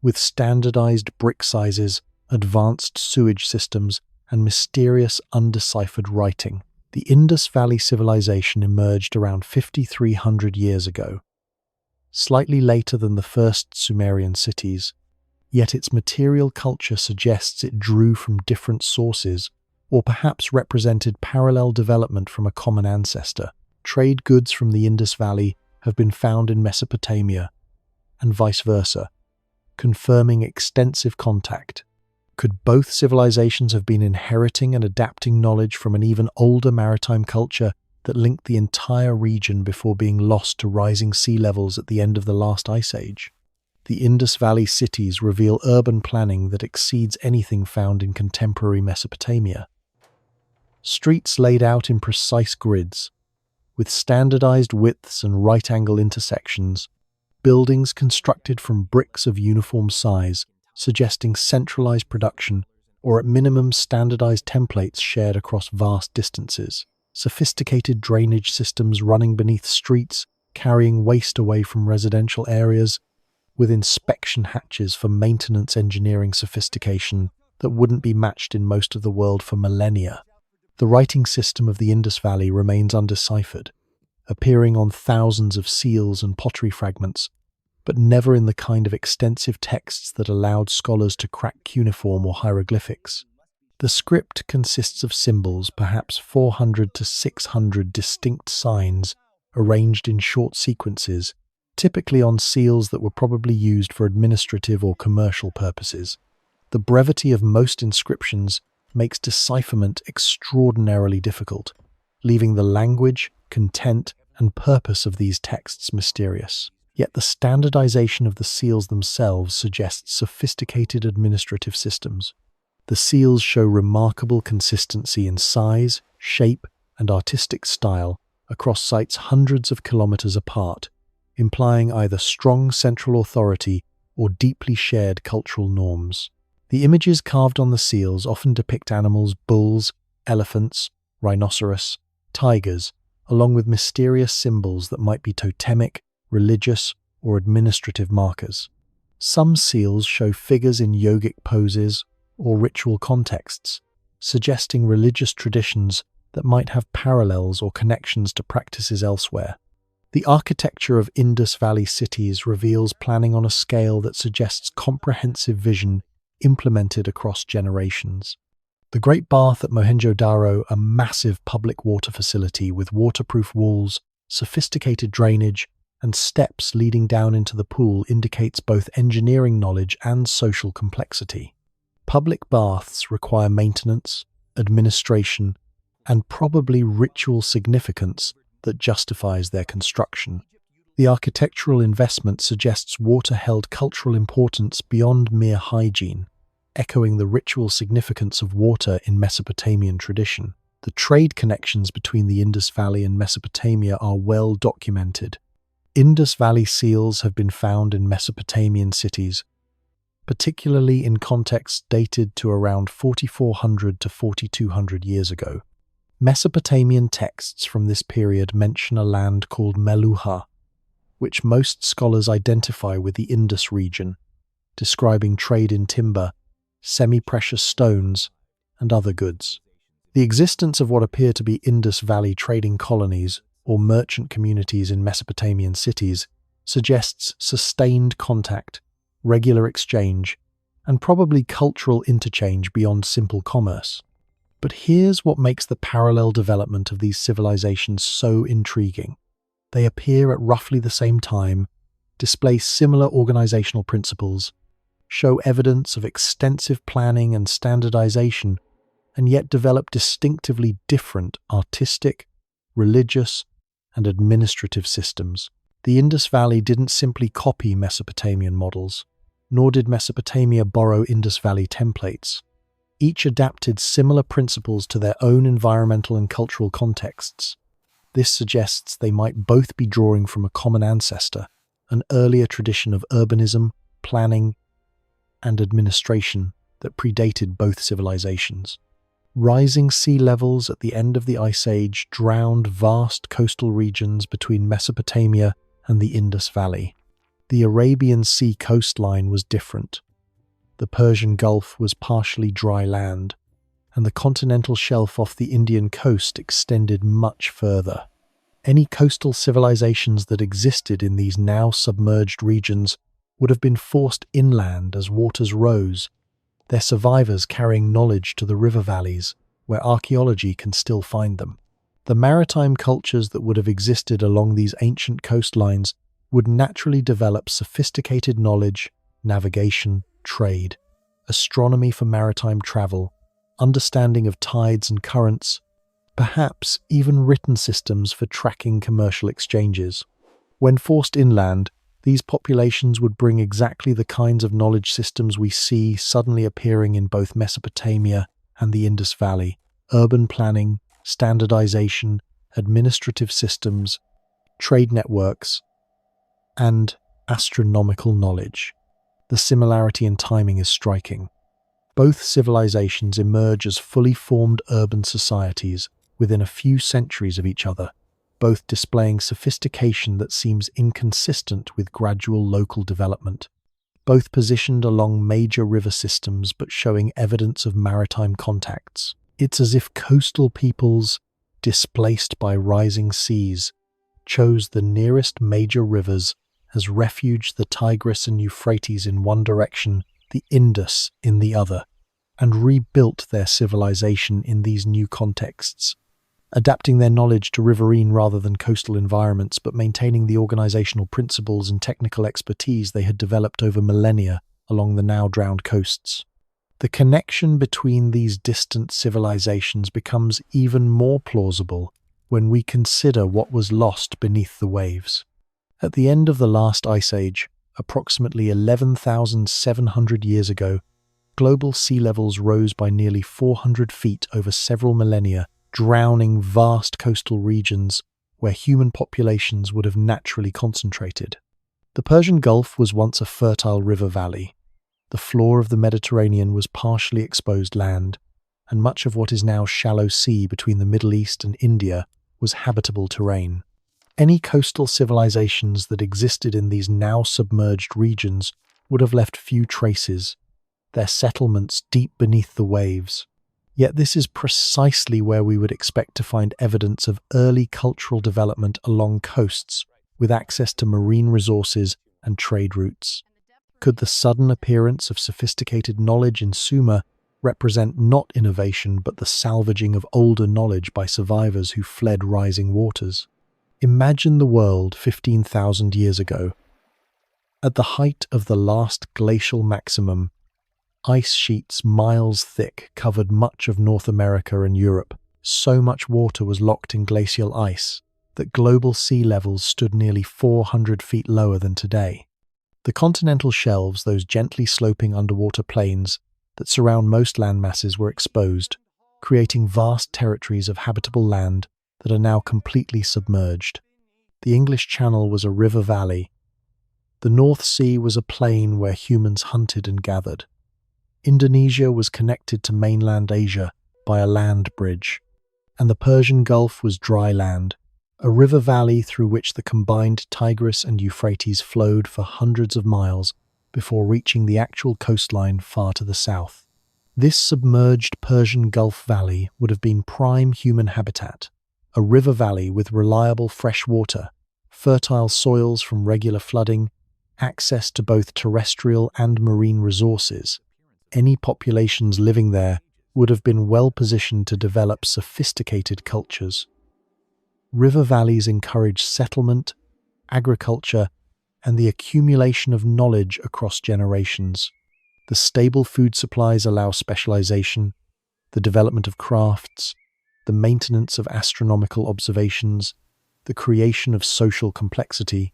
with standardized brick sizes, advanced sewage systems, and mysterious undeciphered writing. The Indus Valley civilization emerged around 5,300 years ago, slightly later than the first Sumerian cities, yet its material culture suggests it drew from different sources, or perhaps represented parallel development from a common ancestor. Trade goods from the Indus Valley have been found in Mesopotamia, and vice versa, confirming extensive contact. Could both civilizations have been inheriting and adapting knowledge from an even older maritime culture that linked the entire region before being lost to rising sea levels at the end of the last ice age? The Indus Valley cities reveal urban planning that exceeds anything found in contemporary Mesopotamia. Streets laid out in precise grids, with standardized widths and right-angle intersections, buildings constructed from bricks of uniform size, suggesting centralized production, or at minimum standardized templates shared across vast distances. Sophisticated drainage systems running beneath streets, carrying waste away from residential areas, with inspection hatches for maintenance engineering sophistication that wouldn't be matched in most of the world for millennia. The writing system of the Indus Valley remains undeciphered, appearing on thousands of seals and pottery fragments, but never in the kind of extensive texts that allowed scholars to crack cuneiform or hieroglyphics. The script consists of symbols, perhaps 400 to 600 distinct signs, arranged in short sequences, typically on seals that were probably used for administrative or commercial purposes. The brevity of most inscriptions makes decipherment extraordinarily difficult, leaving the language, content, and purpose of these texts mysterious. Yet the standardization of the seals themselves suggests sophisticated administrative systems. The seals show remarkable consistency in size, shape, and artistic style across sites hundreds of kilometers apart, implying either strong central authority or deeply shared cultural norms. The images carved on the seals often depict animals, bulls, elephants, rhinoceros, tigers, along with mysterious symbols that might be totemic, religious, or administrative markers. Some seals show figures in yogic poses or ritual contexts, suggesting religious traditions that might have parallels or connections to practices elsewhere. The architecture of Indus Valley cities reveals planning on a scale that suggests comprehensive vision implemented across generations. The Great Bath at Mohenjo-Daro, a massive public water facility with waterproof walls, sophisticated drainage, and steps leading down into the pool, indicates both engineering knowledge and social complexity. Public baths require maintenance, administration, and probably ritual significance that justifies their construction. The architectural investment suggests water held cultural importance beyond mere hygiene, echoing the ritual significance of water in Mesopotamian tradition. The trade connections between the Indus Valley and Mesopotamia are well documented. Indus Valley seals have been found in Mesopotamian cities, particularly in contexts dated to around 4,400 to 4,200 years ago. Mesopotamian texts from this period mention a land called Meluha, which most scholars identify with the Indus region, describing trade in timber, semi-precious stones, and other goods. The existence of what appear to be Indus Valley trading colonies, or merchant communities in Mesopotamian cities suggests sustained contact, regular exchange, and probably cultural interchange beyond simple commerce. But here's what makes the parallel development of these civilizations so intriguing. They appear at roughly the same time, display similar organizational principles, show evidence of extensive planning and standardization, and yet develop distinctively different artistic, religious, and administrative systems. The Indus Valley didn't simply copy Mesopotamian models, nor did Mesopotamia borrow Indus Valley templates. Each adapted similar principles to their own environmental and cultural contexts. This suggests they might both be drawing from a common ancestor, an earlier tradition of urbanism, planning, and administration that predated both civilizations. Rising sea levels at the end of the Ice Age drowned vast coastal regions between Mesopotamia and the Indus Valley. The Arabian Sea coastline was different. The Persian Gulf was partially dry land, and the continental shelf off the Indian coast extended much further. Any coastal civilizations that existed in these now submerged regions would have been forced inland as waters rose, their survivors carrying knowledge to the river valleys, where archaeology can still find them. The maritime cultures that would have existed along these ancient coastlines would naturally develop sophisticated knowledge, navigation, trade, astronomy for maritime travel, understanding of tides and currents, perhaps even written systems for tracking commercial exchanges. When forced inland, these populations would bring exactly the kinds of knowledge systems we see suddenly appearing in both Mesopotamia and the Indus Valley: urban planning, standardization, administrative systems, trade networks, and astronomical knowledge. The similarity in timing is striking. Both civilizations emerge as fully formed urban societies within a few centuries of each other, both displaying sophistication that seems inconsistent with gradual local development, both positioned along major river systems but showing evidence of maritime contacts. It's as if coastal peoples, displaced by rising seas, chose the nearest major rivers as refuge, the Tigris and Euphrates in one direction, the Indus in the other, and rebuilt their civilization in these new contexts, adapting their knowledge to riverine rather than coastal environments, but maintaining the organizational principles and technical expertise they had developed over millennia along the now drowned coasts. The connection between these distant civilizations becomes even more plausible when we consider what was lost beneath the waves. At the end of the last ice age, approximately 11,700 years ago, global sea levels rose by nearly 400 feet over several millennia, drowning vast coastal regions where human populations would have naturally concentrated. The Persian Gulf was once a fertile river valley. The floor of the Mediterranean was partially exposed land, and much of what is now shallow sea between the Middle East and India was habitable terrain. Any coastal civilizations that existed in these now submerged regions would have left few traces, their settlements deep beneath the waves. Yet this is precisely where we would expect to find evidence of early cultural development along coasts, with access to marine resources and trade routes. Could the sudden appearance of sophisticated knowledge in Sumer represent not innovation but the salvaging of older knowledge by survivors who fled rising waters? Imagine the world 15,000 years ago. At the height of the last glacial maximum, ice sheets miles thick covered much of North America and Europe. So much water was locked in glacial ice that global sea levels stood nearly 400 feet lower than today. The continental shelves, those gently sloping underwater plains that surround most landmasses, were exposed, creating vast territories of habitable land that are now completely submerged. The English Channel was a river valley. The North Sea was a plain where humans hunted and gathered. Indonesia was connected to mainland Asia by a land bridge, and the Persian Gulf was dry land, a river valley through which the combined Tigris and Euphrates flowed for hundreds of miles before reaching the actual coastline far to the south. This submerged Persian Gulf valley would have been prime human habitat, a river valley with reliable fresh water, fertile soils from regular flooding, access to both terrestrial and marine resources. Any populations living there would have been well positioned to develop sophisticated cultures. River valleys encourage settlement, agriculture, and the accumulation of knowledge across generations. The stable food supplies allow specialization, the development of crafts, the maintenance of astronomical observations, the creation of social complexity.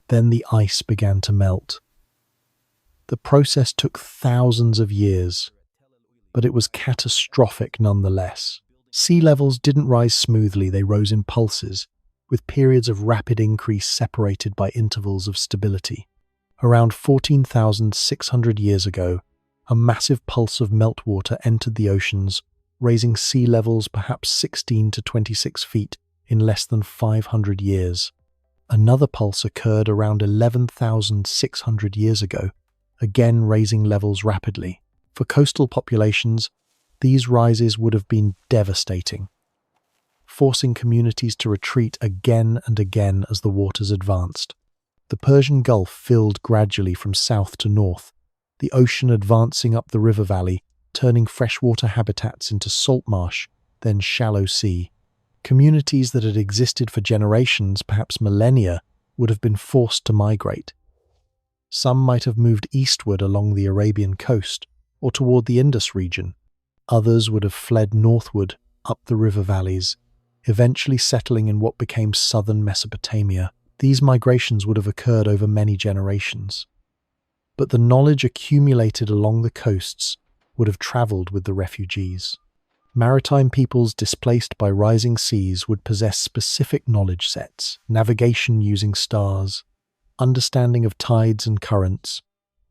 Then the ice began to melt. The process took thousands of years, but it was catastrophic nonetheless. Sea levels didn't rise smoothly, they rose in pulses, with periods of rapid increase separated by intervals of stability. Around 14,600 years ago, a massive pulse of meltwater entered the oceans, raising sea levels perhaps 16 to 26 feet in less than 500 years. Another pulse occurred around 11,600 years ago, again raising levels rapidly. For coastal populations, these rises would have been devastating, forcing communities to retreat again and again as the waters advanced. The Persian Gulf filled gradually from south to north, the ocean advancing up the river valley, turning freshwater habitats into salt marsh, then shallow sea. Communities that had existed for generations, perhaps millennia, would have been forced to migrate. Some might have moved eastward along the Arabian coast or toward the Indus region. Others would have fled northward up the river valleys, eventually settling in what became southern Mesopotamia. These migrations would have occurred over many generations. But the knowledge accumulated along the coasts would have traveled with the refugees. Maritime peoples displaced by rising seas would possess specific knowledge sets: navigation using stars, understanding of tides and currents,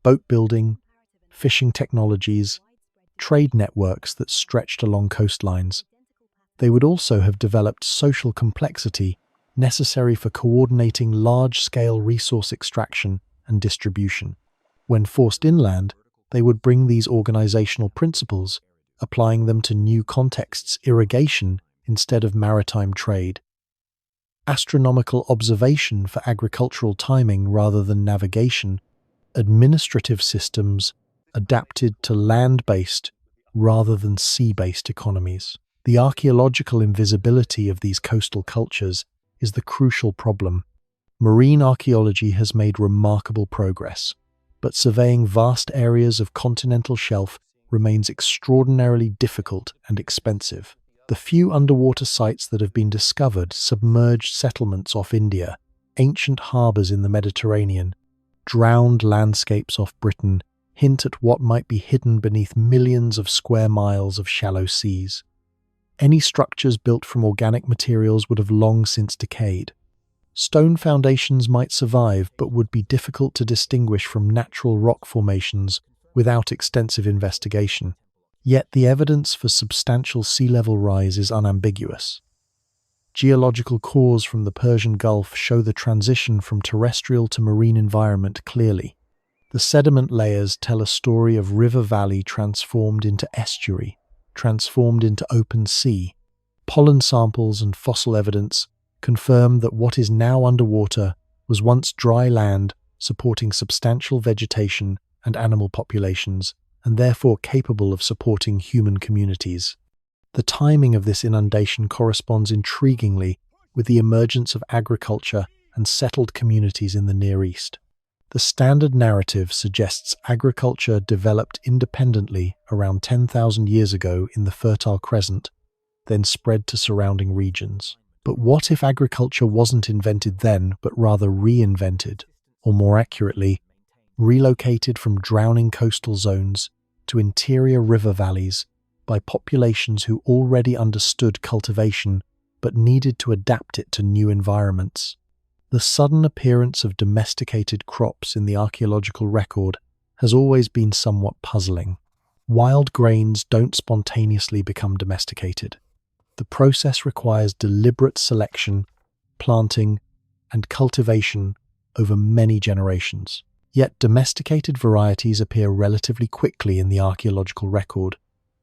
boat building, fishing technologies, trade networks that stretched along coastlines. They would also have developed social complexity necessary for coordinating large-scale resource extraction and distribution. When forced inland, they would bring these organizational principles, applying them to new contexts: irrigation instead of maritime trade, astronomical observation for agricultural timing rather than navigation, administrative systems adapted to land-based rather than sea-based economies. The archaeological invisibility of these coastal cultures is the crucial problem. Marine archaeology has made remarkable progress, but surveying vast areas of continental shelf remains extraordinarily difficult and expensive. The few underwater sites that have been discovered, submerged settlements off India, ancient harbours in the Mediterranean, drowned landscapes off Britain, hint at what might be hidden beneath millions of square miles of shallow seas. Any structures built from organic materials would have long since decayed. Stone foundations might survive, but would be difficult to distinguish from natural rock formations without extensive investigation. Yet the evidence for substantial sea level rise is unambiguous. Geological cores from the Persian Gulf show the transition from terrestrial to marine environment clearly. The sediment layers tell a story of river valley transformed into estuary, transformed into open sea. Pollen samples and fossil evidence confirm that what is now underwater was once dry land supporting substantial vegetation and animal populations, and therefore capable of supporting human communities. The timing of this inundation corresponds intriguingly with the emergence of agriculture and settled communities in the Near East. The standard narrative suggests agriculture developed independently around 10,000 years ago in the Fertile Crescent, then spread to surrounding regions. But what if agriculture wasn't invented then, but rather reinvented, or more accurately, relocated from drowning coastal zones to interior river valleys by populations who already understood cultivation but needed to adapt it to new environments? The sudden appearance of domesticated crops in the archaeological record has always been somewhat puzzling. Wild grains don't spontaneously become domesticated. The process requires deliberate selection, planting, and cultivation over many generations. Yet domesticated varieties appear relatively quickly in the archaeological record,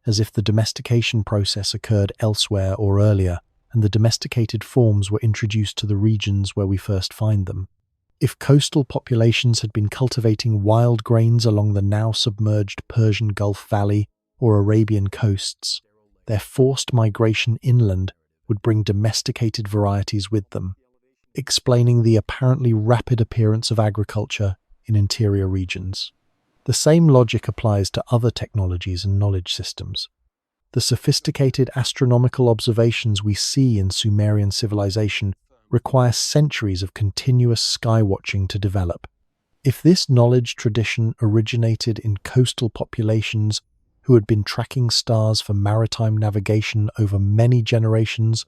as if the domestication process occurred elsewhere or earlier, and the domesticated forms were introduced to the regions where we first find them. If coastal populations had been cultivating wild grains along the now submerged Persian Gulf Valley or Arabian coasts, their forced migration inland would bring domesticated varieties with them, explaining the apparently rapid appearance of agriculture in interior regions. The same logic applies to other technologies and knowledge systems. The sophisticated astronomical observations we see in Sumerian civilization require centuries of continuous sky-watching to develop. If this knowledge tradition originated in coastal populations who had been tracking stars for maritime navigation over many generations,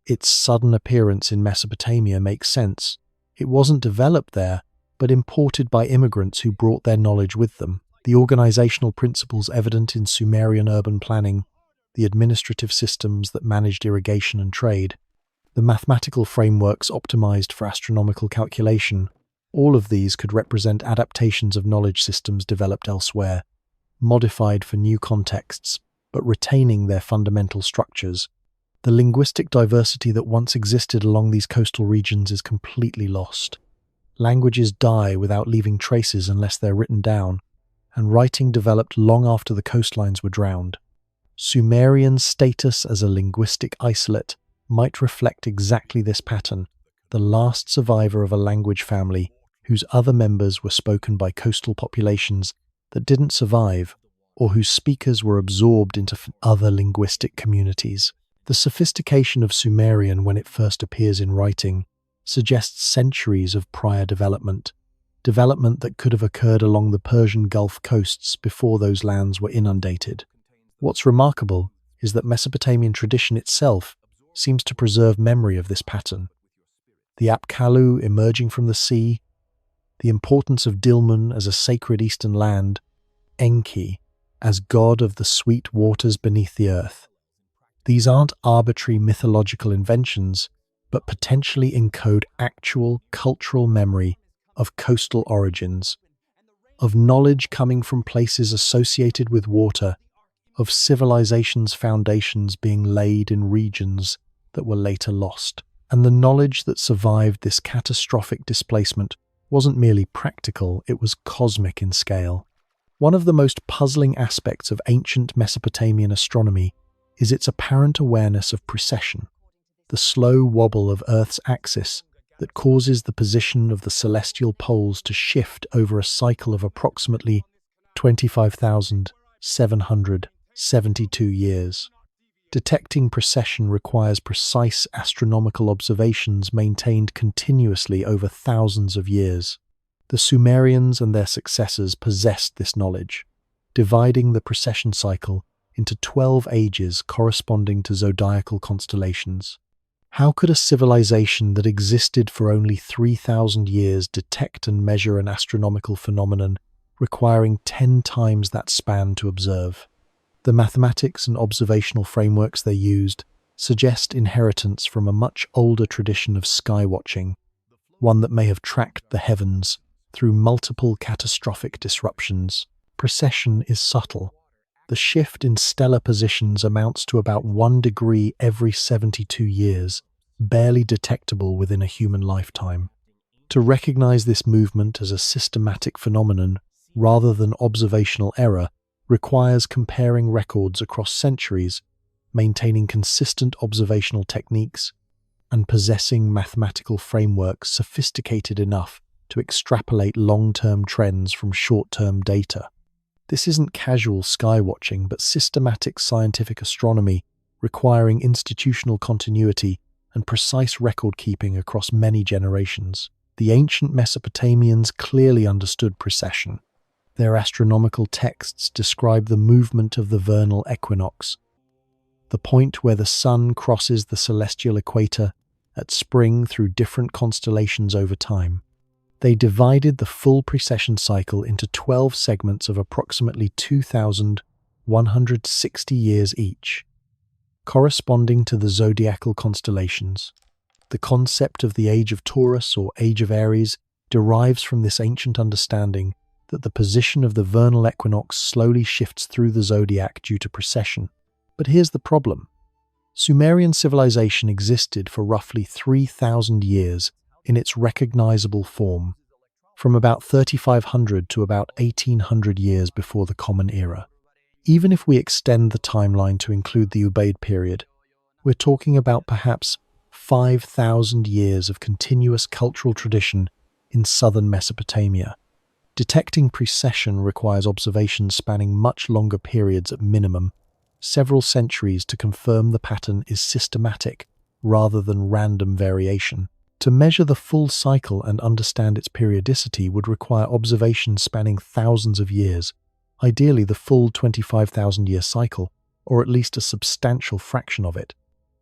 its sudden appearance in Mesopotamia makes sense. It wasn't developed there, but imported by immigrants who brought their knowledge with them. The organizational principles evident in Sumerian urban planning, the administrative systems that managed irrigation and trade, the mathematical frameworks optimized for astronomical calculation, all of these could represent adaptations of knowledge systems developed elsewhere, modified for new contexts, but retaining their fundamental structures. The linguistic diversity that once existed along these coastal regions is completely lost. Languages die without leaving traces unless they're written down, and writing developed long after the coastlines were drowned. Sumerian status as a linguistic isolate might reflect exactly this pattern, the last survivor of a language family whose other members were spoken by coastal populations that didn't survive, or whose speakers were absorbed into other linguistic communities. The sophistication of Sumerian when it first appears in writing suggests centuries of prior development that could have occurred along the Persian Gulf coasts before those lands were inundated. What's remarkable is that Mesopotamian tradition itself seems to preserve memory of this pattern. The Apkallu emerging from the sea, the importance of Dilmun as a sacred eastern land, Enki as god of the sweet waters beneath the earth. These aren't arbitrary mythological inventions, but potentially encode actual cultural memory of coastal origins, of knowledge coming from places associated with water, of civilization's foundations being laid in regions that were later lost. And the knowledge that survived this catastrophic displacement wasn't merely practical, it was cosmic in scale. One of the most puzzling aspects of ancient Mesopotamian astronomy is its apparent awareness of precession, the slow wobble of Earth's axis that causes the position of the celestial poles to shift over a cycle of approximately 25,772 years. Detecting precession requires precise astronomical observations maintained continuously over thousands of years. The Sumerians and their successors possessed this knowledge, dividing the precession cycle into 12 ages corresponding to zodiacal constellations. How could a civilization that existed for only 3,000 years detect and measure an astronomical phenomenon requiring 10 times that span to observe? The mathematics and observational frameworks they used suggest inheritance from a much older tradition of sky-watching, one that may have tracked the heavens through multiple catastrophic disruptions. Precession is subtle. The shift in stellar positions amounts to about 1 degree every 72 years, barely detectable within a human lifetime. To recognize this movement as a systematic phenomenon rather than observational error requires comparing records across centuries, maintaining consistent observational techniques, and possessing mathematical frameworks sophisticated enough to extrapolate long-term trends from short-term data. This isn't casual sky-watching, but systematic scientific astronomy requiring institutional continuity and precise record-keeping across many generations. The ancient Mesopotamians clearly understood precession. Their astronomical texts describe the movement of the vernal equinox, the point where the sun crosses the celestial equator at spring through different constellations over time. They divided the full precession cycle into 12 segments of approximately 2,160 years each, corresponding to the zodiacal constellations. The concept of the Age of Taurus or Age of Aries derives from this ancient understanding that the position of the vernal equinox slowly shifts through the zodiac due to precession. But here's the problem. Sumerian civilization existed for roughly 3,000 years in its recognizable form, from about 3,500 to about 1,800 years before the Common Era. Even if we extend the timeline to include the Ubaid period, we're talking about perhaps 5,000 years of continuous cultural tradition in southern Mesopotamia. Detecting precession requires observations spanning much longer periods at minimum, several centuries, to confirm the pattern is systematic rather than random variation. To measure the full cycle and understand its periodicity would require observations spanning thousands of years, ideally the full 25,000-year cycle, or at least a substantial fraction of it.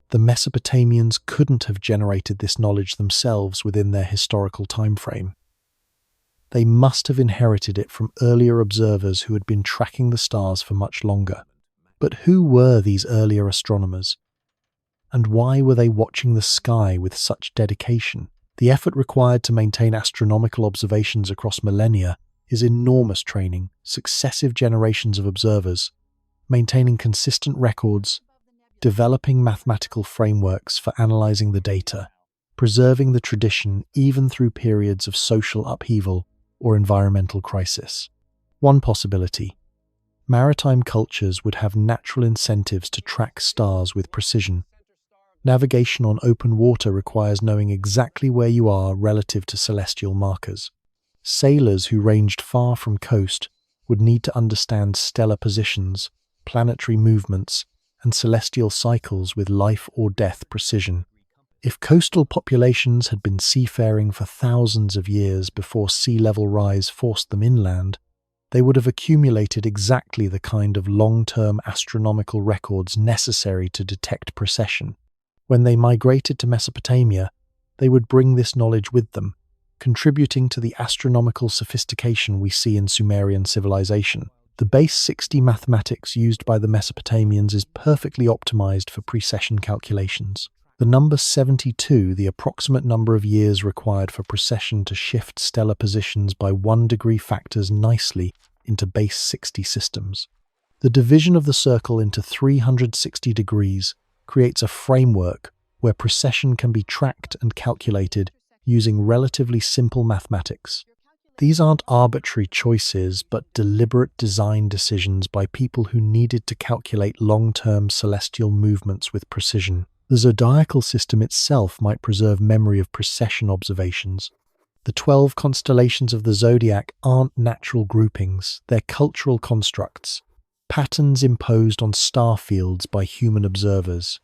The Mesopotamians couldn't have generated this knowledge themselves within their historical time frame. They must have inherited it from earlier observers who had been tracking the stars for much longer. But who were these earlier astronomers? And why were they watching the sky with such dedication? The effort required to maintain astronomical observations across millennia is enormous training, successive generations of observers, maintaining consistent records, developing mathematical frameworks for analyzing the data, preserving the tradition even through periods of social upheaval or environmental crisis. One possibility: maritime cultures would have natural incentives to track stars with precision. Navigation on open water requires knowing exactly where you are relative to celestial markers. Sailors who ranged far from coast would need to understand stellar positions, planetary movements, and celestial cycles with life or death precision. If coastal populations had been seafaring for thousands of years before sea level rise forced them inland, they would have accumulated exactly the kind of long-term astronomical records necessary to detect precession. When they migrated to Mesopotamia, they would bring this knowledge with them, contributing to the astronomical sophistication we see in Sumerian civilization. The base 60 mathematics used by the Mesopotamians is perfectly optimized for precession calculations. The number 72, the approximate number of years required for precession to shift stellar positions by 1 degree, factors nicely into base 60 systems. The division of the circle into 360 degrees creates a framework where precession can be tracked and calculated using relatively simple mathematics. These aren't arbitrary choices, but deliberate design decisions by people who needed to calculate long-term celestial movements with precision. The zodiacal system itself might preserve memory of precession observations. The 12 constellations of the zodiac aren't natural groupings, they're cultural constructs, patterns imposed on star fields by human observers.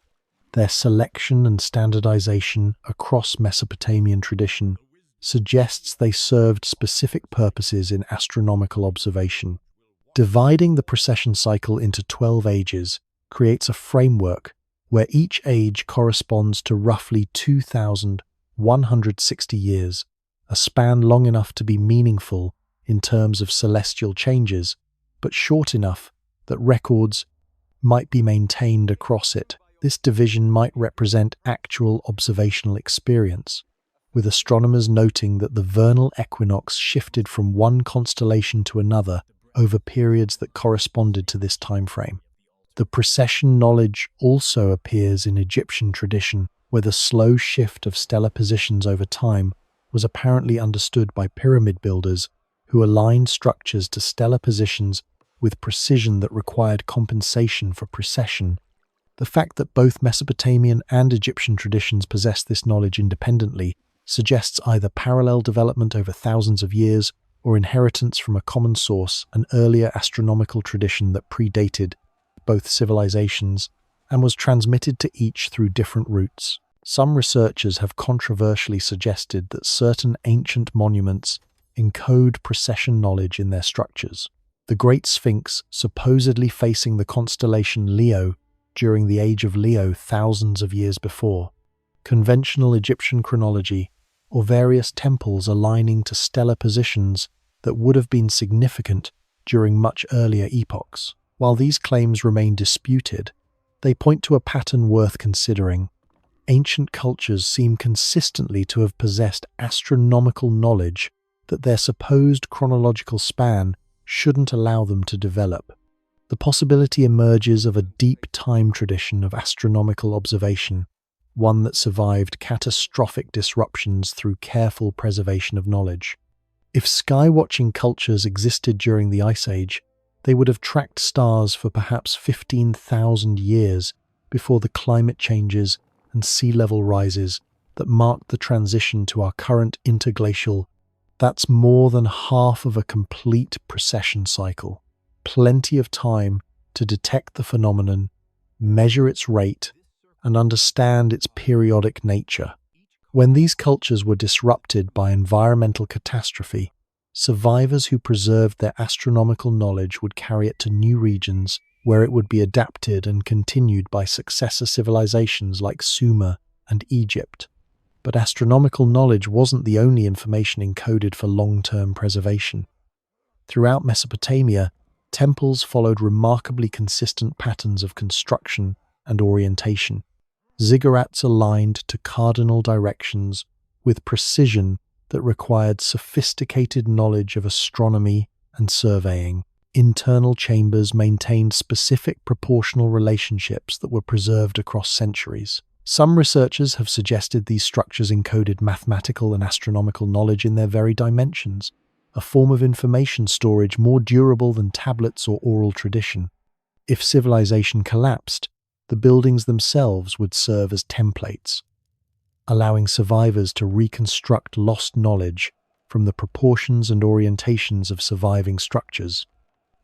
Their selection and standardization across Mesopotamian tradition suggests they served specific purposes in astronomical observation. Dividing the precession cycle into 12 ages creates a framework where each age corresponds to roughly 2,160 years, a span long enough to be meaningful in terms of celestial changes, but short enough that records might be maintained across it. This division might represent actual observational experience, with astronomers noting that the vernal equinox shifted from one constellation to another over periods that corresponded to this time frame. The precession knowledge also appears in Egyptian tradition, where the slow shift of stellar positions over time was apparently understood by pyramid builders who aligned structures to stellar positions with precision that required compensation for precession. The fact that both Mesopotamian and Egyptian traditions possess this knowledge independently suggests either parallel development over thousands of years or inheritance from a common source, an earlier astronomical tradition that predated both civilizations and was transmitted to each through different routes. Some researchers have controversially suggested that certain ancient monuments encode precession knowledge in their structures. The Great Sphinx, supposedly facing the constellation Leo during the Age of Leo thousands of years before, conventional Egyptian chronology, or various temples aligning to stellar positions that would have been significant during much earlier epochs. While these claims remain disputed, they point to a pattern worth considering. Ancient cultures seem consistently to have possessed astronomical knowledge that their supposed chronological span shouldn't allow them to develop. The possibility emerges of a deep time tradition of astronomical observation, one that survived catastrophic disruptions through careful preservation of knowledge. If sky-watching cultures existed during the Ice Age, they would have tracked stars for perhaps 15,000 years before the climate changes and sea level rises that marked the transition to our current interglacial. That's more than half of a complete precession cycle. Plenty of time to detect the phenomenon, measure its rate, and understand its periodic nature. When these cultures were disrupted by environmental catastrophe, survivors who preserved their astronomical knowledge would carry it to new regions where it would be adapted and continued by successor civilizations like Sumer and Egypt. But astronomical knowledge wasn't the only information encoded for long-term preservation. Throughout Mesopotamia, temples followed remarkably consistent patterns of construction and orientation. Ziggurats aligned to cardinal directions with precision that required sophisticated knowledge of astronomy and surveying. Internal chambers maintained specific proportional relationships that were preserved across centuries. Some researchers have suggested these structures encoded mathematical and astronomical knowledge in their very dimensions, a form of information storage more durable than tablets or oral tradition. If civilization collapsed, the buildings themselves would serve as templates, allowing survivors to reconstruct lost knowledge from the proportions and orientations of surviving structures.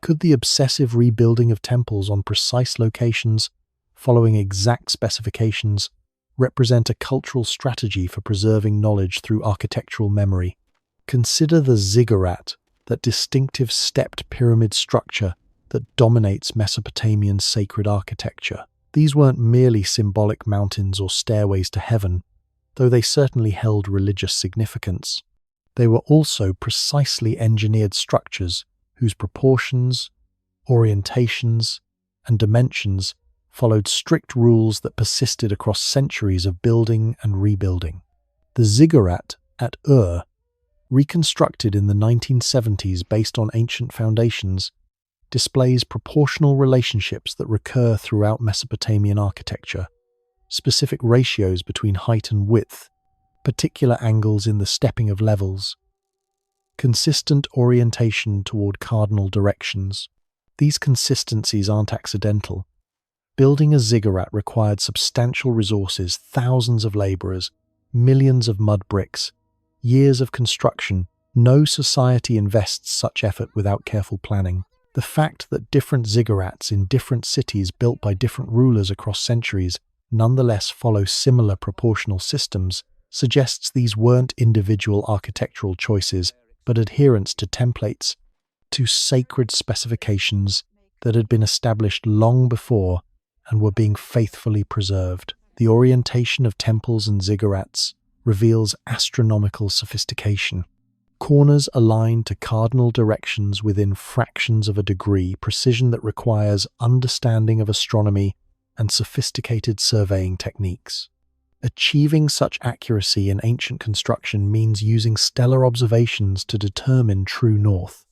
Could the obsessive rebuilding of temples on precise locations, following exact specifications, represent a cultural strategy for preserving knowledge through architectural memory? Consider the ziggurat, that distinctive stepped pyramid structure that dominates Mesopotamian sacred architecture. These weren't merely symbolic mountains or stairways to heaven, though they certainly held religious significance. They were also precisely engineered structures whose proportions, orientations, and dimensions followed strict rules that persisted across centuries of building and rebuilding. The ziggurat at Ur, reconstructed in the 1970s based on ancient foundations, displays proportional relationships that recur throughout Mesopotamian architecture, specific ratios between height and width, particular angles in the stepping of levels, consistent orientation toward cardinal directions. These consistencies aren't accidental. Building a ziggurat required substantial resources, thousands of laborers, millions of mud bricks, years of construction. No society invests such effort without careful planning. The fact that different ziggurats in different cities built by different rulers across centuries nonetheless follow similar proportional systems suggests these weren't individual architectural choices, but adherence to templates, to sacred specifications that had been established long before and were being faithfully preserved. The orientation of temples and ziggurats reveals astronomical sophistication. Corners aligned to cardinal directions within fractions of a degree, precision that requires understanding of astronomy and sophisticated surveying techniques. Achieving such accuracy in ancient construction means using stellar observations to determine true north,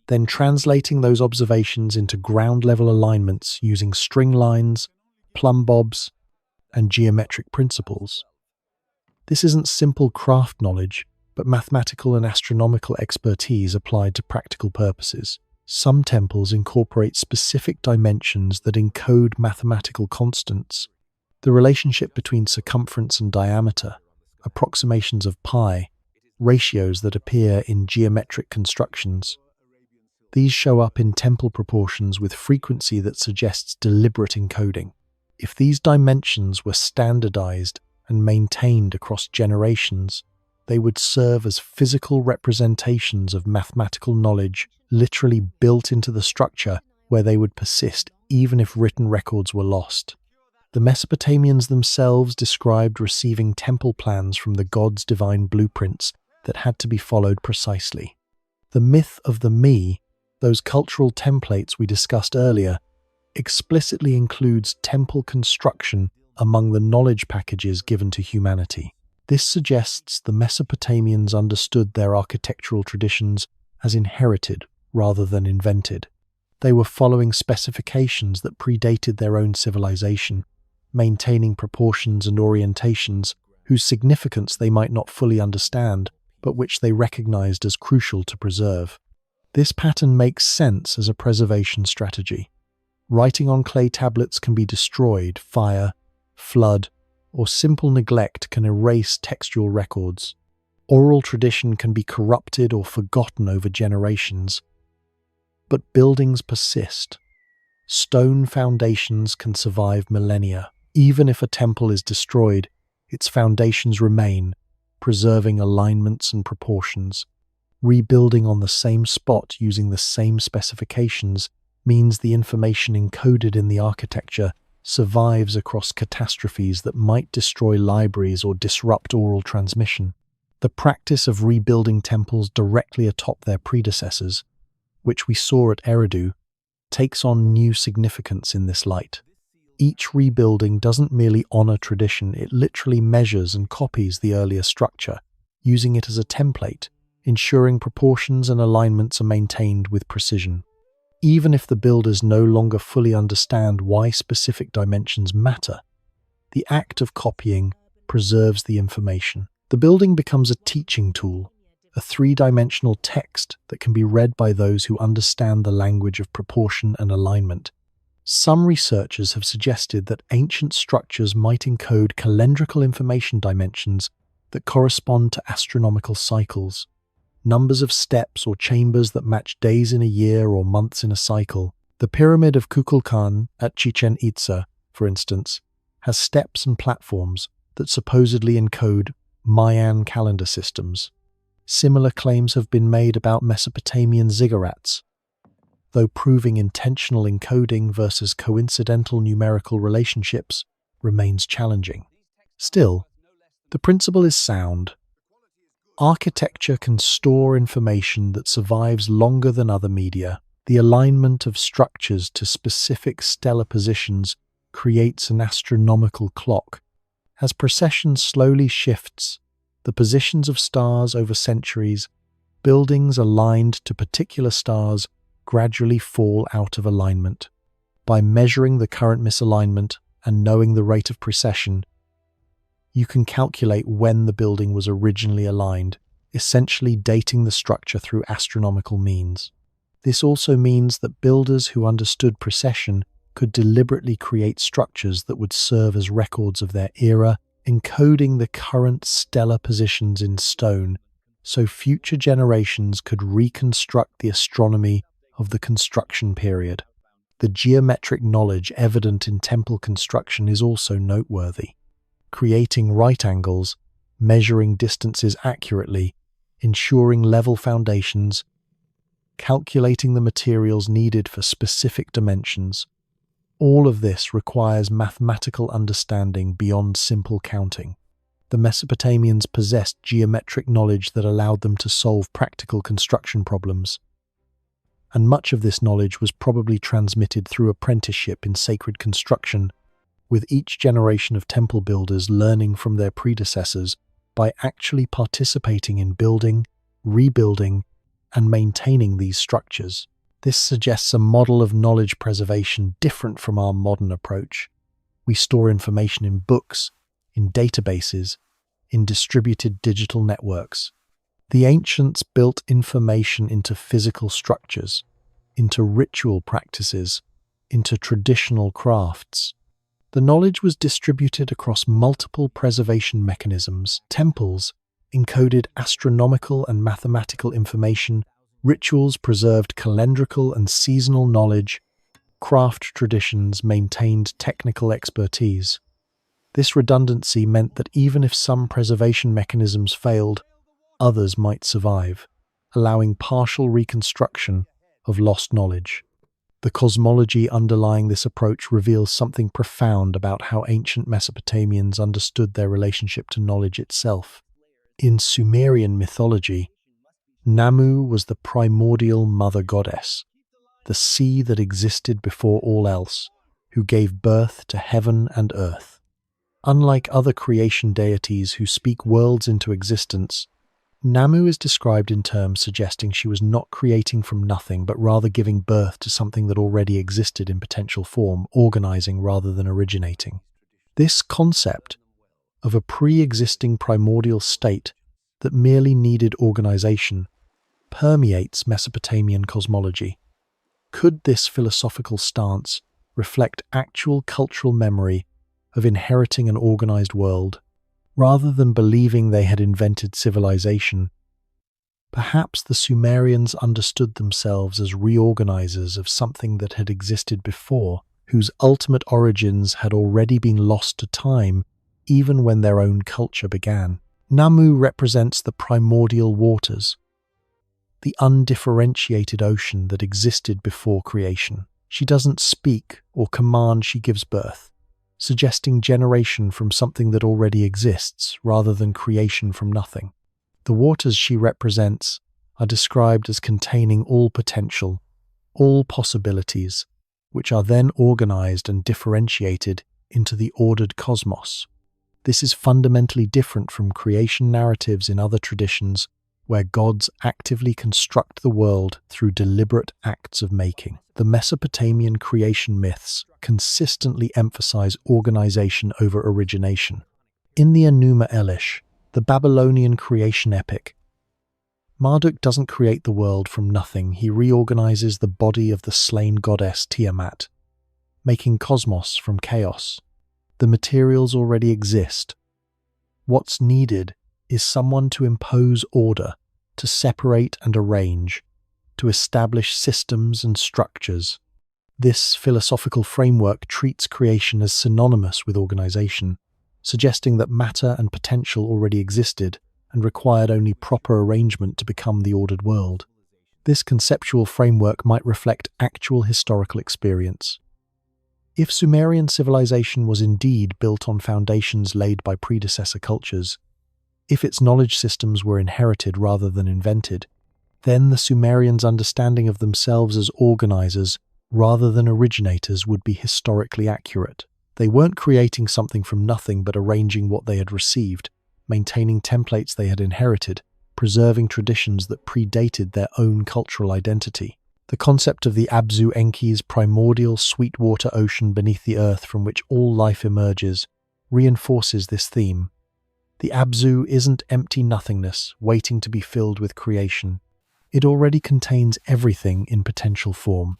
then translating those observations into ground-level alignments using string lines, plumb bobs, and geometric principles. This isn't simple craft knowledge, but mathematical and astronomical expertise applied to practical purposes. Some temples incorporate specific dimensions that encode mathematical constants. The relationship between circumference and diameter, approximations of pi, ratios that appear in geometric constructions. These show up in temple proportions with frequency that suggests deliberate encoding. If these dimensions were standardized and maintained across generations, they would serve as physical representations of mathematical knowledge, literally built into the structure where they would persist even if written records were lost. The Mesopotamians themselves described receiving temple plans from the gods' divine blueprints that had to be followed precisely. The myth of the me, those cultural templates we discussed earlier, explicitly includes temple construction among the knowledge packages given to humanity. This suggests the Mesopotamians understood their architectural traditions as inherited rather than invented. They were following specifications that predated their own civilization, maintaining proportions and orientations whose significance they might not fully understand, but which they recognized as crucial to preserve. This pattern makes sense as a preservation strategy. Writing on clay tablets can be destroyed, fire, flood, or simple neglect can erase textual records. Oral tradition can be corrupted or forgotten over generations. But buildings persist. Stone foundations can survive millennia. Even if a temple is destroyed, its foundations remain, preserving alignments and proportions. Rebuilding on the same spot using the same specifications means the information encoded in the architecture survives across catastrophes that might destroy libraries or disrupt oral transmission. The practice of rebuilding temples directly atop their predecessors, which we saw at Eridu, takes on new significance in this light. Each rebuilding doesn't merely honor tradition, it literally measures and copies the earlier structure, using it as a template, ensuring proportions and alignments are maintained with precision. Even if the builders no longer fully understand why specific dimensions matter, the act of copying preserves the information. The building becomes a teaching tool, a three-dimensional text that can be read by those who understand the language of proportion and alignment. Some researchers have suggested that ancient structures might encode calendrical information dimensions that correspond to astronomical cycles, numbers of steps or chambers that match days in a year or months in a cycle. The Pyramid of Kukulkan at Chichen Itza, for instance, has steps and platforms that supposedly encode Mayan calendar systems. Similar claims have been made about Mesopotamian ziggurats, though proving intentional encoding versus coincidental numerical relationships remains challenging. Still, the principle is sound. Architecture can store information that survives longer than other media. The alignment of structures to specific stellar positions creates an astronomical clock. As precession slowly shifts the positions of stars over centuries, buildings aligned to particular stars gradually fall out of alignment. By measuring the current misalignment and knowing the rate of precession, you can calculate when the building was originally aligned, essentially dating the structure through astronomical means. This also means that builders who understood precession could deliberately create structures that would serve as records of their era, encoding the current stellar positions in stone, so future generations could reconstruct the astronomy of the construction period. The geometric knowledge evident in temple construction is also noteworthy. Creating right angles, measuring distances accurately, ensuring level foundations, calculating the materials needed for specific dimensions. All of this requires mathematical understanding beyond simple counting. The Mesopotamians possessed geometric knowledge that allowed them to solve practical construction problems. And much of this knowledge was probably transmitted through apprenticeship in sacred construction, with each generation of temple builders learning from their predecessors by actually participating in building, rebuilding, and maintaining these structures. This suggests a model of knowledge preservation different from our modern approach. We store information in books, in databases, in distributed digital networks. The ancients built information into physical structures, into ritual practices, into traditional crafts. The knowledge was distributed across multiple preservation mechanisms. Temples encoded astronomical and mathematical information, rituals preserved calendrical and seasonal knowledge, craft traditions maintained technical expertise. This redundancy meant that even if some preservation mechanisms failed, others might survive, allowing partial reconstruction of lost knowledge. The cosmology underlying this approach reveals something profound about how ancient Mesopotamians understood their relationship to knowledge itself. In Sumerian mythology, Namu was the primordial mother goddess, the sea that existed before all else, who gave birth to heaven and earth. Unlike other creation deities who speak worlds into existence, Namu is described in terms suggesting she was not creating from nothing, but rather giving birth to something that already existed in potential form, organizing rather than originating. This concept of a pre-existing primordial state that merely needed organization permeates Mesopotamian cosmology. Could this philosophical stance reflect actual cultural memory of inheriting an organized world, rather than believing they had invented civilization? Perhaps the Sumerians understood themselves as reorganizers of something that had existed before, whose ultimate origins had already been lost to time, even when their own culture began. Namu represents the primordial waters, the undifferentiated ocean that existed before creation. She doesn't speak or command, she gives birth, suggesting generation from something that already exists rather than creation from nothing. The waters she represents are described as containing all potential, all possibilities, which are then organized and differentiated into the ordered cosmos. This is fundamentally different from creation narratives in other traditions, where gods actively construct the world through deliberate acts of making. The Mesopotamian creation myths consistently emphasize organization over origination. In the Enuma Elish, the Babylonian creation epic, Marduk doesn't create the world from nothing, he reorganizes the body of the slain goddess Tiamat, making cosmos from chaos. The materials already exist. What's needed is someone to impose order, to separate and arrange, to establish systems and structures. This philosophical framework treats creation as synonymous with organization, suggesting that matter and potential already existed and required only proper arrangement to become the ordered world. This conceptual framework might reflect actual historical experience. If Sumerian civilization was indeed built on foundations laid by predecessor cultures, if its knowledge systems were inherited rather than invented, then the Sumerians' understanding of themselves as organizers rather than originators would be historically accurate. They weren't creating something from nothing but arranging what they had received, maintaining templates they had inherited, preserving traditions that predated their own cultural identity. The concept of the Abzu Enki's primordial sweetwater ocean beneath the earth from which all life emerges reinforces this theme. The Abzu isn't empty nothingness waiting to be filled with creation. It already contains everything in potential form.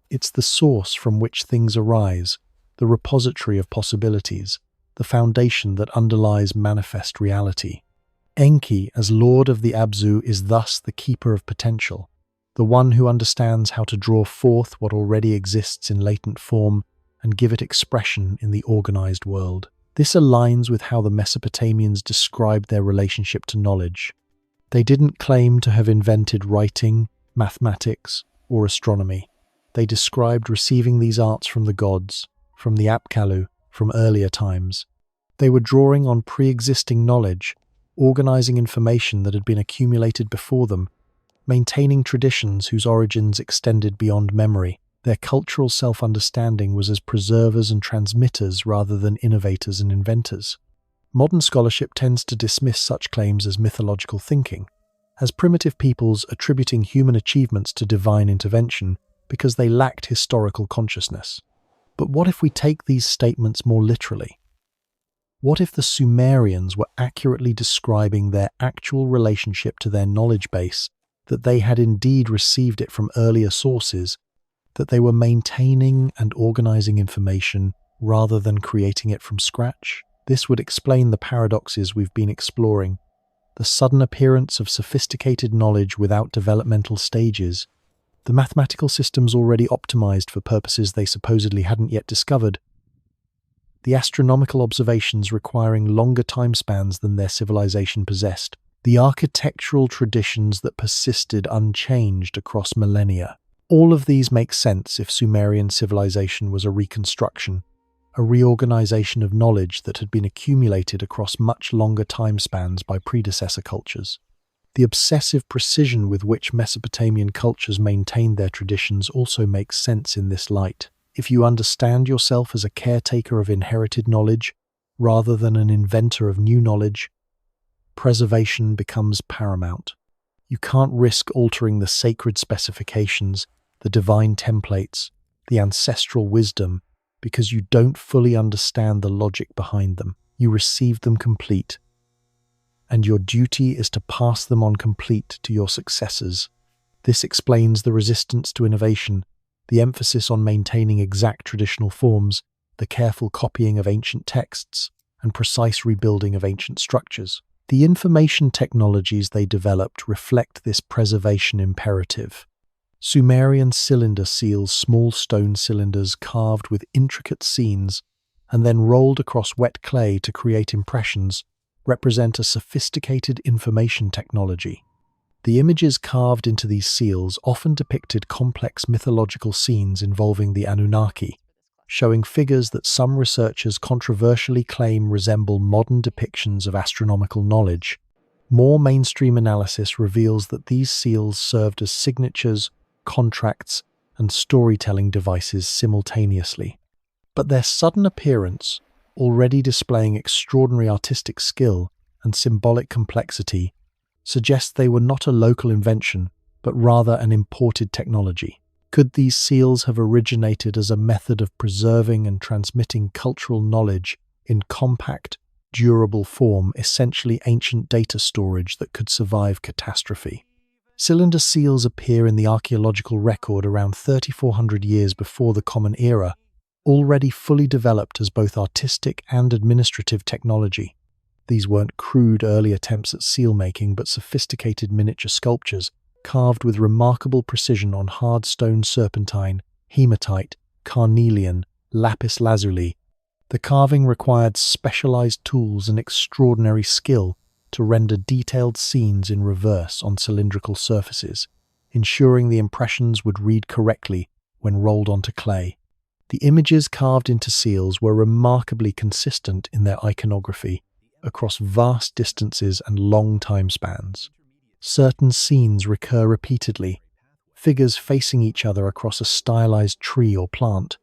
It's the source from which things arise, the repository of possibilities, the foundation that underlies manifest reality. Enki, as lord of the Abzu, is thus the keeper of potential, the one who understands how to draw forth what already exists in latent form and give it expression in the organized world. This aligns with how the Mesopotamians described their relationship to knowledge. They didn't claim to have invented writing, mathematics, or astronomy. They described receiving these arts from the gods, from the Apkallu, from earlier times. They were drawing on pre-existing knowledge, organizing information that had been accumulated before them, maintaining traditions whose origins extended beyond memory. Their cultural self-understanding was as preservers and transmitters rather than innovators and inventors. Modern scholarship tends to dismiss such claims as mythological thinking, as primitive peoples attributing human achievements to divine intervention because they lacked historical consciousness. But what if we take these statements more literally? What if the Sumerians were accurately describing their actual relationship to their knowledge base, that they had indeed received it from earlier sources, that they were maintaining and organizing information rather than creating it from scratch? This would explain the paradoxes we've been exploring, the sudden appearance of sophisticated knowledge without developmental stages, the mathematical systems already optimized for purposes they supposedly hadn't yet discovered, the astronomical observations requiring longer time spans than their civilization possessed, the architectural traditions that persisted unchanged across millennia. All of these make sense if Sumerian civilization was a reconstruction, a reorganization of knowledge that had been accumulated across much longer time spans by predecessor cultures. The obsessive precision with which Mesopotamian cultures maintained their traditions also makes sense in this light. If you understand yourself as a caretaker of inherited knowledge, rather than an inventor of new knowledge, preservation becomes paramount. You can't risk altering the sacred specifications, the divine templates, the ancestral wisdom, because you don't fully understand the logic behind them. You received them complete, and your duty is to pass them on complete to your successors. This explains the resistance to innovation, the emphasis on maintaining exact traditional forms, the careful copying of ancient texts, and precise rebuilding of ancient structures. The information technologies they developed reflect this preservation imperative. Sumerian cylinder seals, small stone cylinders carved with intricate scenes and then rolled across wet clay to create impressions, represent a sophisticated information technology. The images carved into these seals often depicted complex mythological scenes involving the Anunnaki, showing figures that some researchers controversially claim resemble modern depictions of astronomical knowledge. More mainstream analysis reveals that these seals served as signatures, contracts, and storytelling devices simultaneously. But their sudden appearance, already displaying extraordinary artistic skill and symbolic complexity, suggests they were not a local invention, but rather an imported technology. Could these seals have originated as a method of preserving and transmitting cultural knowledge in compact, durable form, essentially ancient data storage that could survive catastrophe? Cylinder seals appear in the archaeological record around 3,400 years before the Common Era, already fully developed as both artistic and administrative technology. These weren't crude early attempts at seal making, but sophisticated miniature sculptures, carved with remarkable precision on hard stone serpentine, hematite, carnelian, lapis lazuli. The carving required specialized tools and extraordinary skill to render detailed scenes in reverse on cylindrical surfaces, ensuring the impressions would read correctly when rolled onto clay. The images carved into seals were remarkably consistent in their iconography across vast distances and long time spans. Certain scenes recur repeatedly, figures facing each other across a stylized tree or plant,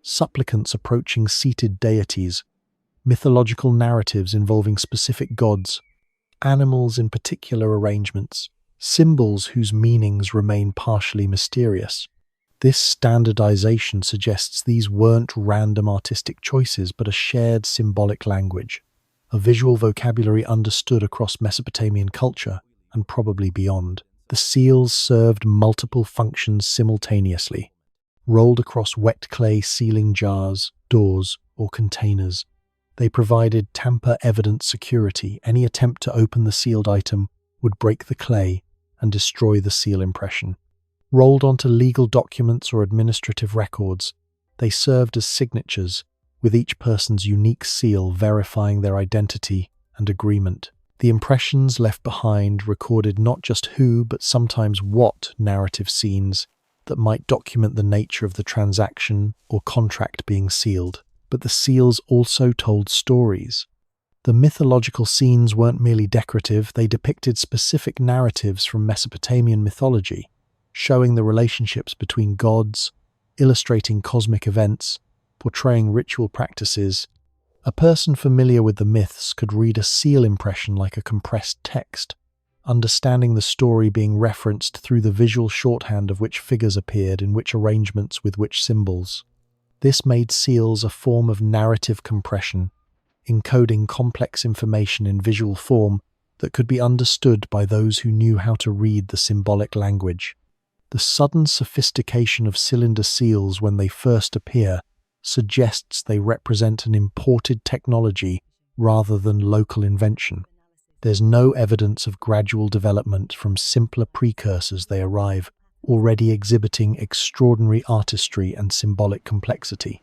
supplicants approaching seated deities, mythological narratives involving specific gods, animals in particular arrangements, symbols whose meanings remain partially mysterious. This standardization suggests these weren't random artistic choices, but a shared symbolic language, a visual vocabulary understood across Mesopotamian culture and probably beyond. The seals served multiple functions simultaneously. Rolled across wet clay sealing jars, doors, or containers, they provided tamper-evident security. Any attempt to open the sealed item would break the clay and destroy the seal impression. Rolled onto legal documents or administrative records, they served as signatures, with each person's unique seal verifying their identity and agreement. The impressions left behind recorded not just who, but sometimes what narrative scenes that might document the nature of the transaction or contract being sealed. But the seals also told stories. The mythological scenes weren't merely decorative, they depicted specific narratives from Mesopotamian mythology, showing the relationships between gods, illustrating cosmic events, portraying ritual practices. A person familiar with the myths could read a seal impression like a compressed text, understanding the story being referenced through the visual shorthand of which figures appeared in which arrangements with which symbols. This made seals a form of narrative compression, encoding complex information in visual form that could be understood by those who knew how to read the symbolic language. The sudden sophistication of cylinder seals when they first appear suggests they represent an imported technology rather than local invention. There's no evidence of gradual development from simpler precursors. They arrive already exhibiting extraordinary artistry and symbolic complexity.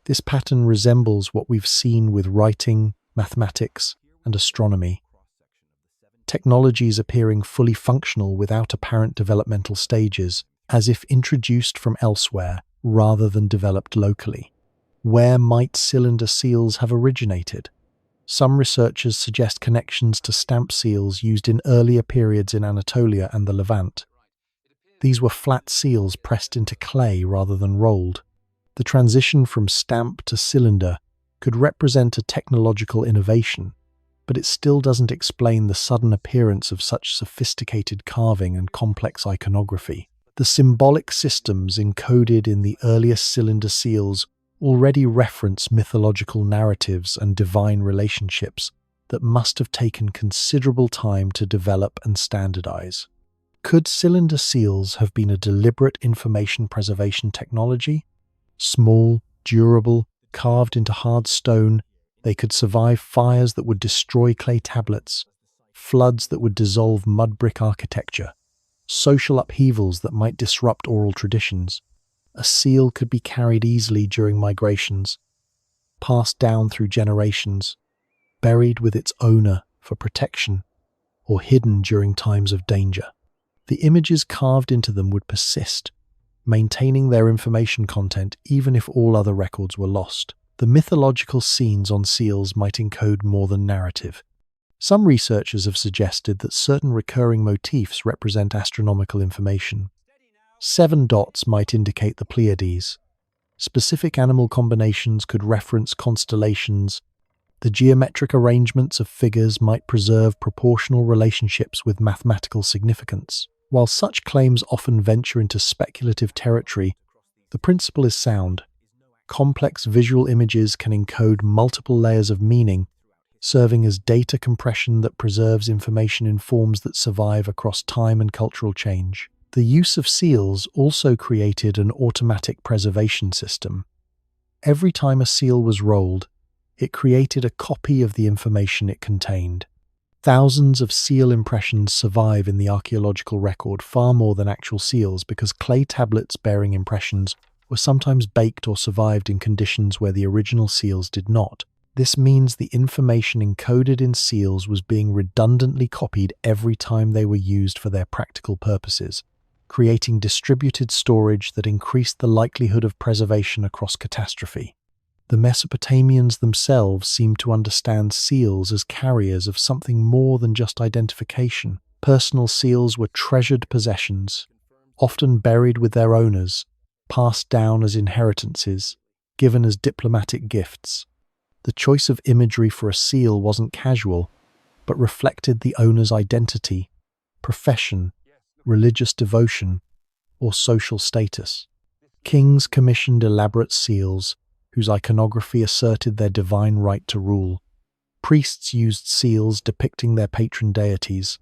This pattern resembles what we've seen with writing, mathematics, and astronomy. Technologies appearing fully functional without apparent developmental stages, as if introduced from elsewhere rather than developed locally. Where might cylinder seals have originated? Some researchers suggest connections to stamp seals used in earlier periods in Anatolia and the Levant. These were flat seals pressed into clay rather than rolled. The transition from stamp to cylinder could represent a technological innovation, but it still doesn't explain the sudden appearance of such sophisticated carving and complex iconography. The symbolic systems encoded in the earliest cylinder seals already reference mythological narratives and divine relationships that must have taken considerable time to develop and standardize. Could cylinder seals have been a deliberate information preservation technology? Small, durable, carved into hard stone, they could survive fires that would destroy clay tablets, floods that would dissolve mud brick architecture, social upheavals that might disrupt oral traditions. A seal could be carried easily during migrations, passed down through generations, buried with its owner for protection, or hidden during times of danger. The images carved into them would persist, maintaining their information content even if all other records were lost. The mythological scenes on seals might encode more than narrative. Some researchers have suggested that certain recurring motifs represent astronomical information. 7 dots might indicate the Pleiades. Specific animal combinations could reference constellations. The geometric arrangements of figures might preserve proportional relationships with mathematical significance. While such claims often venture into speculative territory, the principle is sound. Complex visual images can encode multiple layers of meaning, serving as data compression that preserves information in forms that survive across time and cultural change. The use of seals also created an automatic preservation system. Every time a seal was rolled, it created a copy of the information it contained. Thousands of seal impressions survive in the archaeological record, far more than actual seals, because clay tablets bearing impressions were sometimes baked or survived in conditions where the original seals did not. This means the information encoded in seals was being redundantly copied every time they were used for their practical purposes, creating distributed storage that increased the likelihood of preservation across catastrophe. The Mesopotamians themselves seemed to understand seals as carriers of something more than just identification. Personal seals were treasured possessions, often buried with their owners, passed down as inheritances, given as diplomatic gifts. The choice of imagery for a seal wasn't casual, but reflected the owner's identity, profession, religious devotion, or social status. Kings commissioned elaborate seals, whose iconography asserted their divine right to rule. Priests used seals depicting their patron deities.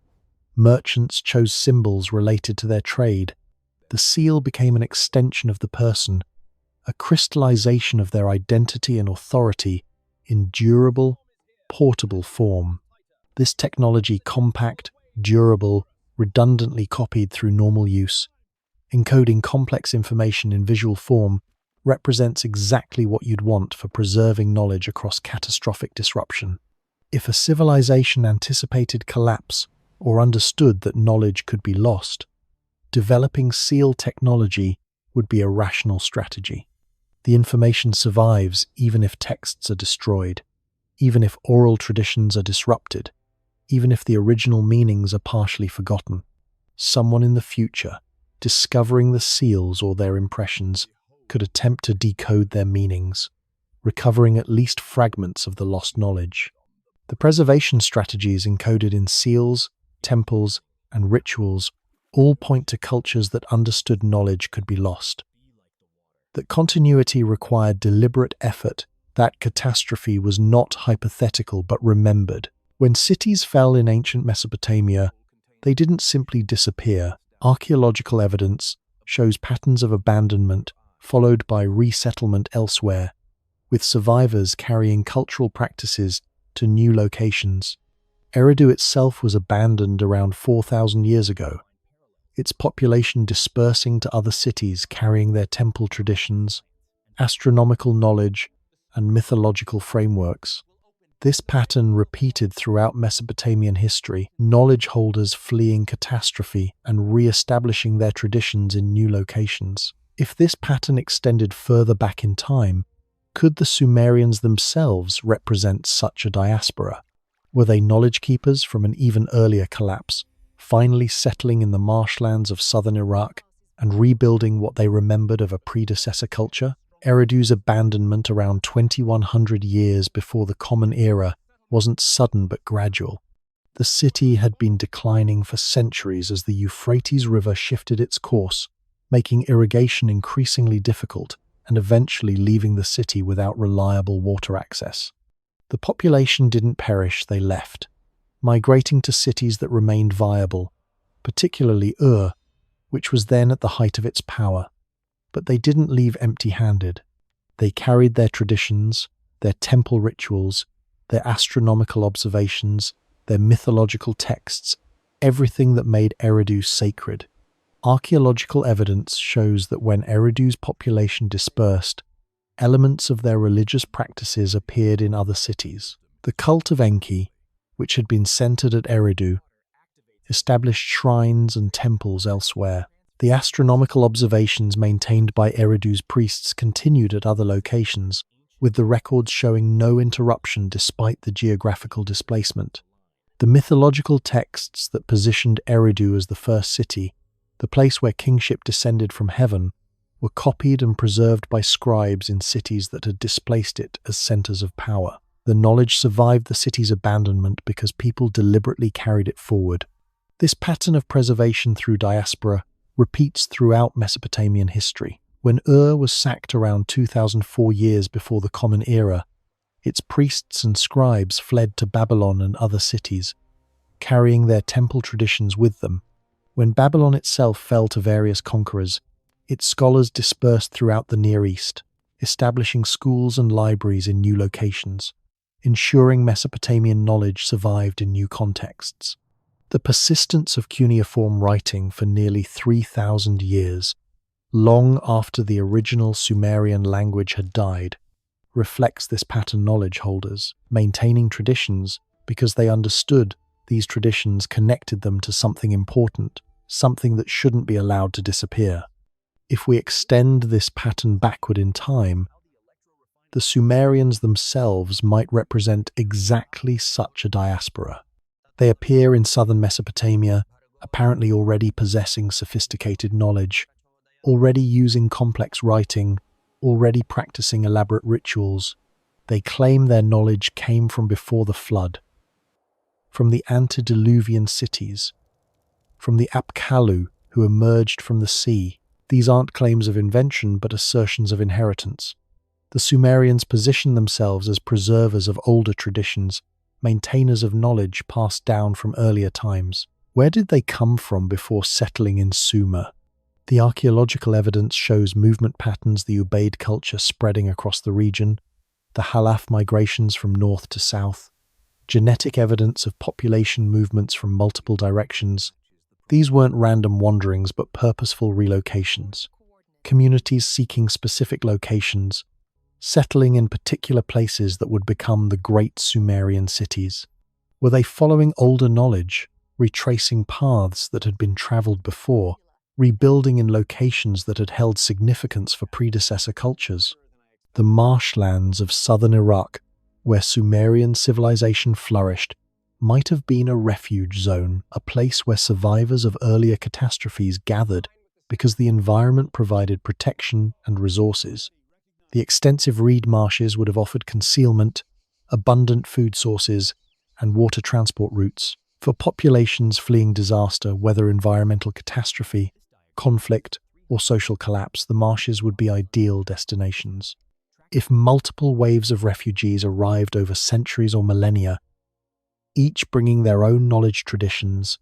Merchants chose symbols related to their trade. The seal became an extension of the person, a crystallization of their identity and authority in durable, portable form. This technology, compact, durable, redundantly copied through normal use, encoding complex information in visual form, represents exactly what you'd want for preserving knowledge across catastrophic disruption. If a civilization anticipated collapse or understood that knowledge could be lost, developing seal technology would be a rational strategy. The information survives even if texts are destroyed, even if oral traditions are disrupted, even if the original meanings are partially forgotten. Someone in the future, discovering the seals or their impressions, could attempt to decode their meanings, recovering at least fragments of the lost knowledge. The preservation strategies encoded in seals, temples, and rituals all point to cultures that understood knowledge could be lost. That continuity required deliberate effort, that catastrophe was not hypothetical but remembered. When cities fell in ancient Mesopotamia, they didn't simply disappear. Archaeological evidence shows patterns of abandonment, followed by resettlement elsewhere, with survivors carrying cultural practices to new locations. Eridu itself was abandoned around 4,000 years ago, its population dispersing to other cities carrying their temple traditions, astronomical knowledge, and mythological frameworks. This pattern repeated throughout Mesopotamian history, knowledge holders fleeing catastrophe and re-establishing their traditions in new locations. If this pattern extended further back in time, could the Sumerians themselves represent such a diaspora? Were they knowledge keepers from an even earlier collapse, finally settling in the marshlands of southern Iraq and rebuilding what they remembered of a predecessor culture? Eridu's abandonment around 2100 years before the Common Era wasn't sudden but gradual. The city had been declining for centuries as the Euphrates River shifted its course, making irrigation increasingly difficult and eventually leaving the city without reliable water access. The population didn't perish, they left, migrating to cities that remained viable, particularly which was then at the height of its power. But they didn't leave empty-handed. They carried their traditions, their temple rituals, their astronomical observations, their mythological texts, everything that made Eridu sacred. Archaeological evidence shows that when Eridu's population dispersed, elements of their religious practices appeared in other cities. The cult of Enki, which had been centered at Eridu, established shrines and temples elsewhere. The astronomical observations maintained by Eridu's priests continued at other locations, with the records showing no interruption despite the geographical displacement. The mythological texts that positioned Eridu as the first city, the place where kingship descended from heaven, were copied and preserved by scribes in cities that had displaced it as centers of power. The knowledge survived the city's abandonment because people deliberately carried it forward. This pattern of preservation through diaspora repeats throughout Mesopotamian history. When was sacked around 2004 years before the Common Era, its priests and scribes fled to Babylon and other cities, carrying their temple traditions with them. When Babylon itself fell to various conquerors, its scholars dispersed throughout the Near East, establishing schools and libraries in new locations, ensuring Mesopotamian knowledge survived in new contexts. The persistence of cuneiform writing for nearly 3,000 years, long after the original Sumerian language had died, reflects this pattern. Knowledge holders maintaining traditions because they understood these traditions connected them to something important, something that shouldn't be allowed to disappear. If we extend this pattern backward in time, the Sumerians themselves might represent exactly such a diaspora. They appear in southern Mesopotamia, apparently already possessing sophisticated knowledge, already using complex writing, already practicing elaborate rituals. They claim their knowledge came from before the flood, from the antediluvian cities, from the Apkallu who emerged from the sea. These aren't claims of invention, but assertions of inheritance. The Sumerians position themselves as preservers of older traditions, maintainers of knowledge passed down from earlier times. Where did they come from before settling in Sumer? The archaeological evidence shows movement patterns, the Ubaid culture spreading across the region, the Halaf migrations from north to south, genetic evidence of population movements from multiple directions. These weren't random wanderings but purposeful relocations. Communities seeking specific locations, settling in particular places that would become the great Sumerian cities. Were they following older knowledge, retracing paths that had been traveled before, rebuilding in locations that had held significance for predecessor cultures? The marshlands of southern Iraq, where Sumerian civilization flourished, might have been a refuge zone, a place where survivors of earlier catastrophes gathered because the environment provided protection and resources. The extensive reed marshes would have offered concealment, abundant food sources, and water transport routes. For populations fleeing disaster, whether environmental catastrophe, conflict, or social collapse, the marshes would be ideal destinations. If multiple waves of refugees arrived over centuries or millennia, each bringing their own knowledge traditions,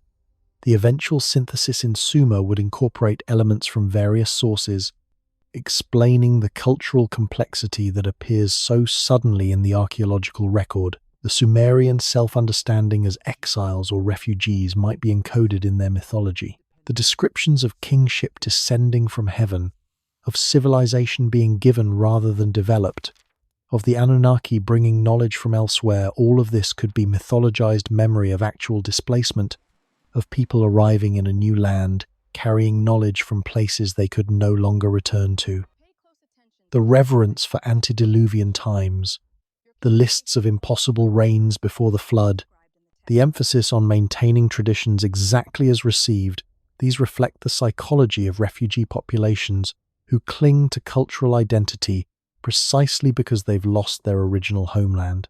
the eventual synthesis in Sumer would incorporate elements from various sources, explaining the cultural complexity that appears so suddenly in the archaeological record. The Sumerian self-understanding as exiles or refugees might be encoded in their mythology. The descriptions of kingship descending from heaven, of civilization being given rather than developed, of the Anunnaki bringing knowledge from elsewhere, all of this could be mythologized memory of actual displacement, of people arriving in a new land, carrying knowledge from places they could no longer return to. The reverence for antediluvian times, the lists of impossible rains before the flood, the emphasis on maintaining traditions exactly as received, these reflect the psychology of refugee populations who cling to cultural identity precisely because they've lost their original homeland.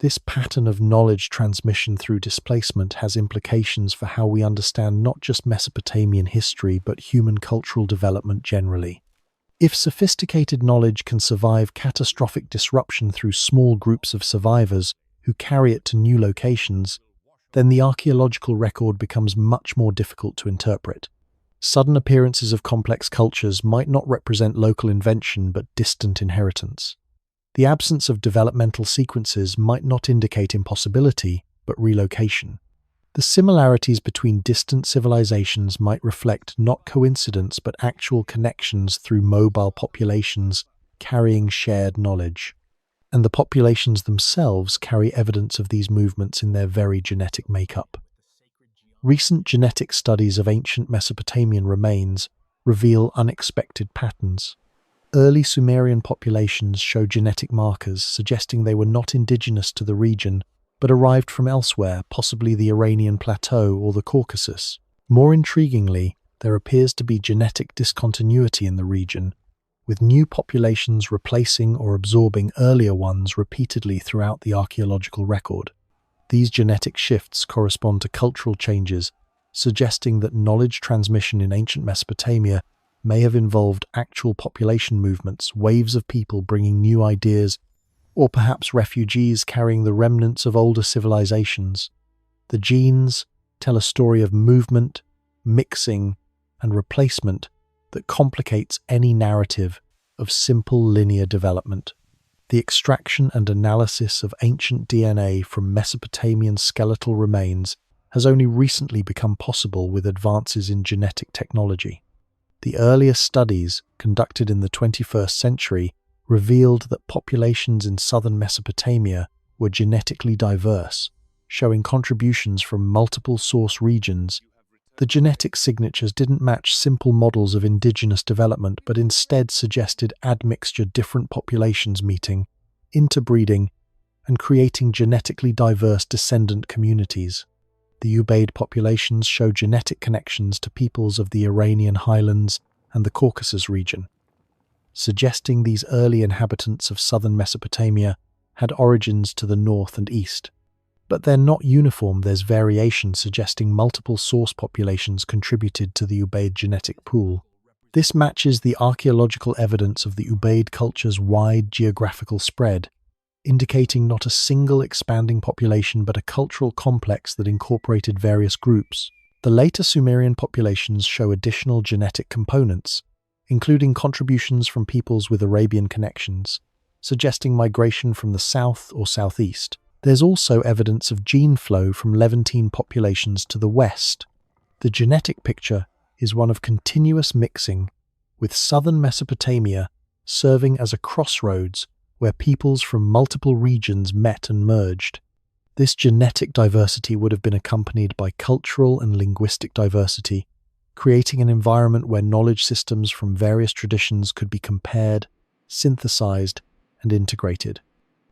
This pattern of knowledge transmission through displacement has implications for how we understand not just Mesopotamian history but human cultural development generally. If sophisticated knowledge can survive catastrophic disruption through small groups of survivors who carry it to new locations, then the archaeological record becomes much more difficult to interpret. Sudden appearances of complex cultures might not represent local invention but distant inheritance. The absence of developmental sequences might not indicate impossibility, but relocation. The similarities between distant civilizations might reflect not coincidence but actual connections through mobile populations carrying shared knowledge. And the populations themselves carry evidence of these movements in their very genetic makeup. Recent genetic studies of ancient Mesopotamian remains reveal unexpected patterns. Early Sumerian populations show genetic markers suggesting they were not indigenous to the region, but arrived from elsewhere, possibly the Iranian Plateau or the Caucasus. More intriguingly, there appears to be genetic discontinuity in the region, with new populations replacing or absorbing earlier ones repeatedly throughout the archaeological record. These genetic shifts correspond to cultural changes, suggesting that knowledge transmission in ancient Mesopotamia may have involved actual population movements, waves of people bringing new ideas, or perhaps refugees carrying the remnants of older civilizations. The genes tell a story of movement, mixing, and replacement that complicates any narrative of simple linear development. The extraction and analysis of ancient DNA from Mesopotamian skeletal remains has only recently become possible with advances in genetic technology. The earliest studies, conducted in the 21st century, revealed that populations in southern Mesopotamia were genetically diverse, showing contributions from multiple source regions. The genetic signatures didn't match simple models of indigenous development, but instead suggested admixture, different populations meeting, interbreeding, and creating genetically diverse descendant communities. The Ubaid populations show genetic connections to peoples of the Iranian highlands and the Caucasus region, suggesting these early inhabitants of southern Mesopotamia had origins to the north and east. But they're not uniform, there's variation suggesting multiple source populations contributed to the Ubaid genetic pool. This matches the archaeological evidence of the Ubaid culture's wide geographical spread, indicating not a single expanding population but a cultural complex that incorporated various groups. The later Sumerian populations show additional genetic components, including contributions from peoples with Arabian connections, suggesting migration from the south or southeast. There's also evidence of gene flow from Levantine populations to the west. The genetic picture is one of continuous mixing, with southern Mesopotamia serving as a crossroads where peoples from multiple regions met and merged. This genetic diversity would have been accompanied by cultural and linguistic diversity, creating an environment where knowledge systems from various traditions could be compared, synthesized, and integrated.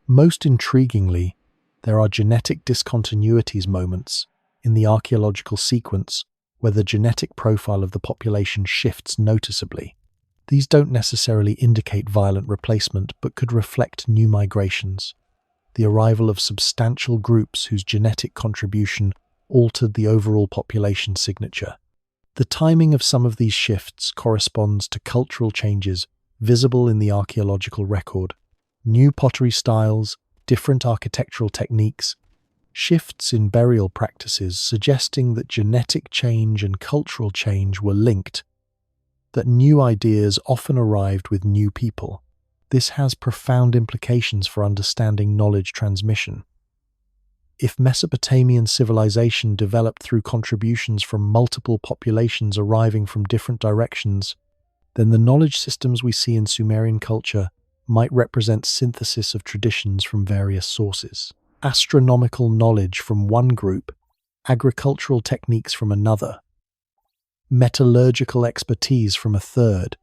Most intriguingly, there are genetic discontinuities moments in the archaeological sequence where the genetic profile of the population shifts noticeably. These don't necessarily indicate violent replacement, but could reflect new migrations, the arrival of substantial groups whose genetic contribution altered the overall population signature. The timing of some of these shifts corresponds to cultural changes visible in the archaeological record. New pottery styles, different architectural techniques, shifts in burial practices suggesting that genetic change and cultural change were linked, that new ideas often arrived with new people. This has profound implications for understanding knowledge transmission. If Mesopotamian civilization developed through contributions from multiple populations arriving from different directions, then the knowledge systems we see in Sumerian culture might represent synthesis of traditions from various sources. Astronomical knowledge from one group, agricultural techniques from another, metallurgical expertise from a third,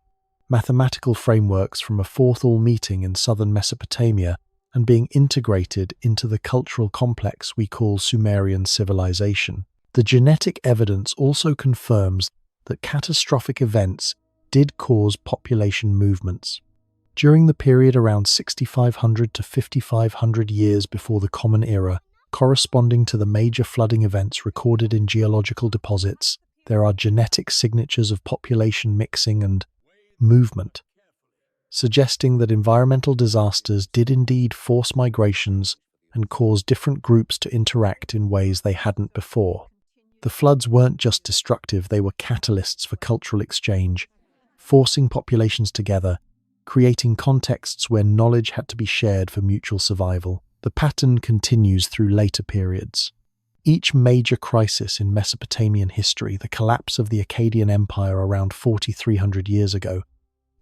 mathematical frameworks from a fourth, all meeting in southern Mesopotamia and being integrated into the cultural complex we call Sumerian civilization. The genetic evidence also confirms that catastrophic events did cause population movements. During the period around 6500 to 5500 years before the Common Era, corresponding to the major flooding events recorded in geological deposits, there are genetic signatures of population mixing and movement, suggesting that environmental disasters did indeed force migrations and cause different groups to interact in ways they hadn't before. The floods weren't just destructive, they were catalysts for cultural exchange, forcing populations together, creating contexts where knowledge had to be shared for mutual survival. The pattern continues through later periods. Each major crisis in Mesopotamian history, the collapse of the Akkadian Empire around 4,300 years ago,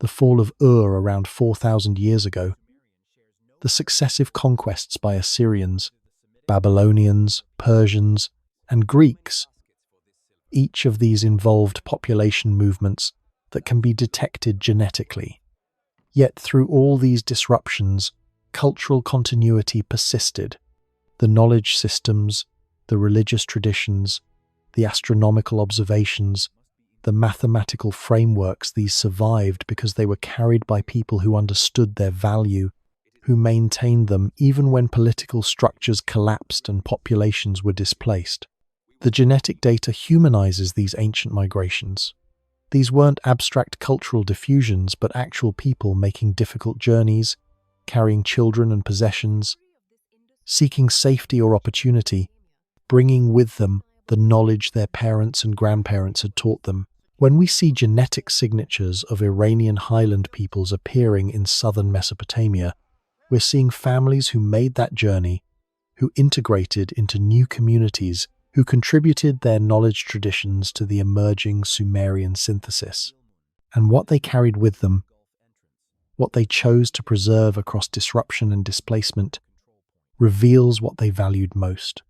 the fall of Ur around 4,000 years ago, the successive conquests by Assyrians, Babylonians, Persians, and Greeks, each of these involved population movements that can be detected genetically. Yet through all these disruptions, cultural continuity persisted. The knowledge systems, the religious traditions, the astronomical observations, the mathematical frameworks, these survived because they were carried by people who understood their value, who maintained them even when political structures collapsed and populations were displaced. The genetic data humanizes these ancient migrations. These weren't abstract cultural diffusions, but actual people making difficult journeys, carrying children and possessions, seeking safety or opportunity, bringing with them the knowledge their parents and grandparents had taught them. When we see genetic signatures of Iranian highland peoples appearing in southern Mesopotamia, we're seeing families who made that journey, who integrated into new communities, who contributed their knowledge traditions to the emerging Sumerian synthesis. And what they carried with them, what they chose to preserve across disruption and displacement, reveals what they valued most.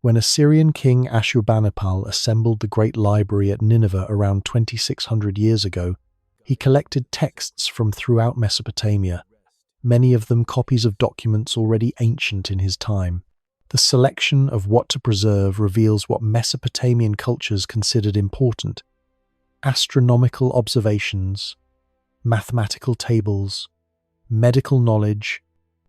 When Assyrian king Banipal assembled the great library at Nineveh around 2600 years ago, he collected texts from throughout Mesopotamia, many of them copies of documents already ancient in his time. The selection of what to preserve reveals what Mesopotamian cultures considered important: astronomical observations, mathematical tables, medical knowledge,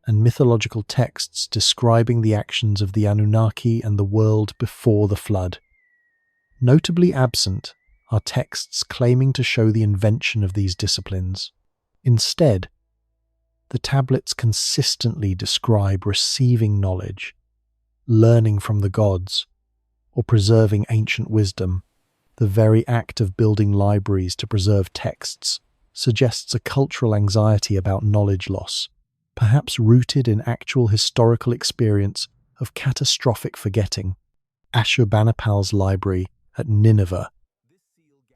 and mythological texts describing the actions of the Anunnaki and the world before the flood. Notably absent are texts claiming to show the invention of these disciplines. Instead, the tablets consistently describe receiving knowledge, learning from the gods, or preserving ancient wisdom. The very act of building libraries to preserve texts suggests a cultural anxiety about knowledge loss, perhaps rooted in actual historical experience of catastrophic forgetting. Ashurbanipal's library at Nineveh,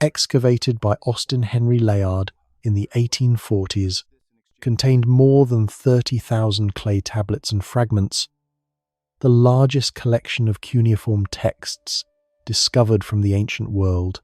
excavated by Austin Henry Layard in the 1840s, contained more than 30,000 clay tablets and fragments, the largest collection of cuneiform texts discovered from the ancient world.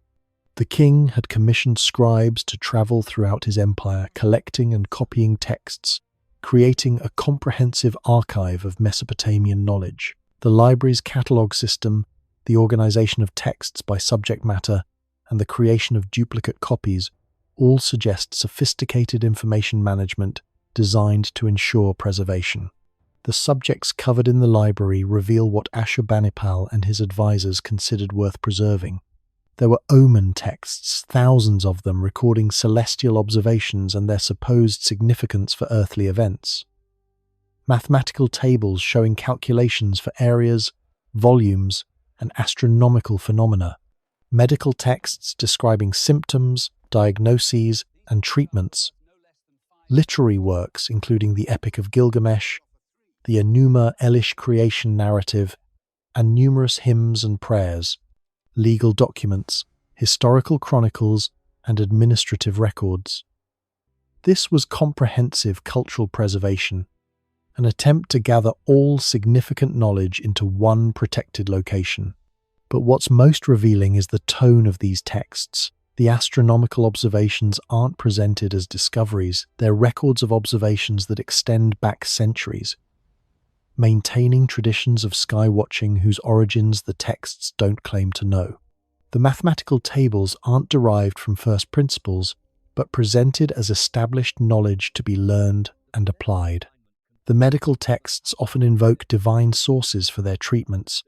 The king had commissioned scribes to travel throughout his empire, collecting and copying texts, creating a comprehensive archive of Mesopotamian knowledge. The library's catalogue system, the organization of texts by subject matter, and the creation of duplicate copies all suggest sophisticated information management designed to ensure preservation. The subjects covered in the library reveal what Ashurbanipal and his advisors considered worth preserving. There were omen texts, thousands of them recording celestial observations and their supposed significance for earthly events. Mathematical tables showing calculations for areas, volumes, and astronomical phenomena. Medical texts describing symptoms, diagnoses, and treatments. Literary works including the Epic of Gilgamesh, the Enuma Elish creation narrative, and numerous hymns and prayers. Legal documents, historical chronicles, and administrative records. This was comprehensive cultural preservation, an attempt to gather all significant knowledge into one protected location. But what's most revealing is the tone of these texts. The astronomical observations aren't presented as discoveries, they're records of observations that extend back centuries, maintaining traditions of skywatching whose origins the texts don't claim to know. The mathematical tables aren't derived from first principles, but presented as established knowledge to be learned and applied. The medical texts often invoke divine sources for their treatments,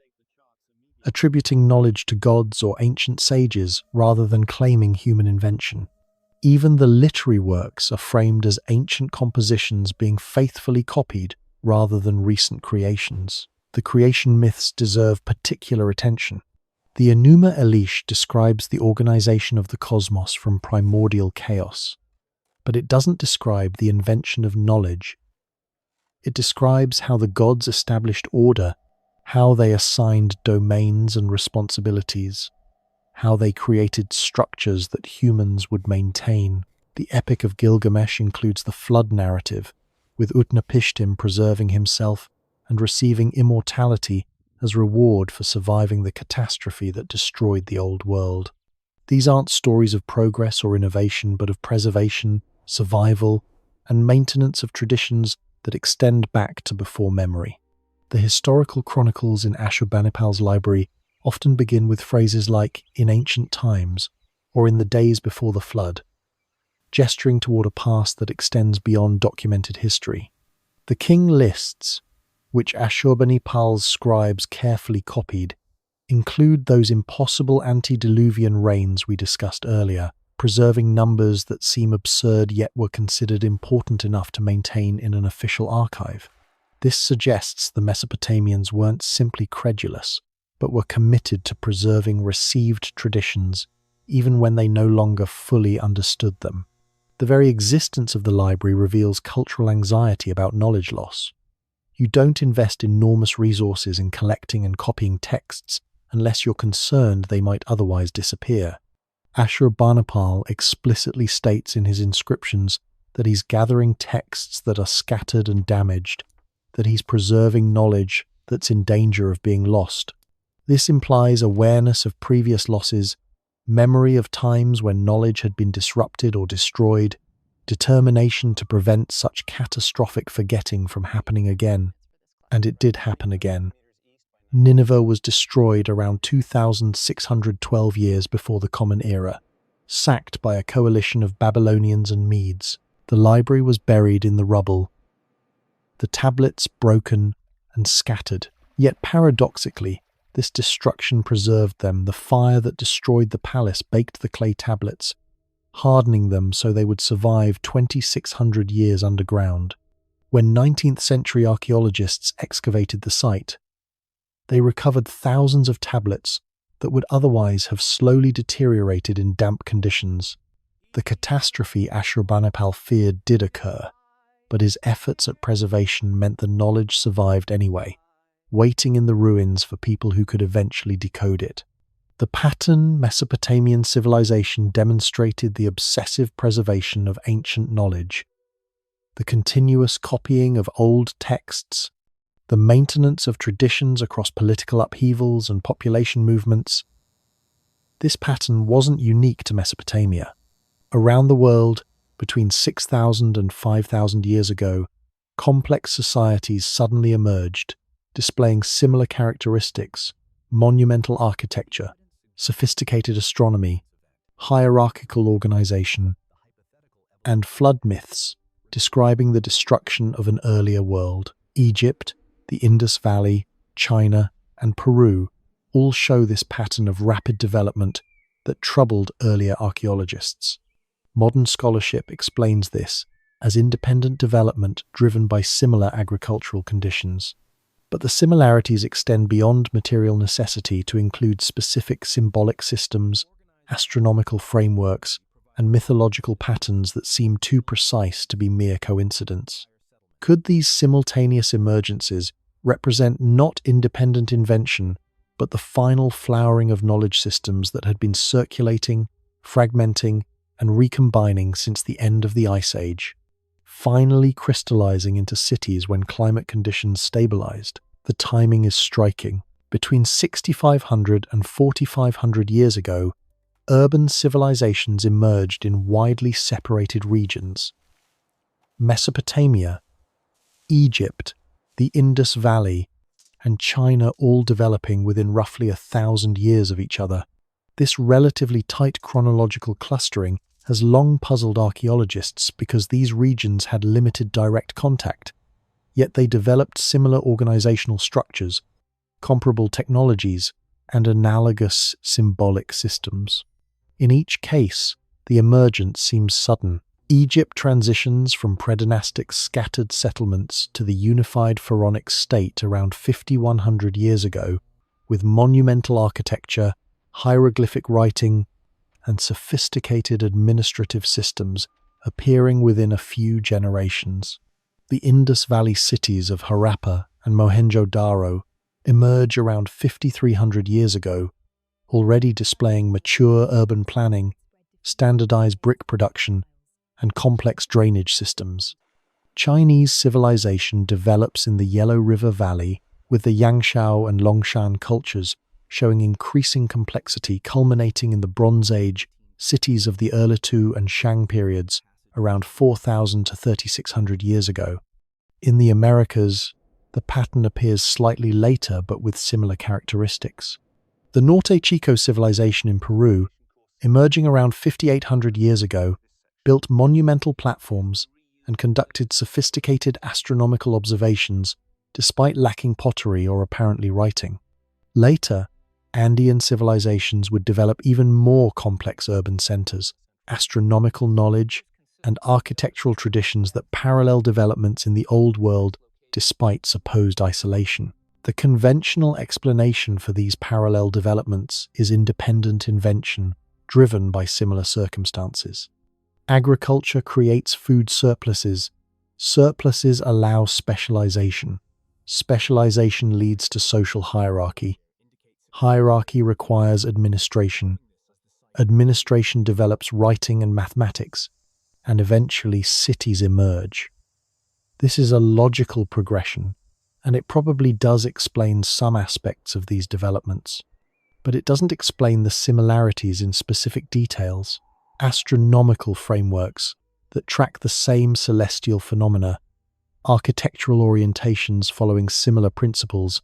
attributing knowledge to gods or ancient sages rather than claiming human invention. Even the literary works are framed as ancient compositions being faithfully copied rather than recent creations. The creation myths deserve particular attention. The Enuma Elish describes the organization of the cosmos from primordial chaos, but it doesn't describe the invention of knowledge. It describes how the gods established order, how they assigned domains and responsibilities, how they created structures that humans would maintain. The Epic of Gilgamesh includes the flood narrative, with Utnapishtim preserving himself and receiving immortality as reward for surviving the catastrophe that destroyed the old world. These aren't stories of progress or innovation, but of preservation, survival, and maintenance of traditions that extend back to before memory. The historical chronicles in Ashurbanipal's library often begin with phrases like "in ancient times" or "in the days before the flood," gesturing toward a past that extends beyond documented history. The king lists, which Ashurbanipal's scribes carefully copied, include those impossible antediluvian reigns we discussed earlier, preserving numbers that seem absurd yet were considered important enough to maintain in an official archive. This suggests the Mesopotamians weren't simply credulous, but were committed to preserving received traditions, even when they no longer fully understood them. The very existence of the library reveals cultural anxiety about knowledge loss. You don't invest enormous resources in collecting and copying texts unless you're concerned they might otherwise disappear. Ashurbanipal explicitly states in his inscriptions that he's gathering texts that are scattered and damaged, that he's preserving knowledge that's in danger of being lost. This implies awareness of previous losses, memory of times when knowledge had been disrupted or destroyed, determination to prevent such catastrophic forgetting from happening again. And it did happen again. Nineveh was destroyed around 2,612 years before the Common Era, sacked by a coalition of Babylonians and Medes. The library was buried in the rubble, the tablets broken and scattered. Yet paradoxically, this destruction preserved them. The fire that destroyed the palace baked the clay tablets, hardening them so they would survive 2,600 years underground. When 19th century archaeologists excavated the site, they recovered thousands of tablets that would otherwise have slowly deteriorated in damp conditions. The catastrophe Ashurbanipal feared did occur, but his efforts at preservation meant the knowledge survived anyway, waiting in the ruins for people who could eventually decode it. The pattern Mesopotamian civilization demonstrated the obsessive preservation of ancient knowledge, the continuous copying of old texts, the maintenance of traditions across political upheavals and population movements. This pattern wasn't unique to Mesopotamia. Around the world, between 6,000 and 5,000 years ago, complex societies suddenly emerged, displaying similar characteristics: monumental architecture, sophisticated astronomy, hierarchical organization, and flood myths describing the destruction of an earlier world. Egypt, the Indus Valley, China, and Peru all show this pattern of rapid development that troubled earlier archaeologists. Modern scholarship explains this as independent development driven by similar agricultural conditions. But the similarities extend beyond material necessity to include specific symbolic systems, astronomical frameworks, and mythological patterns that seem too precise to be mere coincidence. Could these simultaneous emergences represent not independent invention, but the final flowering of knowledge systems that had been circulating, fragmenting, and recombining since the end of the Ice Age, finally crystallizing into cities when climate conditions stabilized? The timing is striking. Between 6,500 and 4,500 years ago, urban civilizations emerged in widely separated regions. Mesopotamia, Egypt, the Indus Valley, and China all developing within roughly 1,000 years of each other. This relatively tight chronological clustering has long puzzled archaeologists because these regions had limited direct contact, yet they developed similar organizational structures, comparable technologies, and analogous symbolic systems. In each case, the emergence seems sudden. Egypt transitions from predynastic scattered settlements to the unified pharaonic state around 5,100 years ago, with monumental architecture, hieroglyphic writing, and sophisticated administrative systems appearing within a few generations. The Indus Valley cities of Harappa and Mohenjo-Daro emerge around 5,300 years ago, already displaying mature urban planning, standardized brick production, and complex drainage systems. Chinese civilization develops in the Yellow River Valley, with the Yangshao and Longshan cultures showing increasing complexity, culminating in the Bronze Age cities of the Eridu and Shang periods around 4,000 to 3,600 years ago. In the Americas, the pattern appears slightly later but with similar characteristics. The Norte Chico civilization in Peru, emerging around 5,800 years ago, built monumental platforms and conducted sophisticated astronomical observations despite lacking pottery or apparently writing. Later, Andean civilizations would develop even more complex urban centers, astronomical knowledge, and architectural traditions that parallel developments in the Old World despite supposed isolation. The conventional explanation for these parallel developments is independent invention, driven by similar circumstances. Agriculture creates food surpluses. Surpluses allow specialization. Specialization leads to social hierarchy. Hierarchy requires administration. Administration develops writing and mathematics, and eventually cities emerge. This is a logical progression, and it probably does explain some aspects of these developments, but it doesn't explain the similarities in specific details. Astronomical frameworks that track the same celestial phenomena, architectural orientations following similar principles,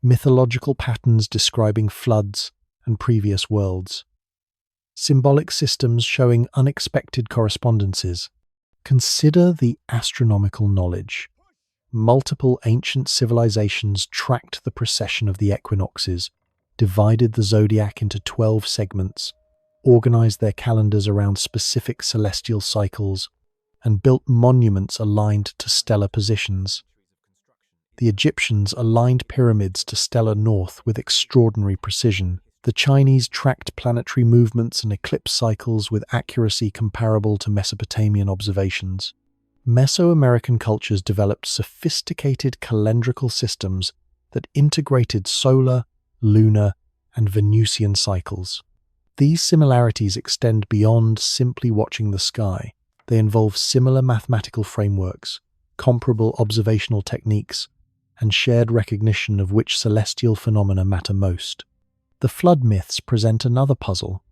mythological patterns describing floods and previous worlds, symbolic systems showing unexpected correspondences. Consider the astronomical knowledge. Multiple ancient civilizations tracked the precession of the equinoxes, divided the zodiac into 12 segments, organized their calendars around specific celestial cycles, and built monuments aligned to stellar positions. The Egyptians aligned pyramids to stellar north with extraordinary precision. The Chinese tracked planetary movements and eclipse cycles with accuracy comparable to Mesopotamian observations. Mesoamerican cultures developed sophisticated calendrical systems that integrated solar, lunar, and Venusian cycles. These similarities extend beyond simply watching the sky. They involve similar mathematical frameworks, comparable observational techniques, and shared recognition of which celestial phenomena matter most. The flood myths present another puzzle.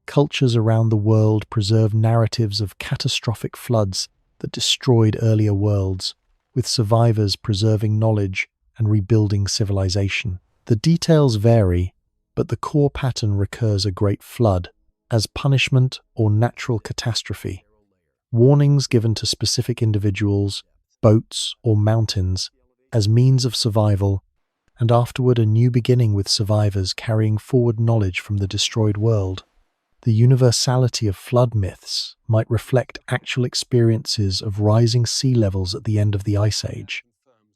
Cultures around the world preserve narratives of catastrophic floods that destroyed earlier worlds, with survivors preserving knowledge and rebuilding civilization. The details vary, but the core pattern recurs: a great flood as punishment or natural catastrophe. Warnings given to specific individuals, boats, or mountains as means of survival, and afterward a new beginning with survivors carrying forward knowledge from the destroyed world. The universality of flood myths might reflect actual experiences of rising sea levels at the end of the Ice Age,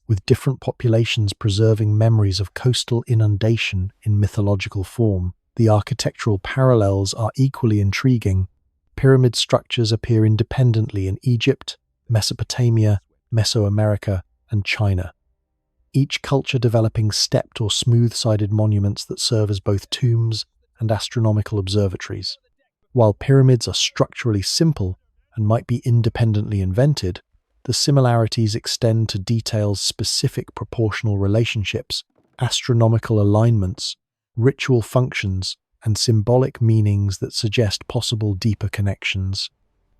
with different populations preserving memories of coastal inundation in mythological form. The architectural parallels are equally intriguing. Pyramid structures appear independently in Egypt, Mesopotamia, Mesoamerica, and China, each culture developing stepped or smooth-sided monuments that serve as both tombs and astronomical observatories. While pyramids are structurally simple and might be independently invented, the similarities extend to details: specific proportional relationships, astronomical alignments, ritual functions, and symbolic meanings that suggest possible deeper connections.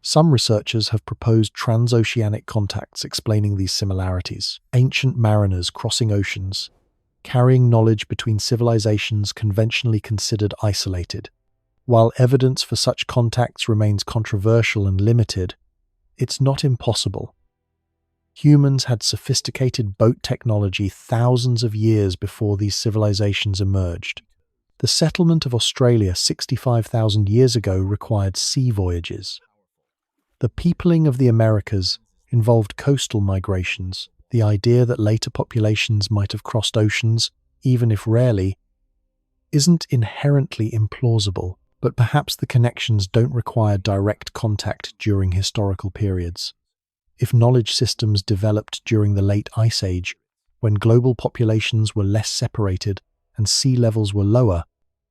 Some researchers have proposed transoceanic contacts explaining these similarities. Ancient mariners crossing oceans, carrying knowledge between civilizations conventionally considered isolated. While evidence for such contacts remains controversial and limited, it's not impossible. Humans had sophisticated boat technology thousands of years before these civilizations emerged. The settlement of Australia 65,000 years ago required sea voyages. The peopling of the Americas involved coastal migrations. The idea that later populations might have crossed oceans, even if rarely, isn't inherently implausible, but perhaps the connections don't require direct contact during historical periods. If knowledge systems developed during the late Ice Age, when global populations were less separated and sea levels were lower,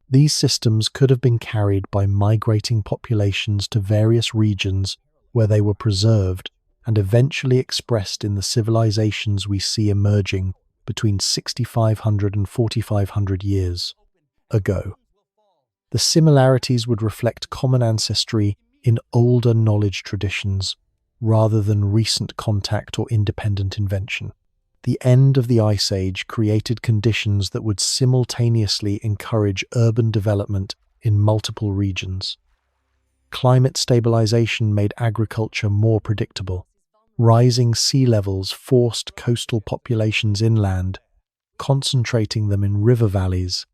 these systems could have been carried by migrating populations to various regions where they were preserved and eventually expressed in the civilizations we see emerging between 6,500 and 4,500 years ago. The similarities would reflect common ancestry in older knowledge traditions, rather than recent contact or independent invention. The end of the Ice Age created conditions that would simultaneously encourage urban development in multiple regions. Climate stabilization made agriculture more predictable. Rising sea levels forced coastal populations inland, concentrating them in river valleys.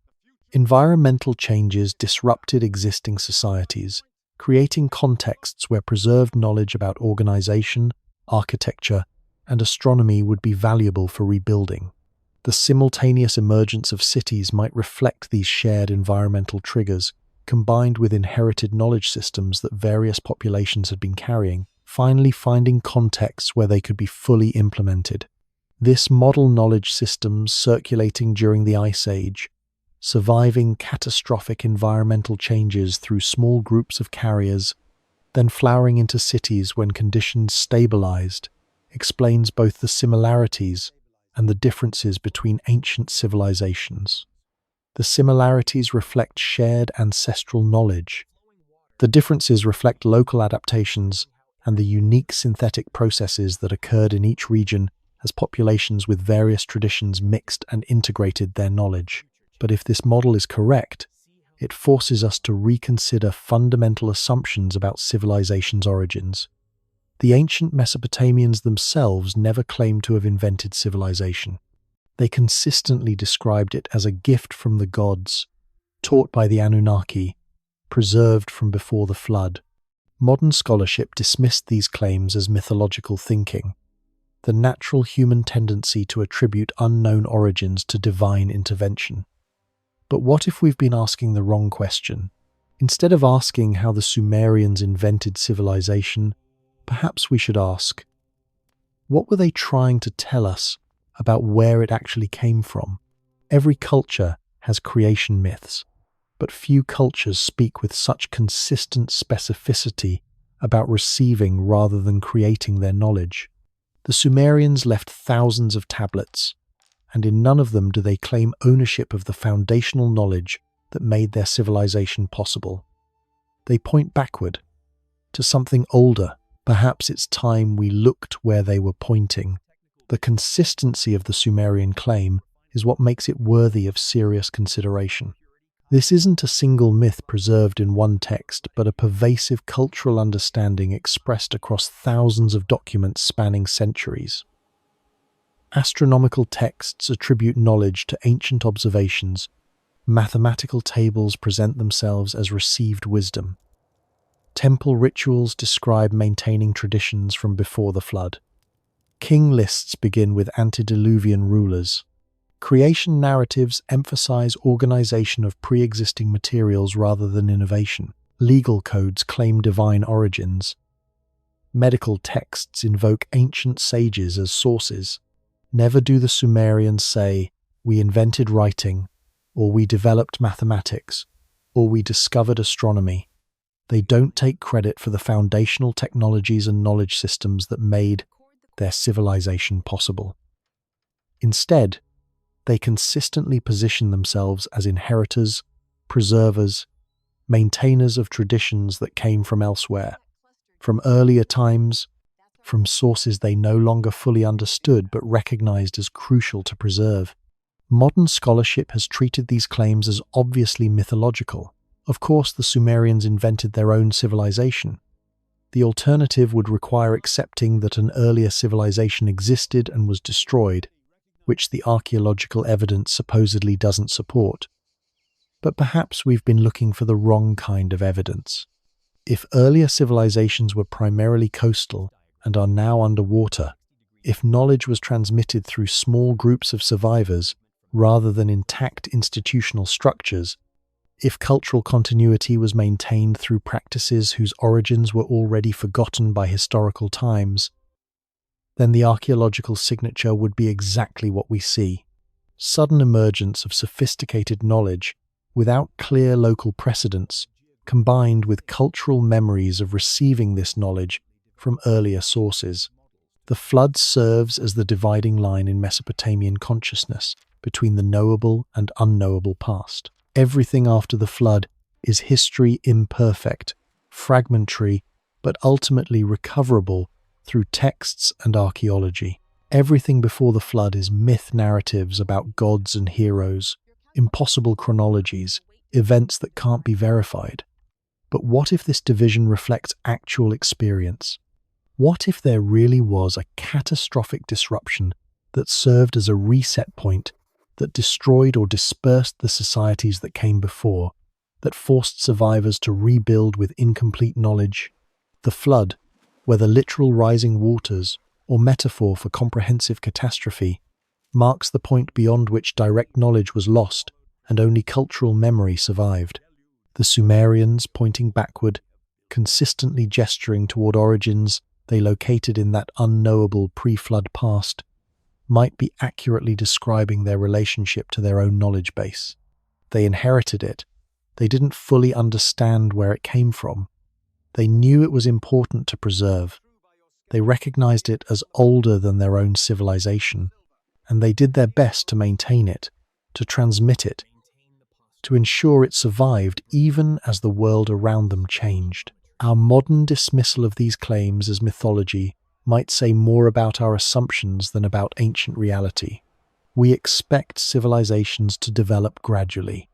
Environmental changes disrupted existing societies, creating contexts where preserved knowledge about organization, architecture, and astronomy would be valuable for rebuilding. The simultaneous emergence of cities might reflect these shared environmental triggers, combined with inherited knowledge systems that various populations had been carrying, finally finding contexts where they could be fully implemented. This model knowledge systems circulating during the Ice Age, surviving catastrophic environmental changes through small groups of carriers, then flowering into cities when conditions stabilized, explains both the similarities and the differences between ancient civilizations. The similarities reflect shared ancestral knowledge. The differences reflect local adaptations and the unique synthetic processes that occurred in each region as populations with various traditions mixed and integrated their knowledge. But if this model is correct, it forces us to reconsider fundamental assumptions about civilization's origins. The ancient Mesopotamians themselves never claimed to have invented civilization. They consistently described it as a gift from the gods, taught by the Anunnaki, preserved from before the flood. Modern scholarship dismissed these claims as mythological thinking, the natural human tendency to attribute unknown origins to divine intervention. But what if we've been asking the wrong question? Instead of asking how the Sumerians invented civilization, perhaps we should ask, what were they trying to tell us about where it actually came from? Every culture has creation myths, but few cultures speak with such consistent specificity about receiving rather than creating their knowledge. The Sumerians left thousands of tablets, and in none of them do they claim ownership of the foundational knowledge that made their civilization possible. They point backward, to something older. Perhaps it's time we looked where they were pointing. The consistency of the Sumerian claim is what makes it worthy of serious consideration. This isn't a single myth preserved in one text, but a pervasive cultural understanding expressed across thousands of documents spanning centuries. Astronomical texts attribute knowledge to ancient observations. Mathematical tables present themselves as received wisdom. Temple rituals describe maintaining traditions from before the flood. King lists begin with antediluvian rulers. Creation narratives emphasize organization of pre-existing materials rather than innovation. Legal codes claim divine origins. Medical texts invoke ancient sages as sources. Never do the Sumerians say, "We invented writing," or "We developed mathematics," or "We discovered astronomy." They don't take credit for the foundational technologies and knowledge systems that made their civilization possible. Instead, they consistently position themselves as inheritors, preservers, maintainers of traditions that came from elsewhere, from earlier times, from sources they no longer fully understood but recognized as crucial to preserve. Modern scholarship has treated these claims as obviously mythological. Of course, the Sumerians invented their own civilization. The alternative would require accepting that an earlier civilization existed and was destroyed, which the archaeological evidence supposedly doesn't support. But perhaps we've been looking for the wrong kind of evidence. If earlier civilizations were primarily coastal and are now underwater, if knowledge was transmitted through small groups of survivors rather than intact institutional structures, if cultural continuity was maintained through practices whose origins were already forgotten by historical times, then the archaeological signature would be exactly what we see: sudden emergence of sophisticated knowledge without clear local precedents, combined with cultural memories of receiving this knowledge from earlier sources. The flood serves as the dividing line in Mesopotamian consciousness between the knowable and unknowable past. Everything after the flood is history imperfect, fragmentary, but ultimately recoverable through texts and archaeology. Everything before the flood is myth narratives about gods and heroes, impossible chronologies, events that can't be verified. But what if this division reflects actual experience? What if there really was a catastrophic disruption that served as a reset point, that destroyed or dispersed the societies that came before, that forced survivors to rebuild with incomplete knowledge? The flood, whether literal rising waters or metaphor for comprehensive catastrophe, marks the point beyond which direct knowledge was lost and only cultural memory survived. The Sumerians, pointing backward, consistently gesturing toward origins they located in that unknowable pre-flood past, might be accurately describing their relationship to their own knowledge base. They inherited it. They didn't fully understand where it came from. They knew it was important to preserve. They recognized it as older than their own civilization, and they did their best to maintain it, to transmit it, to ensure it survived even as the world around them changed. Our modern dismissal of these claims as mythology might say more about our assumptions than about ancient reality. We expect civilizations to develop gradually,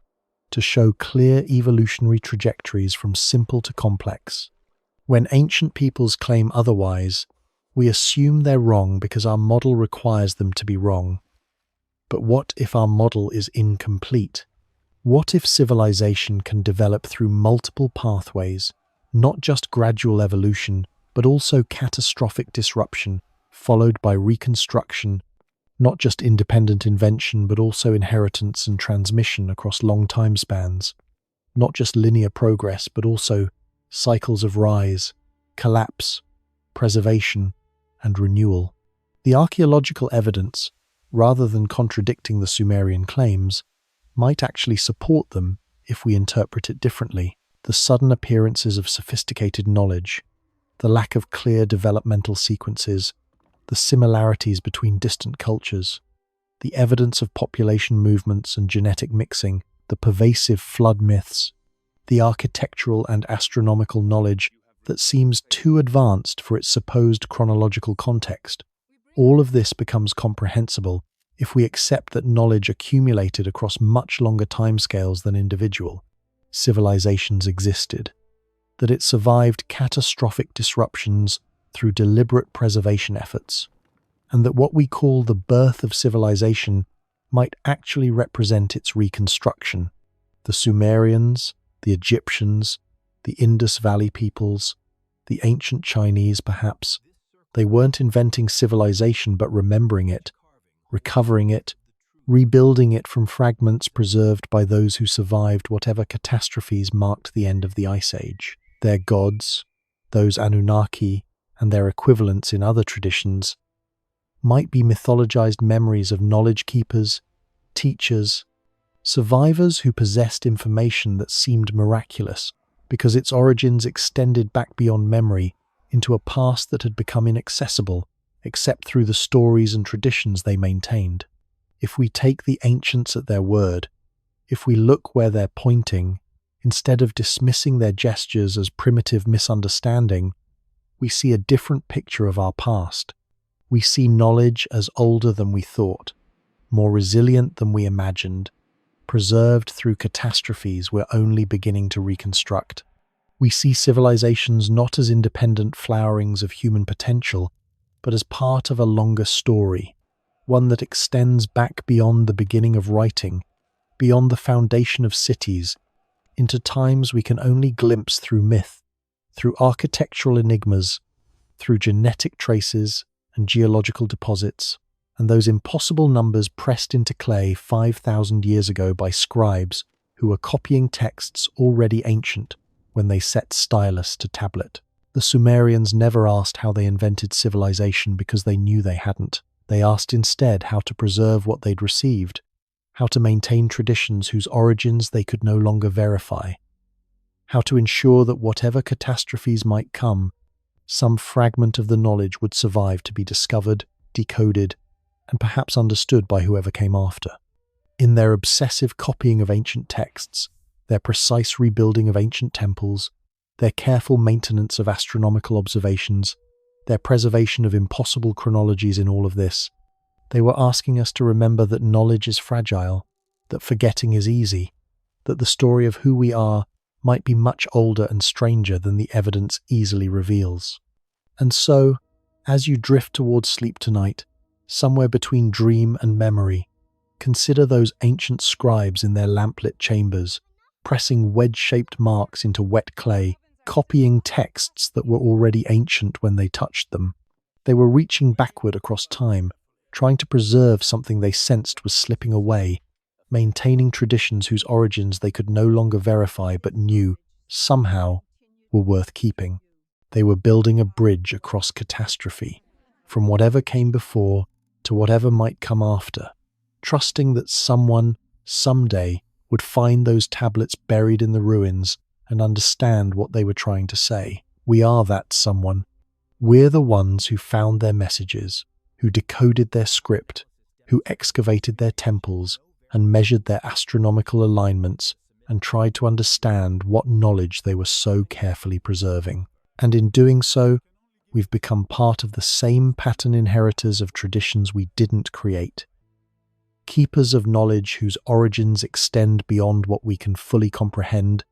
to show clear evolutionary trajectories from simple to complex. When ancient peoples claim otherwise, we assume they're wrong because our model requires them to be wrong. But what if our model is incomplete? What if civilization can develop through multiple pathways, not just gradual evolution, but also catastrophic disruption, followed by reconstruction, not just independent invention, but also inheritance and transmission across long time spans, not just linear progress, but also cycles of rise, collapse, preservation, and renewal? The archaeological evidence, rather than contradicting the Sumerian claims, might actually support them if we interpret it differently. The sudden appearances of sophisticated knowledge, the lack of clear developmental sequences, the similarities between distant cultures, the evidence of population movements and genetic mixing, the pervasive flood myths, the architectural and astronomical knowledge that seems too advanced for its supposed chronological context. All of this becomes comprehensible if we accept that knowledge accumulated across much longer timescales than individual civilizations existed, that it survived catastrophic disruptions through deliberate preservation efforts, and that what we call the birth of civilization might actually represent its reconstruction. The Sumerians, the Egyptians, the Indus Valley peoples, the ancient Chinese perhaps, they weren't inventing civilization but remembering it, recovering it, rebuilding it from fragments preserved by those who survived whatever catastrophes marked the end of the Ice Age. Their gods, those Anunnaki, and their equivalents in other traditions, might be mythologized memories of knowledge keepers, teachers, survivors who possessed information that seemed miraculous because its origins extended back beyond memory into a past that had become inaccessible except through the stories and traditions they maintained. If we take the ancients at their word, if we look where they're pointing, instead of dismissing their gestures as primitive misunderstanding, we see a different picture of our past. We see knowledge as older than we thought, more resilient than we imagined, preserved through catastrophes we're only beginning to reconstruct. We see civilizations not as independent flowerings of human potential, but as part of a longer story, one that extends back beyond the beginning of writing, beyond the foundation of cities, into times we can only glimpse through myth, through architectural enigmas, through genetic traces and geological deposits, and those impossible numbers pressed into clay 5,000 years ago by scribes who were copying texts already ancient when they set stylus to tablet. The Sumerians never asked how they invented civilization because they knew they hadn't. They asked instead how to preserve what they'd received, how to maintain traditions whose origins they could no longer verify, how to ensure that whatever catastrophes might come, some fragment of the knowledge would survive to be discovered, decoded, and perhaps understood by whoever came after. In their obsessive copying of ancient texts, their precise rebuilding of ancient temples, their careful maintenance of astronomical observations, their preservation of impossible chronologies in all of this, they were asking us to remember that knowledge is fragile, that forgetting is easy, that the story of who we are might be much older and stranger than the evidence easily reveals. And so, as you drift towards sleep tonight, somewhere between dream and memory, consider those ancient scribes in their lamplit chambers, pressing wedge-shaped marks into wet clay, copying texts that were already ancient when they touched them. They were reaching backward across time, trying to preserve something they sensed was slipping away, maintaining traditions whose origins they could no longer verify but knew, somehow, were worth keeping. They were building a bridge across catastrophe, from whatever came before to whatever might come after, trusting that someone, someday, would find those tablets buried in the ruins and understand what they were trying to say. We are that someone. We're the ones who found their messages, who decoded their script, who excavated their temples and measured their astronomical alignments and tried to understand what knowledge they were so carefully preserving. And in doing so, we've become part of the same pattern inheritors of traditions we didn't create. Keepers of knowledge whose origins extend beyond what we can fully comprehend,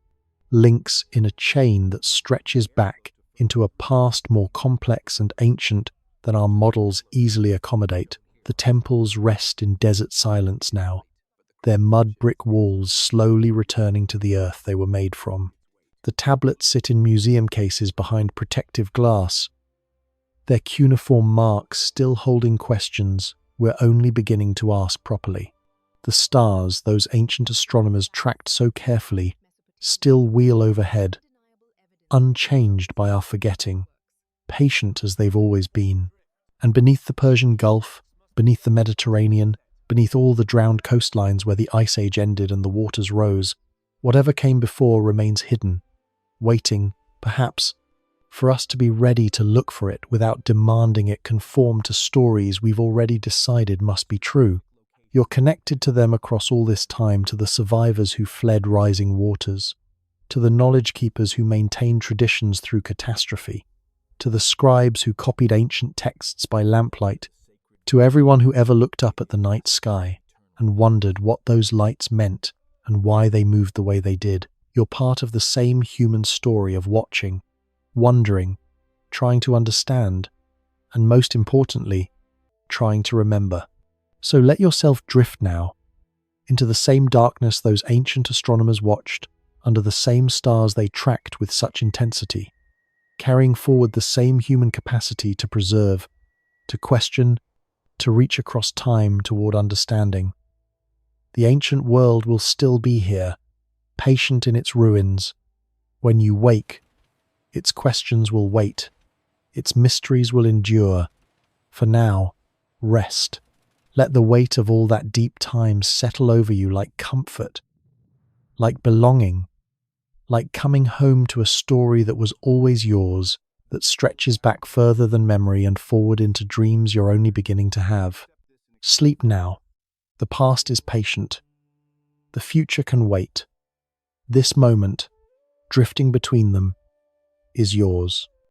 links in a chain that stretches back into a past more complex and ancient than our models easily accommodate. The temples rest in desert silence now, their mud brick walls slowly returning to the earth they were made from. The tablets sit in museum cases behind protective glass, their cuneiform marks still holding questions we're only beginning to ask properly. The stars those ancient astronomers tracked so carefully still wheel overhead, unchanged by our forgetting, patient as they've always been. And beneath the Persian Gulf, beneath the Mediterranean, beneath all the drowned coastlines where the Ice Age ended and the waters rose, whatever came before remains hidden, waiting, perhaps, for us to be ready to look for it without demanding it conform to stories we've already decided must be true. You're connected to them across all this time, to the survivors who fled rising waters, to the knowledge keepers who maintained traditions through catastrophe, to the scribes who copied ancient texts by lamplight, to everyone who ever looked up at the night sky and wondered what those lights meant and why they moved the way they did. You're part of the same human story of watching, wondering, trying to understand, and most importantly, trying to remember. So let yourself drift now into the same darkness those ancient astronomers watched, under the same stars they tracked with such intensity, carrying forward the same human capacity to preserve, to question, to reach across time toward understanding. The ancient world will still be here, patient in its ruins. When you wake, its questions will wait, its mysteries will endure. For now, rest. Let the weight of all that deep time settle over you like comfort, like belonging, like coming home to a story that was always yours, that stretches back further than memory and forward into dreams you're only beginning to have. Sleep now. The past is patient. The future can wait. This moment, drifting between them, is yours.